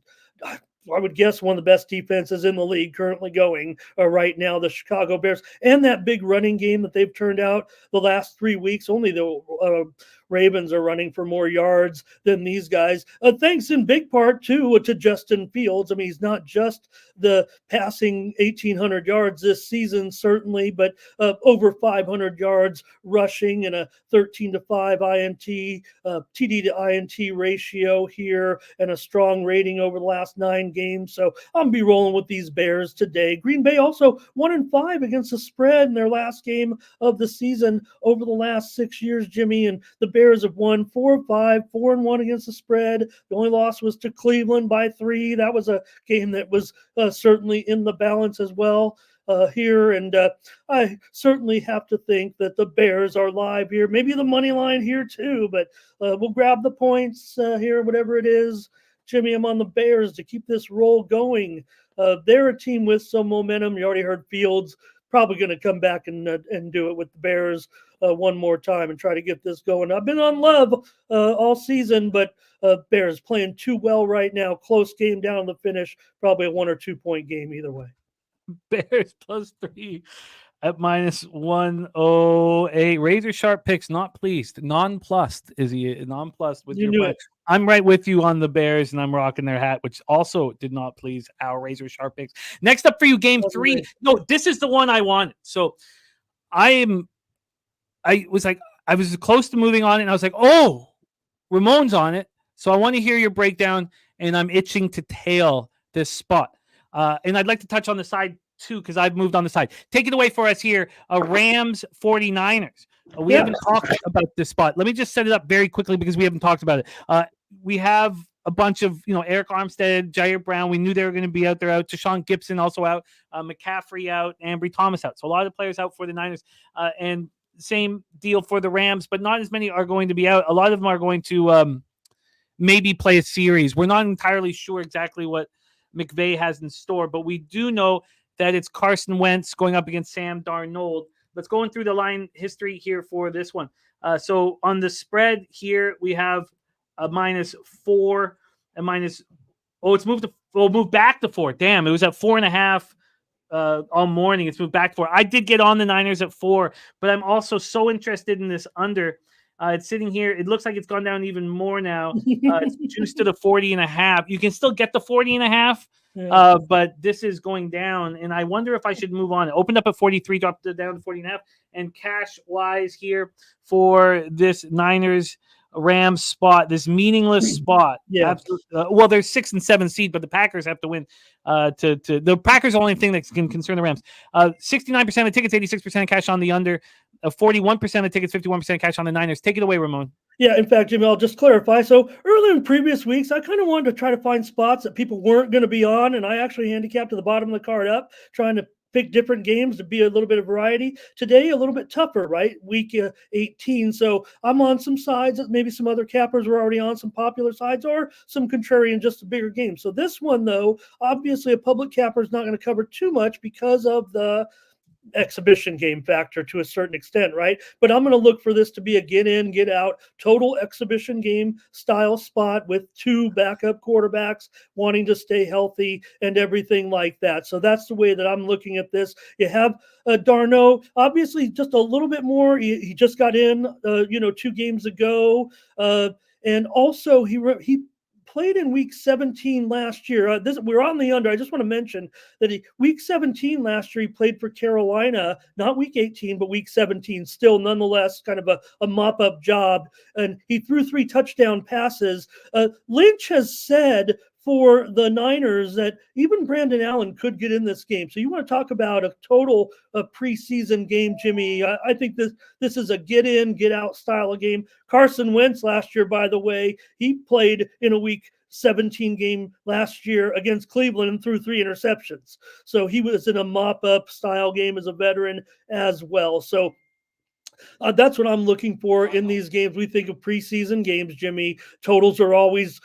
S10: I would guess one of the best defenses in the league currently going right now, the Chicago Bears, and that big running game that they've turned out the last 3 weeks. Only the Ravens are running for more yards than these guys. Thanks in big part to Justin Fields. I mean, he's not just the passing 1,800 yards this season, certainly, but over 500 yards rushing and a 13-5 INT, TD to INT ratio here, and a strong rating over the last 9 games. So I'm be rolling with these Bears today. Green Bay also 1-5 against the spread in their last game of the season over the last 6 years, Jimmy, and the Bears have won 4-5, 4-1 against the spread. The only loss was to Cleveland by 3. That was a game that was certainly in the balance as well here. And I certainly have to think that the Bears are live here. Maybe the money line here too, but we'll grab the points here, whatever it is. Jimmy, I'm on the Bears to keep this roll going. They're a team with some momentum. You already heard Fields probably going to come back and do it with the Bears one more time and try to get this going. I've been on Love all season, but Bears playing too well right now. Close game down the finish. Probably a 1 or 2 point game either way.
S1: Bears +3 at -108. Razor sharp picks, not pleased. Nonplussed. Is he nonplussed with
S10: You
S1: your
S10: knew
S1: play?
S10: it.
S1: I'm right with you on the Bears, and I'm rocking their hat, which also did not please our razor sharp picks. Next up for you, game 3. No, this is the one I wanted. So I was close to moving on, and I was like, oh, Ramon's on it. So I want to hear your breakdown, and I'm itching to tail this spot. And I'd like to touch on the side too, because I've moved on the side. Take it away for us here. Rams 49ers. We haven't talked about this spot. Let me just set it up very quickly because we haven't talked about it. We have a bunch of, Eric Armstead, Jair Brown. We knew they were going to be out there. Out. Tashawn Gibson also out. McCaffrey out. Ambry Thomas out. So a lot of players out for the Niners. And same deal for the Rams, but not as many are going to be out. A lot of them are going to maybe play a series. We're not entirely sure exactly what McVay has in store, but we do know that it's Carson Wentz going up against Sam Darnold. Let's go through the line history here for this one. So on the spread here, we have a -4 and minus. Oh, it's moved back to 4. Damn, it was at 4.5 all morning. It's moved back to 4. I did get on the Niners at 4, but I'm also so interested in this under. It's sitting here. It looks like it's gone down even more now. It's juiced to the 40.5. You can still get the 40.5. But this is going down, and I wonder if I should move on. It opened up at 43, dropped it down to 40.5. And cash-wise here for this Niners Rams spot, this meaningless spot.
S10: Yeah.
S1: Well, there's 6 and 7 seed, but the Packers have to win. The Packers are the only thing that can concern the Rams. 69% of tickets, 86% cash on the under. 41% of tickets, 51% cash on the Niners. Take it away, Ramon.
S10: Yeah, in fact, Jimmy, I'll just clarify. So earlier in previous weeks, I kind of wanted to try to find spots that people weren't going to be on, and I actually handicapped to the bottom of the card up, trying to pick different games to be a little bit of variety. Today, a little bit tougher, right? Week 18. So I'm on some sides that maybe some other cappers were already on, some popular sides, or some contrarian, just a bigger game. So this one, though, obviously a public capper is not going to cover too much because of the exhibition game factor to a certain extent, right? But I'm going to look for this to be a get in, get out, total exhibition game style spot with 2 backup quarterbacks wanting to stay healthy and everything like that. So that's the way that I'm looking at this. You have Darno, obviously just a little bit more. He just got in, 2 games ago. And also he played in week 17 last year. We're on the under. I just want to mention that week 17 last year, he played for Carolina, not week 18, but week 17, still nonetheless kind of a mop-up job. And he threw 3 touchdown passes. Lynch has said for the Niners that even Brandon Allen could get in this game. So you want to talk about a total preseason game, Jimmy. I think this is a get in, get out style of game. Carson Wentz last year, by the way, he played in a week 17-game last year against Cleveland and threw 3 interceptions. So he was in a mop-up style game as a veteran as well. So that's what I'm looking for in these games. We think of preseason games, Jimmy. Totals are always,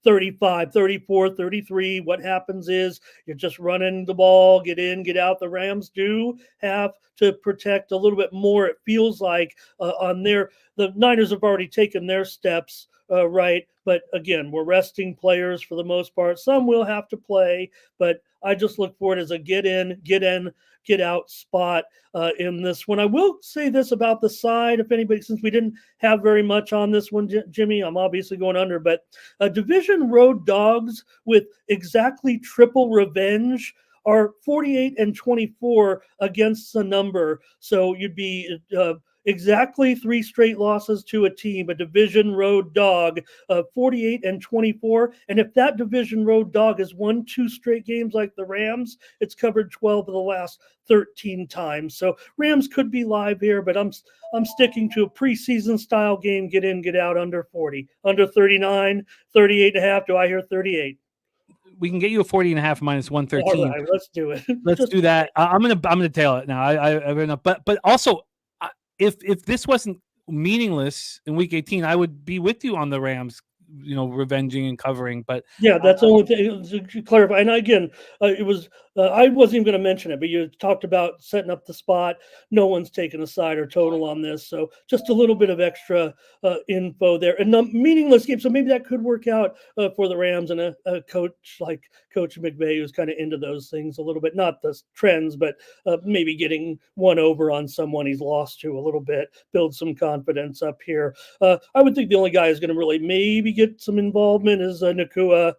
S10: 35, 34, 33. What happens is you're just running the ball, get in, get out. The Rams do have to protect a little bit more, it feels like, the Niners have already taken their steps, right? But again, we're resting players for the most part. Some will have to play, but I just look for it as a get in, get out spot in this one. I will say this about the side, if anybody, since we didn't have very much on this one, Jimmy, I'm obviously going under, but division road dogs with exactly triple revenge are 48-24 against the number. So you'd be exactly 3 straight losses to a team, a division road dog, 48-24. And if that division road dog has won 2 straight games like the Rams, it's covered 12 of the last 13 times. So Rams could be live here, but I'm sticking to a preseason style game, get in, get out, under 40, under 39, 38.5. Do I hear 38?
S1: We can get you a 40.5 minus 113.
S10: All right, let's do it.
S1: Let's do that. I'm gonna tail it now. But also, if this wasn't meaningless in week 18, I would be with you on the Rams, revenging and covering. But
S10: yeah, that's the only thing to clarify. And again, it was I wasn't even going to mention it, but you talked about setting up the spot. No one's taken a side or total on this, so just a little bit of extra info there. And the meaningless game, so maybe that could work out for the Rams and a coach like Coach McVay, who's kind of into those things a little bit. Not the trends, but maybe getting one over on someone he's lost to a little bit, build some confidence up here. I would think the only guy who's going to really maybe get some involvement is Nakua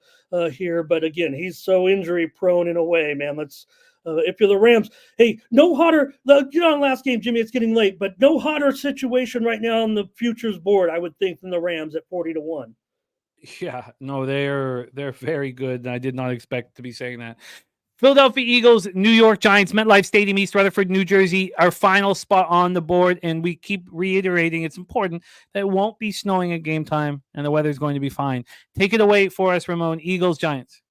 S10: here, but again, he's so injury prone in a way, man. Let's if you're the Rams, hey, no hotter. Get on last game, Jimmy. It's getting late, but no hotter situation right now on the futures board, I would think, than the Rams at 40-1.
S1: yeah, no, they're very good. I did not expect to be saying that. Philadelphia Eagles, New York Giants, MetLife Stadium, East Rutherford, New Jersey, our final spot on the board. And we keep reiterating it's important that it won't be snowing at game time and the weather's going to be fine. Take it away for us, Ramon. Eagles, Giants.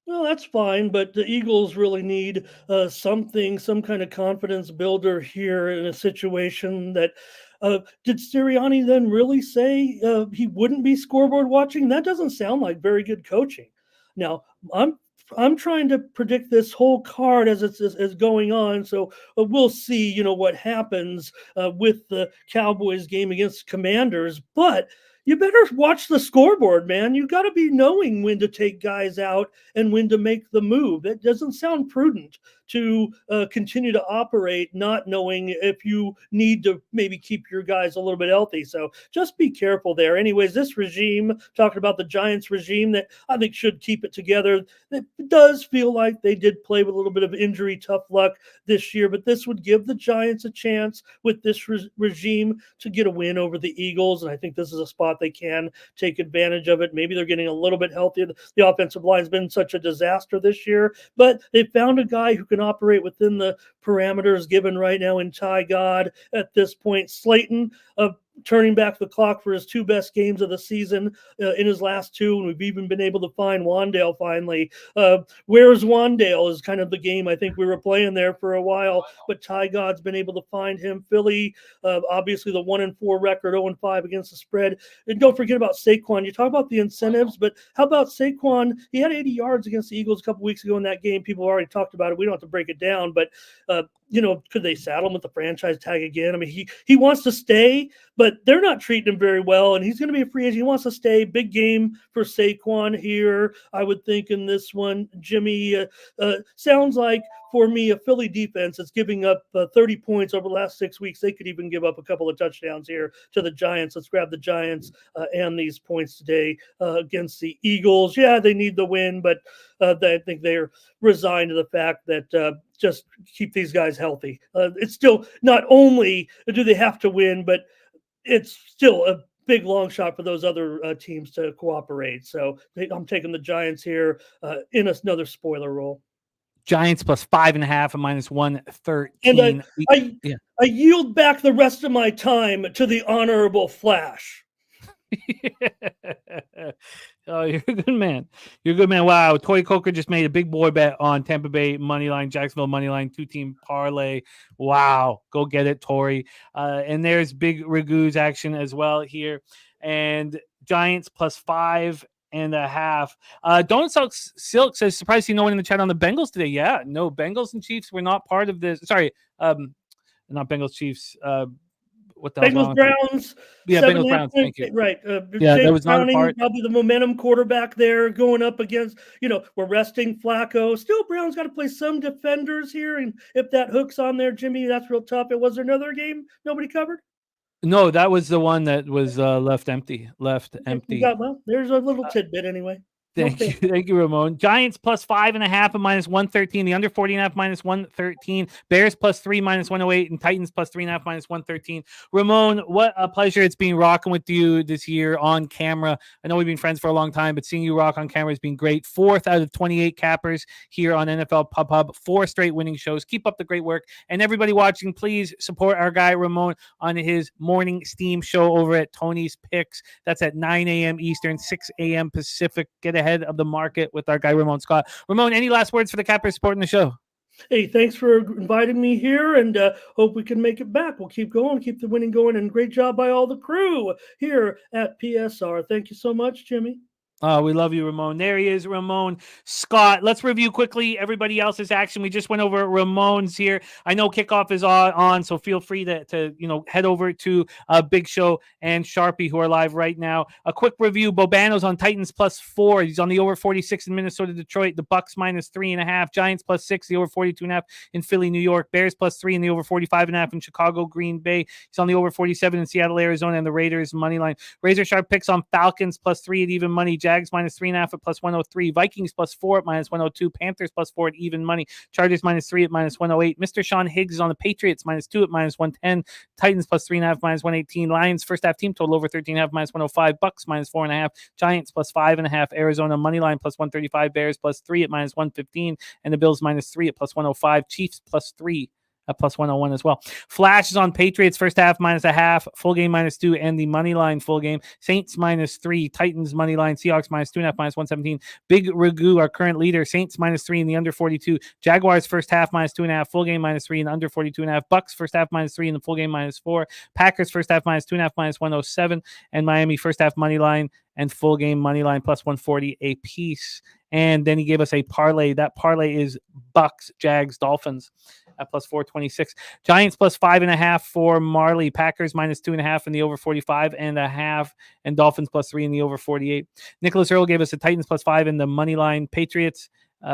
S10: Well, that's fine, but the Eagles really need some kind of confidence builder here in a situation that did Sirianni then really say he wouldn't be scoreboard watching? That doesn't sound like very good coaching. Now, I'm trying to predict this whole card as it's going on, so we'll see, what happens with the Cowboys game against Commanders. But you better watch the scoreboard, man. You got to be knowing when to take guys out and when to make the move. It doesn't sound prudent to continue to operate not knowing if you need to maybe keep your guys a little bit healthy. So just be careful there. Anyways, this regime, talking about the Giants regime that I think should keep it together, it does feel like they did play with a little bit of injury, tough luck this year, but this would give the Giants a chance with this regime to get a win over the Eagles. And I think this is a spot they can take advantage of it. Maybe they're getting a little bit healthier. The offensive line's been such a disaster this year, but they found a guy who can operate within the parameters given right now in Ty God at this point. Slayton, turning back the clock for his 2 best games of the season in his last 2, and we've even been able to find Wandale finally. Where's Wandale is kind of the game I think we were playing there for a while, but Ty God's been able to find him. Philly, obviously the 1-4 record, 0-5 against the spread. And don't forget about Saquon. You talk about the incentives, but how about Saquon? He had 80 yards against the Eagles a couple weeks ago in that game. People already talked about it. We don't have to break it down, but could they saddle him with the franchise tag again? I mean, he wants to stay, but they're not treating him very well, and he's going to be a free agent. He wants to stay. Big game for Saquon here, I would think, in this one. Jimmy, sounds like for me a Philly defense that's giving up 30 points over the last 6 weeks. They could even give up a couple of touchdowns here to the Giants. Let's grab the Giants and these points today against the Eagles. Yeah, they need the win, but I think they're resigned to the fact that just keep these guys healthy. It's still not only do they have to win, but it's still a big long shot for those other teams to cooperate. So I'm taking the Giants here in another spoiler role.
S1: Giants plus 5.5 and minus 113.
S10: And I yield back the rest of my time to the honorable Flash.
S1: Oh, you're a good man. You're a good man. Wow. Tori Coker just made a big boy bet on Tampa Bay money line, Jacksonville money line, 2-team parlay. Wow. Go get it, Tori. And there's big Ragu's action as well here. And Giants plus 5.5. Donut Silk says, surprised to see no one in the chat on the Bengals today. Yeah, no, Bengals and Chiefs were not part of this. Sorry, not Bengals, Chiefs. What the hell's wrong
S10: Bengals,
S1: with me?
S10: Browns.
S1: Yeah,
S10: 7.5
S1: Bengals, Browns. Thank you.
S10: Right.
S1: Yeah, that
S10: Jake
S1: was not a
S10: Browning,
S1: part.
S10: probably the momentum quarterback there going up against, we're resting Flacco. Still, Browns got to play some defenders here. And if that hook's on there, Jimmy, that's real tough. It was there another game nobody covered?
S1: No, that was the one that was left empty.
S10: Well, there's a little tidbit anyway.
S1: Thank you, Ramon. Giants plus 5.5 and minus 113. The under 40.5 minus 113. Bears plus 3 minus 108, and Titans plus 3.5 minus 113. Ramon, what a pleasure it's been rocking with you this year on camera. I know we've been friends for a long time, but seeing you rock on camera has been great. 4th out of 28 cappers here on NFL Pub Hub. 4 straight winning shows. Keep up the great work. And everybody watching, please support our guy Ramon on his morning steam show over at Tony's Picks. That's at 9 a.m. Eastern, 6 a.m. Pacific. Get ahead of the market with our guy Ramon Scott. Ramon, any last words for the cappers supporting the show?
S10: Hey, thanks for inviting me here, and hope we can make it back. We'll keep going, keep the winning going, and great job by all the crew here at PSR. Thank you so much, Jimmy.
S1: Oh, we love you, Ramon. There he is, Ramon Scott. Let's review quickly everybody else's action. We just went over Ramon's here. I know kickoff is on, so feel free to head over to Big Show and Sharpie, who are live right now. A quick review: Bobano's on Titans plus 4. He's on the over 46 in Minnesota, Detroit. The Bucks minus 3.5. Giants plus 6. The over 42.5 in Philly, New York. Bears plus 3 in the over 45.5 in Chicago, Green Bay. He's on the over 47 in Seattle, Arizona, and the Raiders money line. Razor sharp picks on Falcons plus 3 at even money. Jags minus 3.5 at plus 103. Vikings plus 4 at minus 102. Panthers plus 4 at even money. Chargers minus 3 at minus 108. Mr. Sean Higgs is on the Patriots minus 2 at minus 110. Titans plus 3.5 minus 118. Lions first half team total over 13.5 minus 105. Bucks minus 4.5. Giants plus 5.5. Arizona money line plus 135. Bears plus 3 at minus 115. And the Bills minus 3 at plus 105. Chiefs plus 3 at plus 101 as well. Flash is on Patriots first half minus a half, full game minus 2, and the money line full game. Saints minus 3, Titans money line, Seahawks minus 2.5 minus 117. Big Ragu, our current leader, Saints minus 3 in the under 42. Jaguars first half minus 2.5, full game minus 3 in the under 42.5. Bucks first half minus 3 in the full game minus 4. Packers first half minus 2.5 minus 107, and Miami first half money line and full game money line plus 140 a piece. And then he gave us a parlay. That parlay is Bucks, Jags, Dolphins at plus 426. Giants plus 5.5 for Marley. Packers minus 2.5 in the over 45.5, and Dolphins plus 3 in the over 48. Nicholas Earl gave us the Titans plus 5 in the money line. Patriots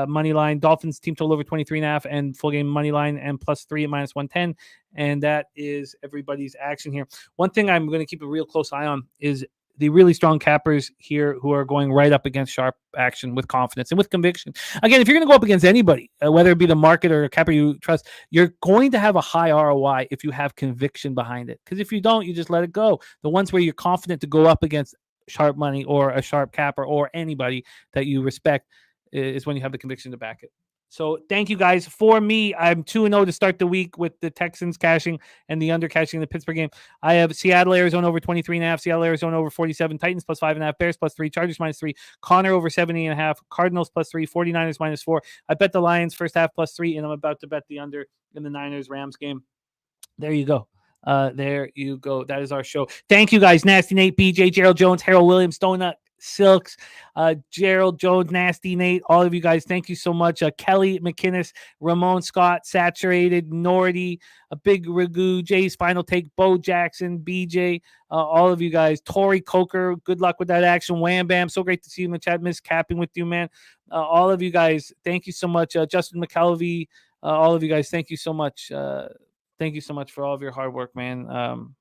S1: money line. Dolphins team total over 23.5 and full game money line and plus 3 at minus 110. And that is everybody's action here. One thing I'm going to keep a real close eye on is the really strong cappers here who are going right up against sharp action with confidence and with conviction. Again, if you're going to go up against anybody, whether it be the market or a capper you trust, you're going to have a high ROI if you have conviction behind it. Because if you don't, you just let it go. The ones where you're confident to go up against sharp money or a sharp capper or anybody that you respect is when you have the conviction to back it. So thank you guys. For me, I'm 2-0 to start the week with the Texans cashing and the under cashing in the Pittsburgh game. I have Seattle, Arizona over 23.5, Seattle, Arizona over 47, Titans plus 5.5, Bears plus 3, Chargers minus 3, Connor over 70.5, Cardinals plus 3, 49ers minus 4. I bet the Lions first half plus 3, and I'm about to bet the under in the Niners-Rams game. There you go. There you go. That is our show. Thank you guys. Nasty Nate, BJ, Gerald Jones, Harold Williams, Donut Silks, Gerald Jones, Nasty Nate, all of you guys, thank you so much. Kelly McInnes, Ramon Scott, Saturated, Nordy, a Big Ragu, Jay's Final Take, Bo Jackson, BJ, all of you guys, Tori Coker, good luck with that action. Wham Bam, so great to see you in the chat. Miss Capping with you, man. All of you guys, thank you so much. Justin McKelvey, all of you guys, thank you so much. Thank you so much for all of your hard work, man.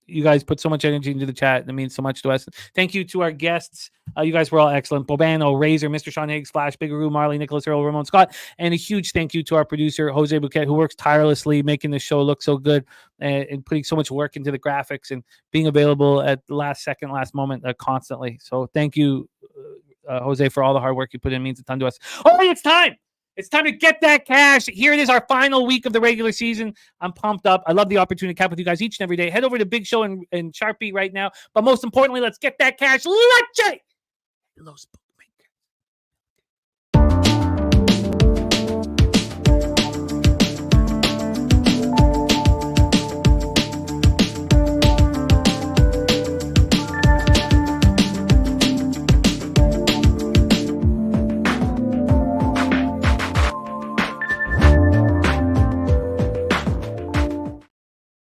S1: You guys put so much energy into the chat. That means so much to us. Thank you to our guests. You guys were all excellent. Bobano, Razor, Mr. Sean Higgs, Flash, Biggaroo, Marley, Nicholas Earl, Ramon Scott. And a huge thank you to our producer, Jose Bouquet, who works tirelessly making the show look so good and putting so much work into the graphics and being available at the last second, last moment constantly. So thank you, Jose, for all the hard work you put in. It means a ton to us. All right, it's time. It's time to get that cash. Here it is, our final week of the regular season. I'm pumped up. I love the opportunity to cap with you guys each and every day. Head over to Big Show and Sharpie right now. But most importantly, let's get that cash. Leche! Los